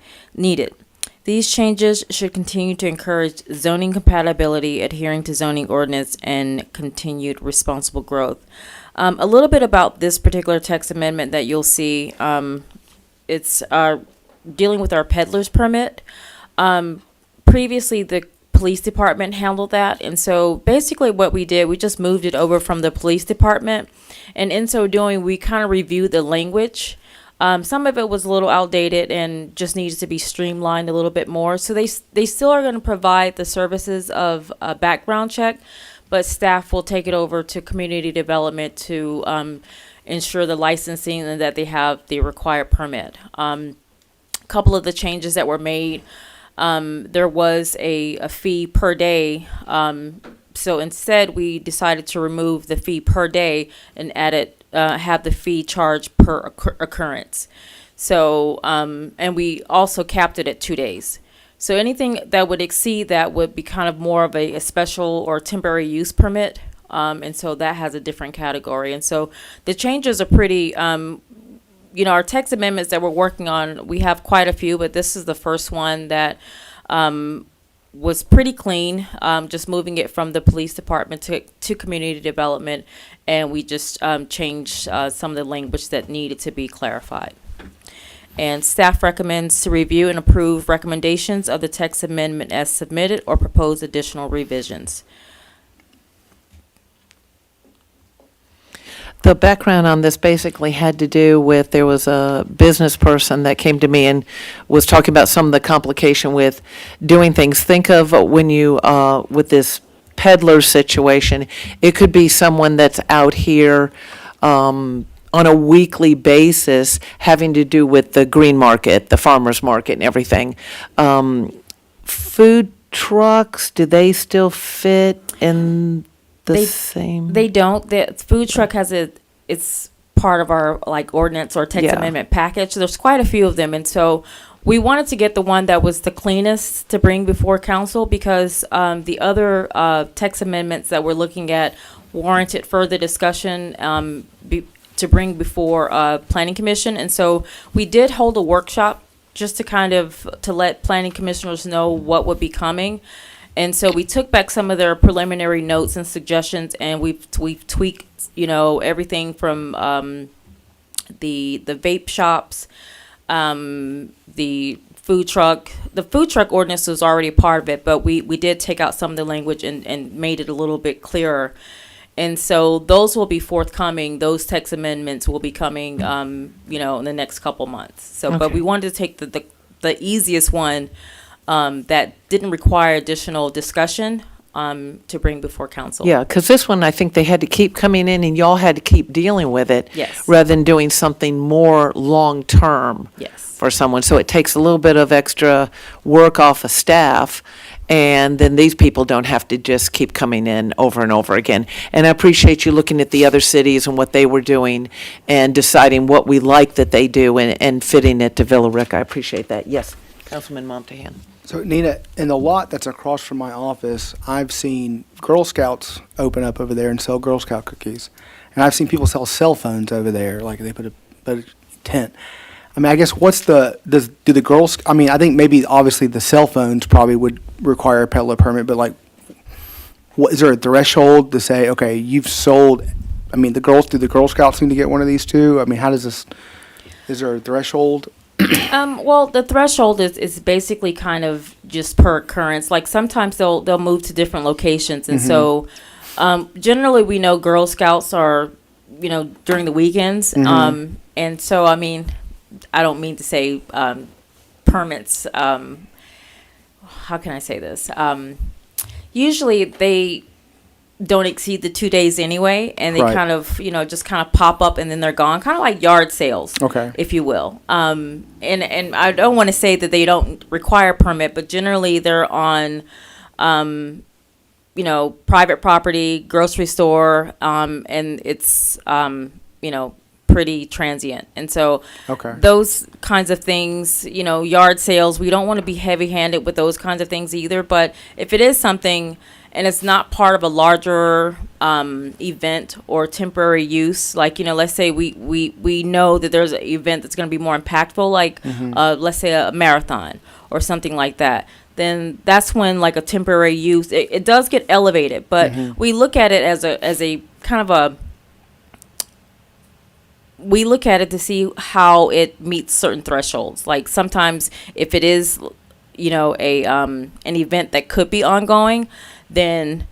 These changes should continue to encourage zoning compatibility, adhering to zoning ordinance, and continued responsible growth. A little bit about this particular text amendment that you'll see. It's dealing with our peddler's permit. Previously, the police department handled that, and so basically what we did, we just moved it over from the police department, and in so doing, we kind of reviewed the language. Some of it was a little outdated and just needs to be streamlined a little bit more. So they still are going to provide the services of a background check, but staff will take it over to community development to ensure the licensing and that they have the required permit. A couple of the changes that were made, there was a fee per day So instead, we decided to remove the fee per day and have the fee charged per occurrence. So, and we also capped it at 2 days. So anything that would exceed that would be kind of more of a special or temporary use permit. And so that has a different category. And so the changes are pretty, our text amendments that we're working on, we have quite a few, but this is the first one that was pretty clean, just moving it from the police department to community development. And we just changed some of the language that needed to be clarified. And staff recommends to review and approve recommendations of the text amendment as submitted or propose additional revisions. The background on this basically had to do with, there was a business person that came to me and was talking about some of the complication with doing things. Think of when you, with this peddler situation, it could be someone that's out here, on a weekly basis, having to do with the green market, the farmer's market and everything. Food trucks, do they still fit in the same? They don't. The food truck it's part of our ordinance or text amendment package. There's quite a few of them. And so we wanted to get the one that was the cleanest to bring before council because the other text amendments that we're looking at warranted further discussion to bring before planning commission. And so we did hold a workshop just to let planning commissioners know what would be coming. And so we took back some of their preliminary notes and suggestions, and we've tweaked, everything from the vape shops, the food truck. The food truck ordinance was already a part of it, but we did take out some of the language and made it a little bit clearer. And so those will be forthcoming. Those text amendments will be coming, in the next couple months. So, But we wanted to take the easiest one that didn't require additional discussion to bring before council. Yeah, because this one, I think they had to keep coming in and y'all had to keep dealing with it. Yes. Rather than doing something more long-term. Yes. For someone. So it takes a little bit of extra work off of staff. And then these people don't have to just keep coming in over and over again. And I appreciate you looking at the other cities and what they were doing and deciding what we like that they do and fitting it to Villa Rica. I appreciate that. Yes, Councilman Montahan. So Nina, in the lot that's across from my office, I've seen Girl Scouts open up over there and sell Girl Scout cookies. And I've seen people sell cell phones over there, like they put a tent. I mean, I guess do the girls, I mean, I think maybe obviously the cell phones probably would require a peddler permit, but what is there a threshold to say, okay, you've sold, I mean, do the Girl Scouts need to get one of these too? I mean, is there a threshold? Well, the threshold is basically kind of just per occurrence. Like sometimes they'll move to different locations. And so generally we know Girl Scouts are, during the weekends. And so, I mean, I don't mean to say permits. How can I say this? Usually they don't exceed the 2 days anyway, and they kind of, just kind of pop up and then they're gone, kind of like yard sales, if you will. And I don't want to say that they don't require a permit, but generally they're on, private property, grocery store, and it's, pretty transient. And so those kinds of things, yard sales, we don't want to be heavy-handed with those kinds of things either. But if it is something and it's not part of a larger event or temporary use, like, let's say we know that there's an event that's going to be more impactful, like let's say a marathon or something like that, then that's when like a temporary use, it does get elevated. But we look at it as a kind of a, we look at it to see how it meets certain thresholds. Like sometimes if it is, an event that could be ongoing, then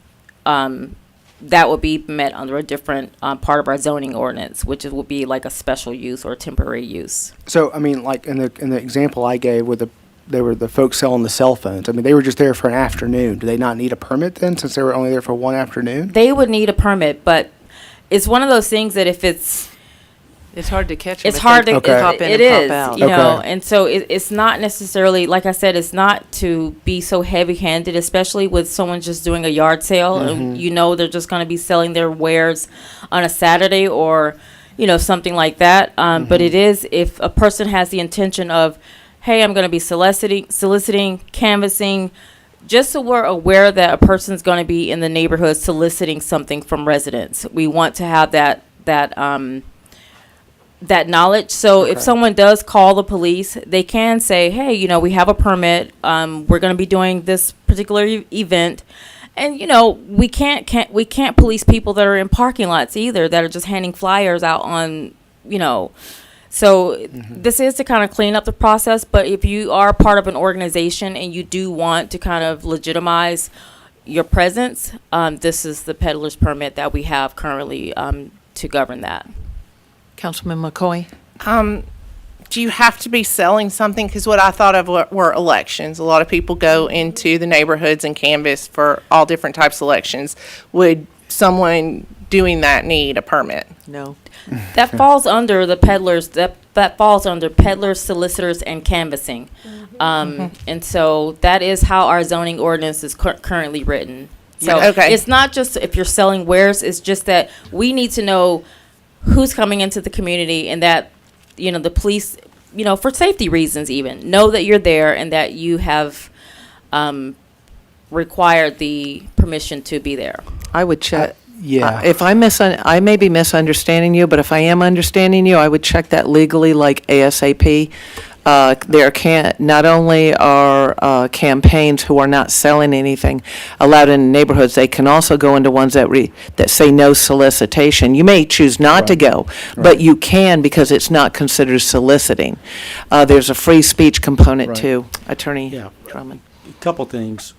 that would be met under a different part of our zoning ordinance, which would be like a special use or temporary use. So, I mean, like in the example I gave with they were the folks selling the cell phones. I mean, they were just there for an afternoon. Do they not need a permit then, since they were only there for one afternoon? They would need a permit, but it's one of those things that if it's, It's hard to catch them. It's hard to, Okay. Pop in it and is, pop out. you know, Okay. and so it's not necessarily, like I said, it's not to be so heavy-handed, especially with someone just doing a yard sale, and you know they're just gonna be selling their wares on a Saturday or, you know, something like that. But it is, if a person has the intention of, hey, I'm gonna be soliciting, canvassing, just so we're aware that a person's gonna be in the neighborhood soliciting something from residents. We want to have that knowledge. So if someone does call the police, they can say, hey, you know, we have a permit. We're going to be doing this particular event. And, you know, we can't police people that are in parking lots either, that are just handing flyers out on, you know. So this is to kind of clean up the process. But if you are part of an organization and you do want to kind of legitimize your presence, this is the peddler's permit that we have currently to govern that. Councilman McCoy? Do you have to be selling something? Because what I thought of were elections. A lot of people go into the neighborhoods and canvass for all different types of elections. Would someone doing that need a permit? No. That falls under the peddlers, that falls under peddlers, solicitors, and canvassing. And so that is how our zoning ordinance is currently written. So Okay. it's not just if you're selling wares, it's just that we need to know who's coming into the community, and that, you know, the police, you know, for safety reasons even, know that you're there and that you have required the permission to be there. I would check. Yeah. If I may be misunderstanding you, but if I am understanding you, I would check that legally, like ASAP. Not only are campaigns who are not selling anything allowed in neighborhoods, they can also go into ones that say no solicitation. You may choose not to go, but you can, because it's not considered soliciting. There's a free speech component Right. too. Attorney Yeah. Drummond. A couple things.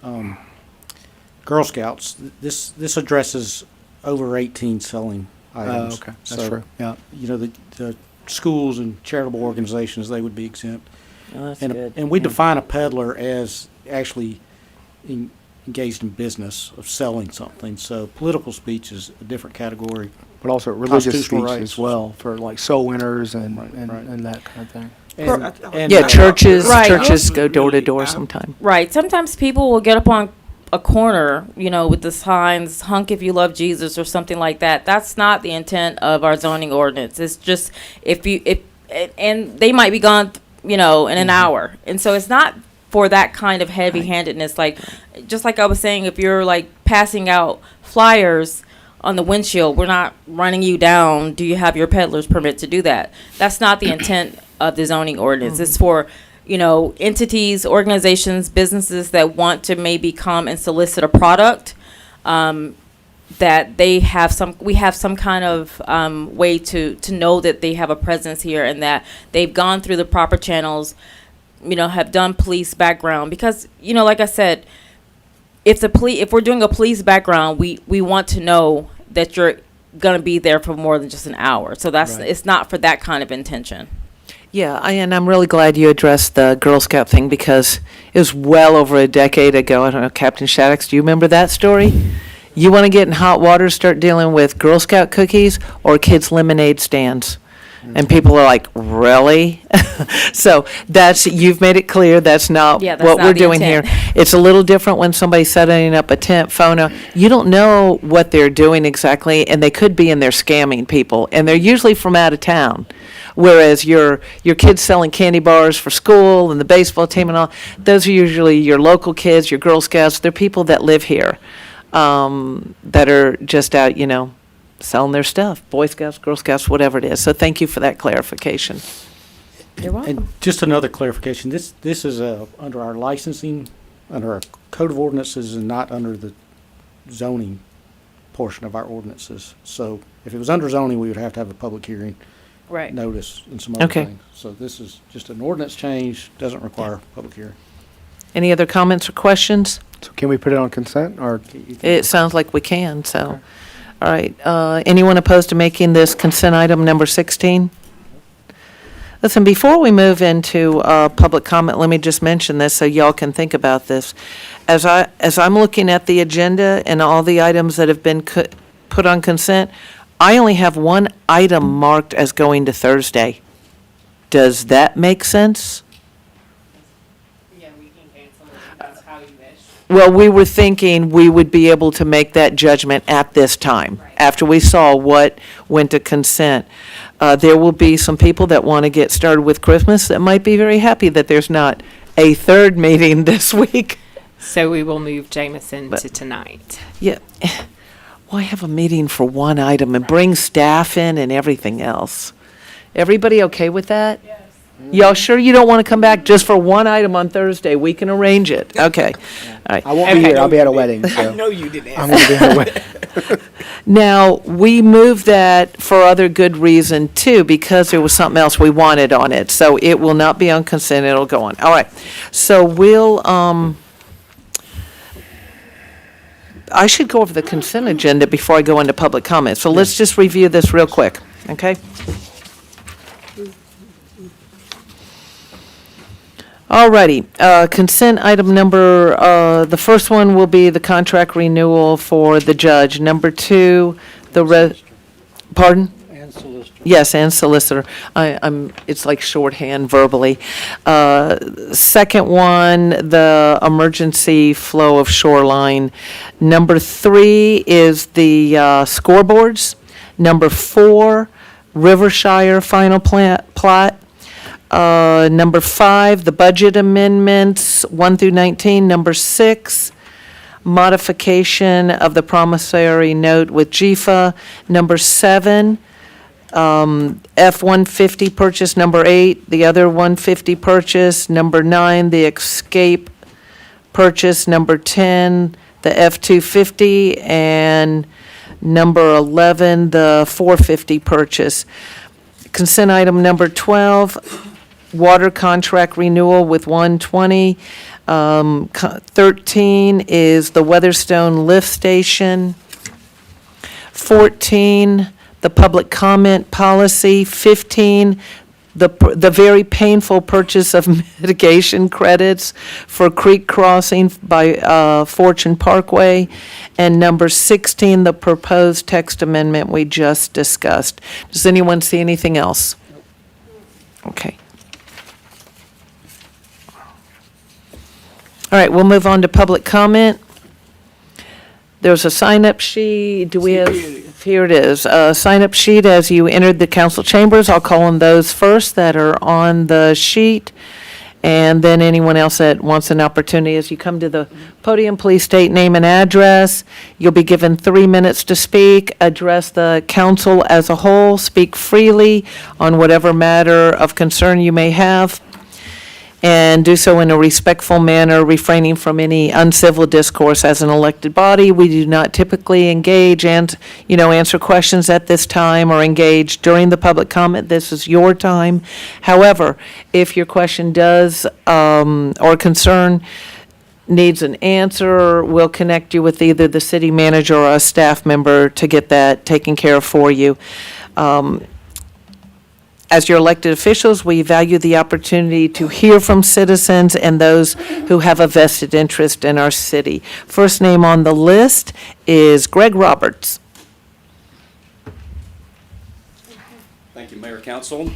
Girl Scouts, this addresses over 18 selling items. Okay, that's So, true, yeah. You know, the schools and charitable organizations, they would be exempt. Oh, that's And, good. and we define a peddler as actually engaged in business of selling something. So political speech is a different category. But also religious Constitutional speech rights. as well, for like soul winners and, Right. and that kind of thing. And Yeah, churches Right. go door to door sometime. Right. Sometimes people will get up on a corner, you know, with the signs, hunk if you love Jesus or something like that. That's not the intent of our zoning ordinance. It's just and they might be gone, you know, in an hour. And so it's not for that kind of heavy-handedness. Like, just like I was saying, if you're like passing out flyers on the windshield, we're not running you down. Do you have your peddler's permit to do that? That's not the intent of the zoning ordinance. It's for, you know, entities, organizations, businesses that want to maybe come and solicit a product, that we have some kind of way to know that they have a presence here and that they've gone through the proper channels, you know, have done police background. Because, you know, like I said, if we're doing a police background, we want to know that you're gonna be there for more than just an hour. So it's not for that kind of intention. Yeah, and I'm really glad you addressed the Girl Scout thing, because it was well over a decade ago. I don't know, Captain Shaddix, do you remember that story? You want to get in hot water, start dealing with Girl Scout cookies or kids' lemonade stands? And people are like, really? So you've made it clear that's not Yeah, that's what not we're the doing intent. here. It's a little different when somebody's setting up a tent, phone. You don't know what they're doing exactly, and they could be in there scamming people, and they're usually from out of town. Whereas your kids selling candy bars for school and the baseball team and all, those are usually your local kids, your Girl Scouts. They're people that live here, that are just out, you know, selling their stuff, Boy Scouts, Girl Scouts, whatever it is. So thank you for that clarification. You're welcome. And just another clarification, this is under our licensing, under our code of ordinances, and not under the zoning portion of our ordinances. So if it was under zoning, we would have to have a public hearing, Right. notice, and some other Okay. things. So this is just an ordinance change, doesn't require public hearing. Any other comments or questions? So can we put it on consent, or? It sounds like we can, so. All right, anyone opposed to making this consent item number 16? Listen, before we move into public comment, let me just mention this so y'all can think about this. As I'm looking at the agenda and all the items that have been put on consent, I only have one item marked as going to Thursday. Does that make sense? Yeah, we can cancel it if that's how you wish. Well, we were thinking we would be able to make that judgment at this time, after we saw what went to consent. There will be some people that want to get started with Christmas that might be very happy that there's not a third meeting this week. So we will move Jameson But- to tonight. Yeah, why have a meeting for one item and bring staff in and everything else? Everybody okay with that? Yes. Y'all sure you don't want to come back just for one item on Thursday? We can arrange it. Okay. All right. I won't be here. I'll be at a wedding. So. I know you didn't I'm ask. going to be at a wedding. Now, we moved that for other good reason too, because there was something else we wanted on it. So it will not be on consent, it'll go on. All right. So we'll, I should go over the consent agenda before I go into public comment. So let's just review this real quick, okay? All righty, consent item number, the first one will be the contract renewal for the judge. Number two, pardon? And solicitor. Yes, and solicitor. It's like shorthand verbally. Second one, the emergency flow of shoreline. Number three is the scoreboards. Number four, Rivershire final plat. Number five, the budget amendments, 1 through 19. Number six, modification of the promissory note with GFA. Number seven, F-150 purchase. Number eight, the other 150 purchase. Number nine, the escape purchase. Number 10, the F-250. And number 11, the 450 purchase. Consent item number 12, water contract renewal with 120. 13 is the Weatherstone lift station. 14, the public comment policy. 15, the very painful purchase of mitigation credits for creek crossing by Fortune Parkway. And number 16, the proposed text amendment we just discussed. Does anyone see anything else? Okay. All right, we'll move on to public comment. There's a sign-up sheet. Do we have, here it is, a sign-up sheet as you entered the council chambers. I'll call on those first that are on the sheet. And then anyone else that wants an opportunity, as you come to the podium, please state name and address. You'll be given 3 minutes to speak, address the council as a whole, speak freely on whatever matter of concern you may have, and do so in a respectful manner, refraining from any uncivil discourse. As an elected body, we do not typically engage and, answer questions at this time or engage during the public comment. This is your time. However, if your question does, or concern needs an answer, we'll connect you with either the city manager or a staff member to get that taken care of for you. As your elected officials, we value the opportunity to hear from citizens and those who have a vested interest in our city. First name on the list is Greg Roberts. Thank you, Mayor Council.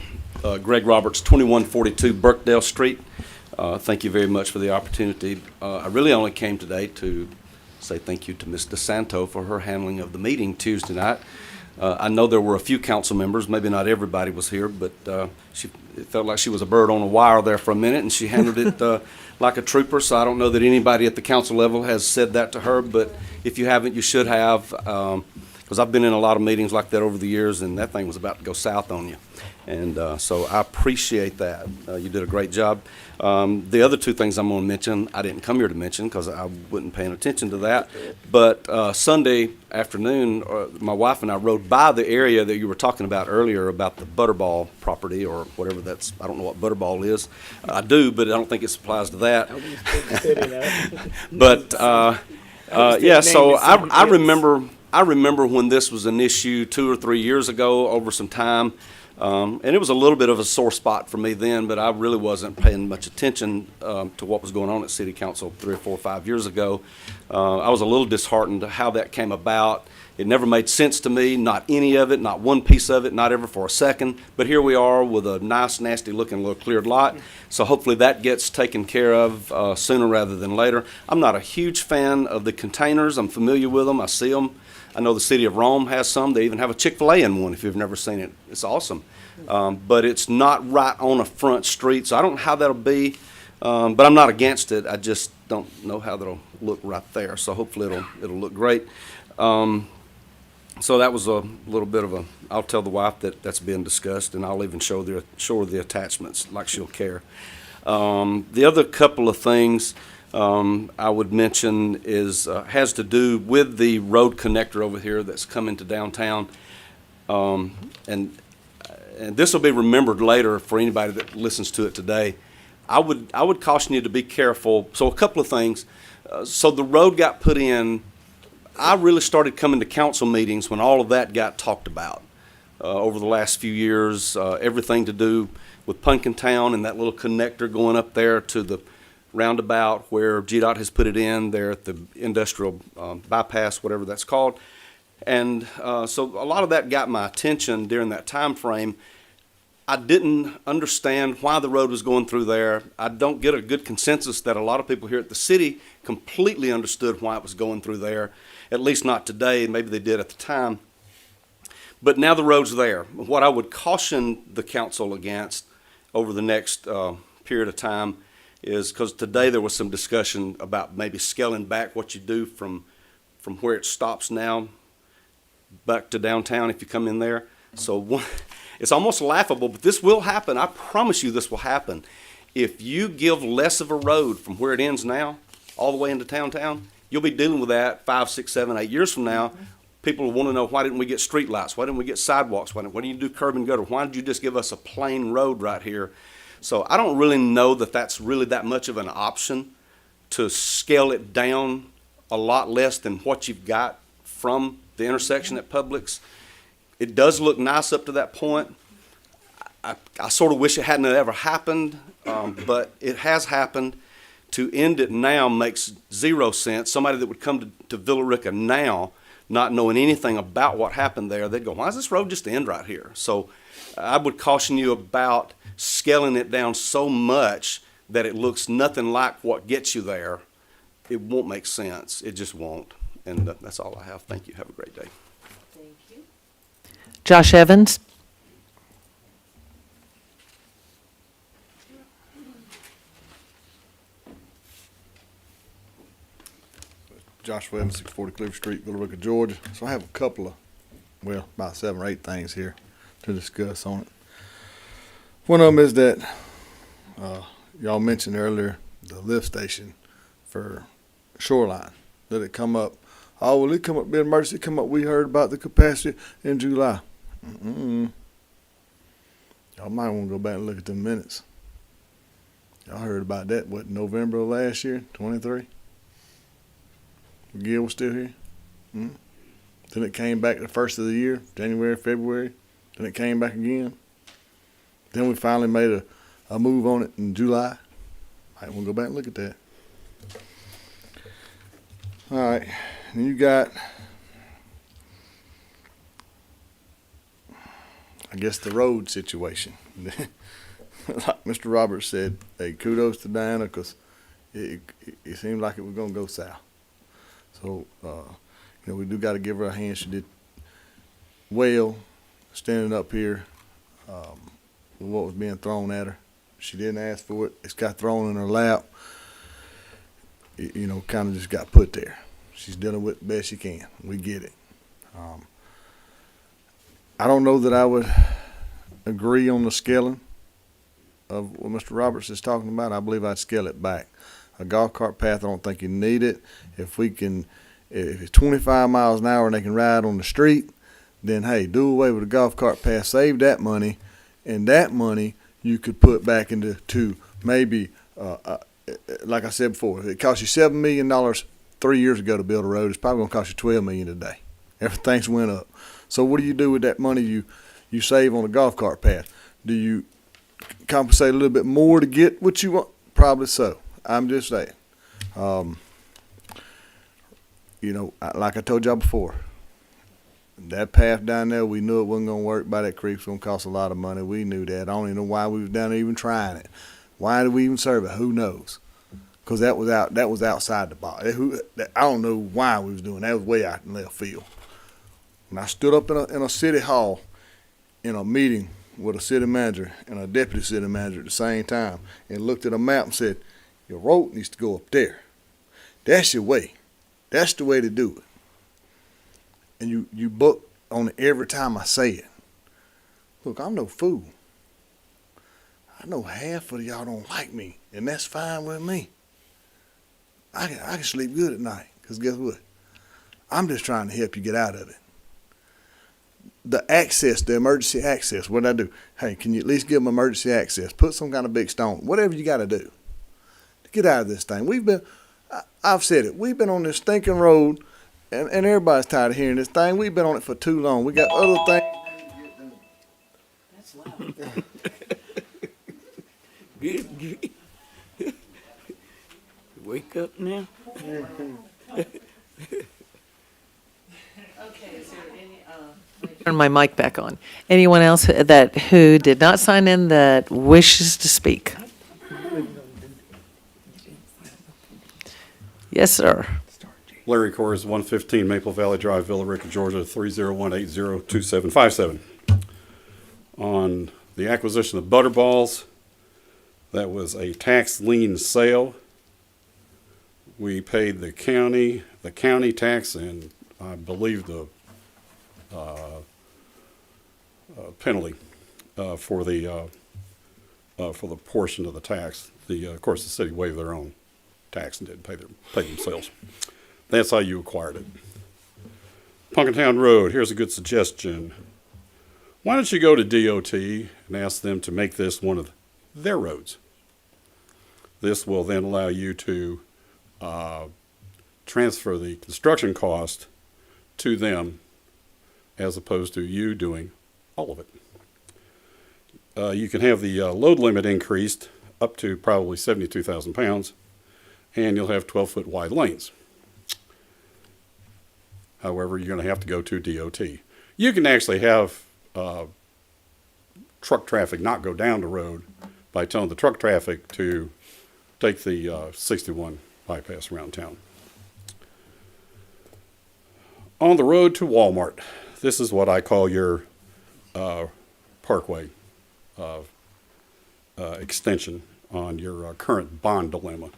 Greg Roberts, 2142 Burkdale Street. Thank you very much for the opportunity. I really only came today to say thank you to Ms. DeSanto for her handling of the meeting Tuesday night. I know there were a few council members, maybe not everybody was here, but it felt like she was a bird on a wire there for a minute, and she handled it like a trooper, so I don't know that anybody at the council level has said that to her, but if you haven't, you should have, because I've been in a lot of meetings like that over the years, and that thing was about to go south on you. And so I appreciate that. You did a great job. The other two things I'm going to mention, I didn't come here to mention because I wasn't paying attention to that. But Sunday afternoon, my wife and I rode by the area that you were talking about earlier about the Butterball property or whatever that's, I don't know what Butterball is. I do, but I don't think it applies to that. But yeah, so I remember when this was an issue 2 or 3 years ago over some time. And it was a little bit of a sore spot for me then, but I really wasn't paying much attention to what was going on at City Council 3 or 4 or 5 years ago. I was a little disheartened to how that came about. It never made sense to me, not any of it, not one piece of it, not ever for a second. But here we are with a nice, nasty-looking little cleared lot. So hopefully that gets taken care of sooner rather than later. I'm not a huge fan of the containers. I'm familiar with them. I see them. I know the city of Rome has some. They even have a Chick-fil-A in one if you've never seen it. It's awesome. But it's not right on a front street, so I don't know how that'll be. But I'm not against it. I just don't know how that'll look right there. So hopefully it'll look great. So that was a little bit of a, I'll tell the wife that that's being discussed, and I'll even show her the attachments like she'll care. The other couple of things I would mention has to do with the road connector over here that's coming to downtown. And this will be remembered later for anybody that listens to it today. I would caution you to be careful. So a couple of things. So the road got put in. I really started coming to council meetings when all of that got talked about over the last few years. Everything to do with Pumpkin Town and that little connector going up there to the roundabout where GDOT has put it in there at the industrial bypass, whatever that's called. And so a lot of that got my attention during that time frame. I didn't understand why the road was going through there. I don't get a good consensus that a lot of people here at the city completely understood why it was going through there, at least not today. Maybe they did at the time. But now the road's there. What I would caution the council against over the next period of time is, because today there was some discussion about maybe scaling back what you do from where it stops now back to downtown if you come in there. So it's almost laughable, but this will happen. I promise you this will happen. If you give less of a road from where it ends now all the way into downtown, you'll be dealing with that 5, 6, 7, 8 years from now. People will want to know, why didn't we get street lights? Why didn't we get sidewalks? Why didn't you do curb and gutter? Why did you just give us a plain road right here? So I don't really know that that's really that much of an option to scale it down a lot less than what you've got from the intersection at Publix. It does look nice up to that point. I sort of wish it hadn't ever happened, but it has happened. To end it now makes zero sense. Somebody that would come to Villa Rica now, not knowing anything about what happened there, they'd go, why does this road just end right here? So I would caution you about scaling it down so much that it looks nothing like what gets you there. It won't make sense. It just won't. And that's all I have. Thank you. Have a great day. Josh Evans? Joshua Evans, 640 Cleaver Street, Villa Rica, Georgia. So I have a couple of, well, about 7 or 8 things here to discuss on it. One of them is that y'all mentioned earlier the lift station for Shoreline. Did it come up? Oh, well, it come up, be an emergency, come up, we heard about the capacity in July. Y'all might want to go back and look at the minutes. Y'all heard about that, what, November of last year, 23? Gil was still here. Then it came back the first of the year, January, February. Then it came back again. Then we finally made a move on it in July. Might want to go back and look at that. All right. And you got, I guess, the road situation. Like Mr. Roberts said, hey, kudos to Diana, because it seemed like it was going to go south. So, we do got to give her a hand. She did well standing up here with what was being thrown at her. She didn't ask for it. It's got thrown in her lap. Kind of just got put there. She's dealing with it best she can. We get it. I don't know that I would agree on the scaling of what Mr. Roberts is talking about. I believe I'd scale it back. A golf cart path, I don't think you need it. If it's 25 miles an hour and they can ride on the street, then hey, do away with the golf cart path, save that money, and that money you could put back into maybe, like I said before, if it cost you $7 million 3 years ago to build a road, it's probably going to cost you $12 million today. Everything's went up. So what do you do with that money You save on the golf cart path. Do you compensate a little bit more to get what you want? Probably so. I'm just saying. Like I told y'all before, that path down there, we knew it wasn't going to work by that creek. It was going to cost a lot of money. We knew that. I don't even know why we was down there even trying it. Why did we even serve it? Who knows? Because that was outside the box. I don't know why we was doing that. It was way out in left field. And I stood up in a city hall in a meeting with a city manager and a deputy city manager at the same time and looked at a map and said, your road needs to go up there. That's your way. That's the way to do it. And you book on it every time I say it. Look, I'm no fool. I know half of y'all don't like me, and that's fine with me. I can sleep good at night, because guess what? I'm just trying to help you get out of it. The access, the emergency access, what did I do? Hey, can you at least give them emergency access? Put some kind of big stone, whatever you got to do to get out of this thing. I've said it, we've been on this stinking road, and everybody's tired of hearing this thing. We've been on it for too long. We got other things. That's loud. Good. Wake up now. Turn my mic back on. Anyone else who did not sign in that wishes to speak? Yes, sir. Larry Corrs, 115 Maple Valley Drive, Villa Rica, Georgia, 301802757. On the acquisition of Butterballs, that was a tax lien sale. We paid the county tax, and I believe the penalty for the portion of the tax. Of course, the city waived their own tax and didn't pay themselves. That's how you acquired it. Punkintown Road, here's a good suggestion. Why don't you go to DOT and ask them to make this one of their roads? This will then allow you to transfer the construction cost to them as opposed to you doing all of it. You can have the load limit increased up to probably 72,000 pounds, and you'll have 12-foot wide lanes. However, you're going to have to go to DOT. You can actually have truck traffic not go down the road by telling the truck traffic to take the 61 bypass around town. On the road to Walmart, this is what I call your parkway extension on your current bond dilemma.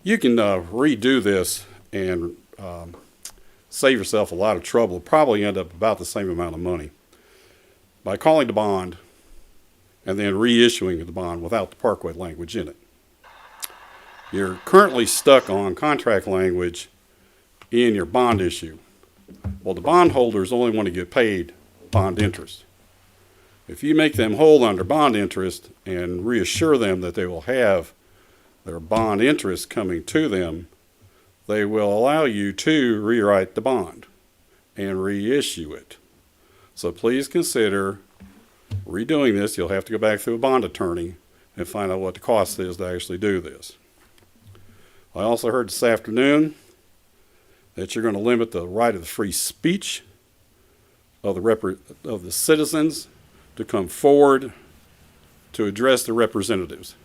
You can redo this and save yourself a lot of trouble, probably end up about the same amount of money by calling the bond and then reissuing the bond without the parkway language in it. You're currently stuck on contract language in your bond issue. Well, the bondholders only want to get paid bond interest. If you make them whole under bond interest and reassure them that they will have their bond interest coming to them, they will allow you to rewrite the bond and reissue it. So please consider redoing this. You'll have to go back through a bond attorney and find out what the cost is to actually do this. I also heard this afternoon that you're going to limit the right of the free speech of the citizens to come forward to address the representatives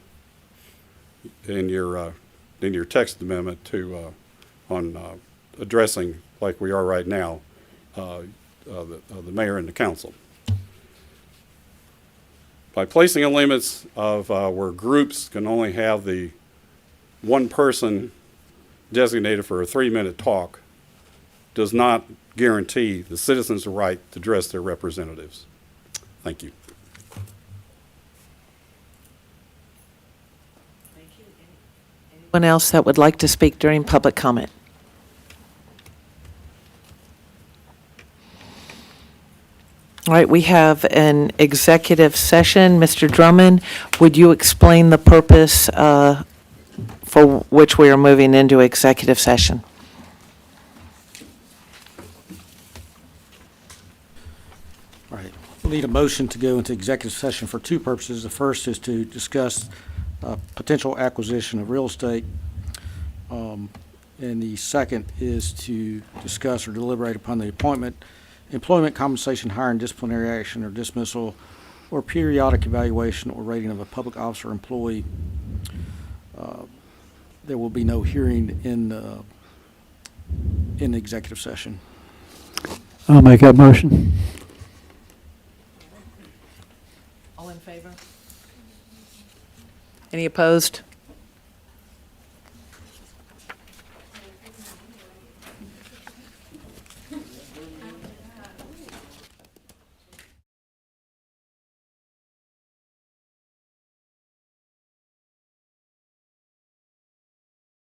in your text amendment on addressing, like we are right now, the mayor and the council. By placing a limits of where groups can only have the one person designated for a 3-minute talk does not guarantee the citizens the right to address their representatives. Thank you. Anyone else that would like to speak during public comment? All right, we have an executive session. Mr. Drummond, would you explain the purpose for which we are moving into executive session? Right. need a motion to go into executive session for two purposes. The first is to discuss potential acquisition of real estate. And the second is to discuss or deliberate upon the employment, compensation, hiring, disciplinary action, or dismissal, or periodic evaluation or rating of a public officer or employee. There will be no hearing in the executive session. I'll make that motion. All in favor? Any opposed?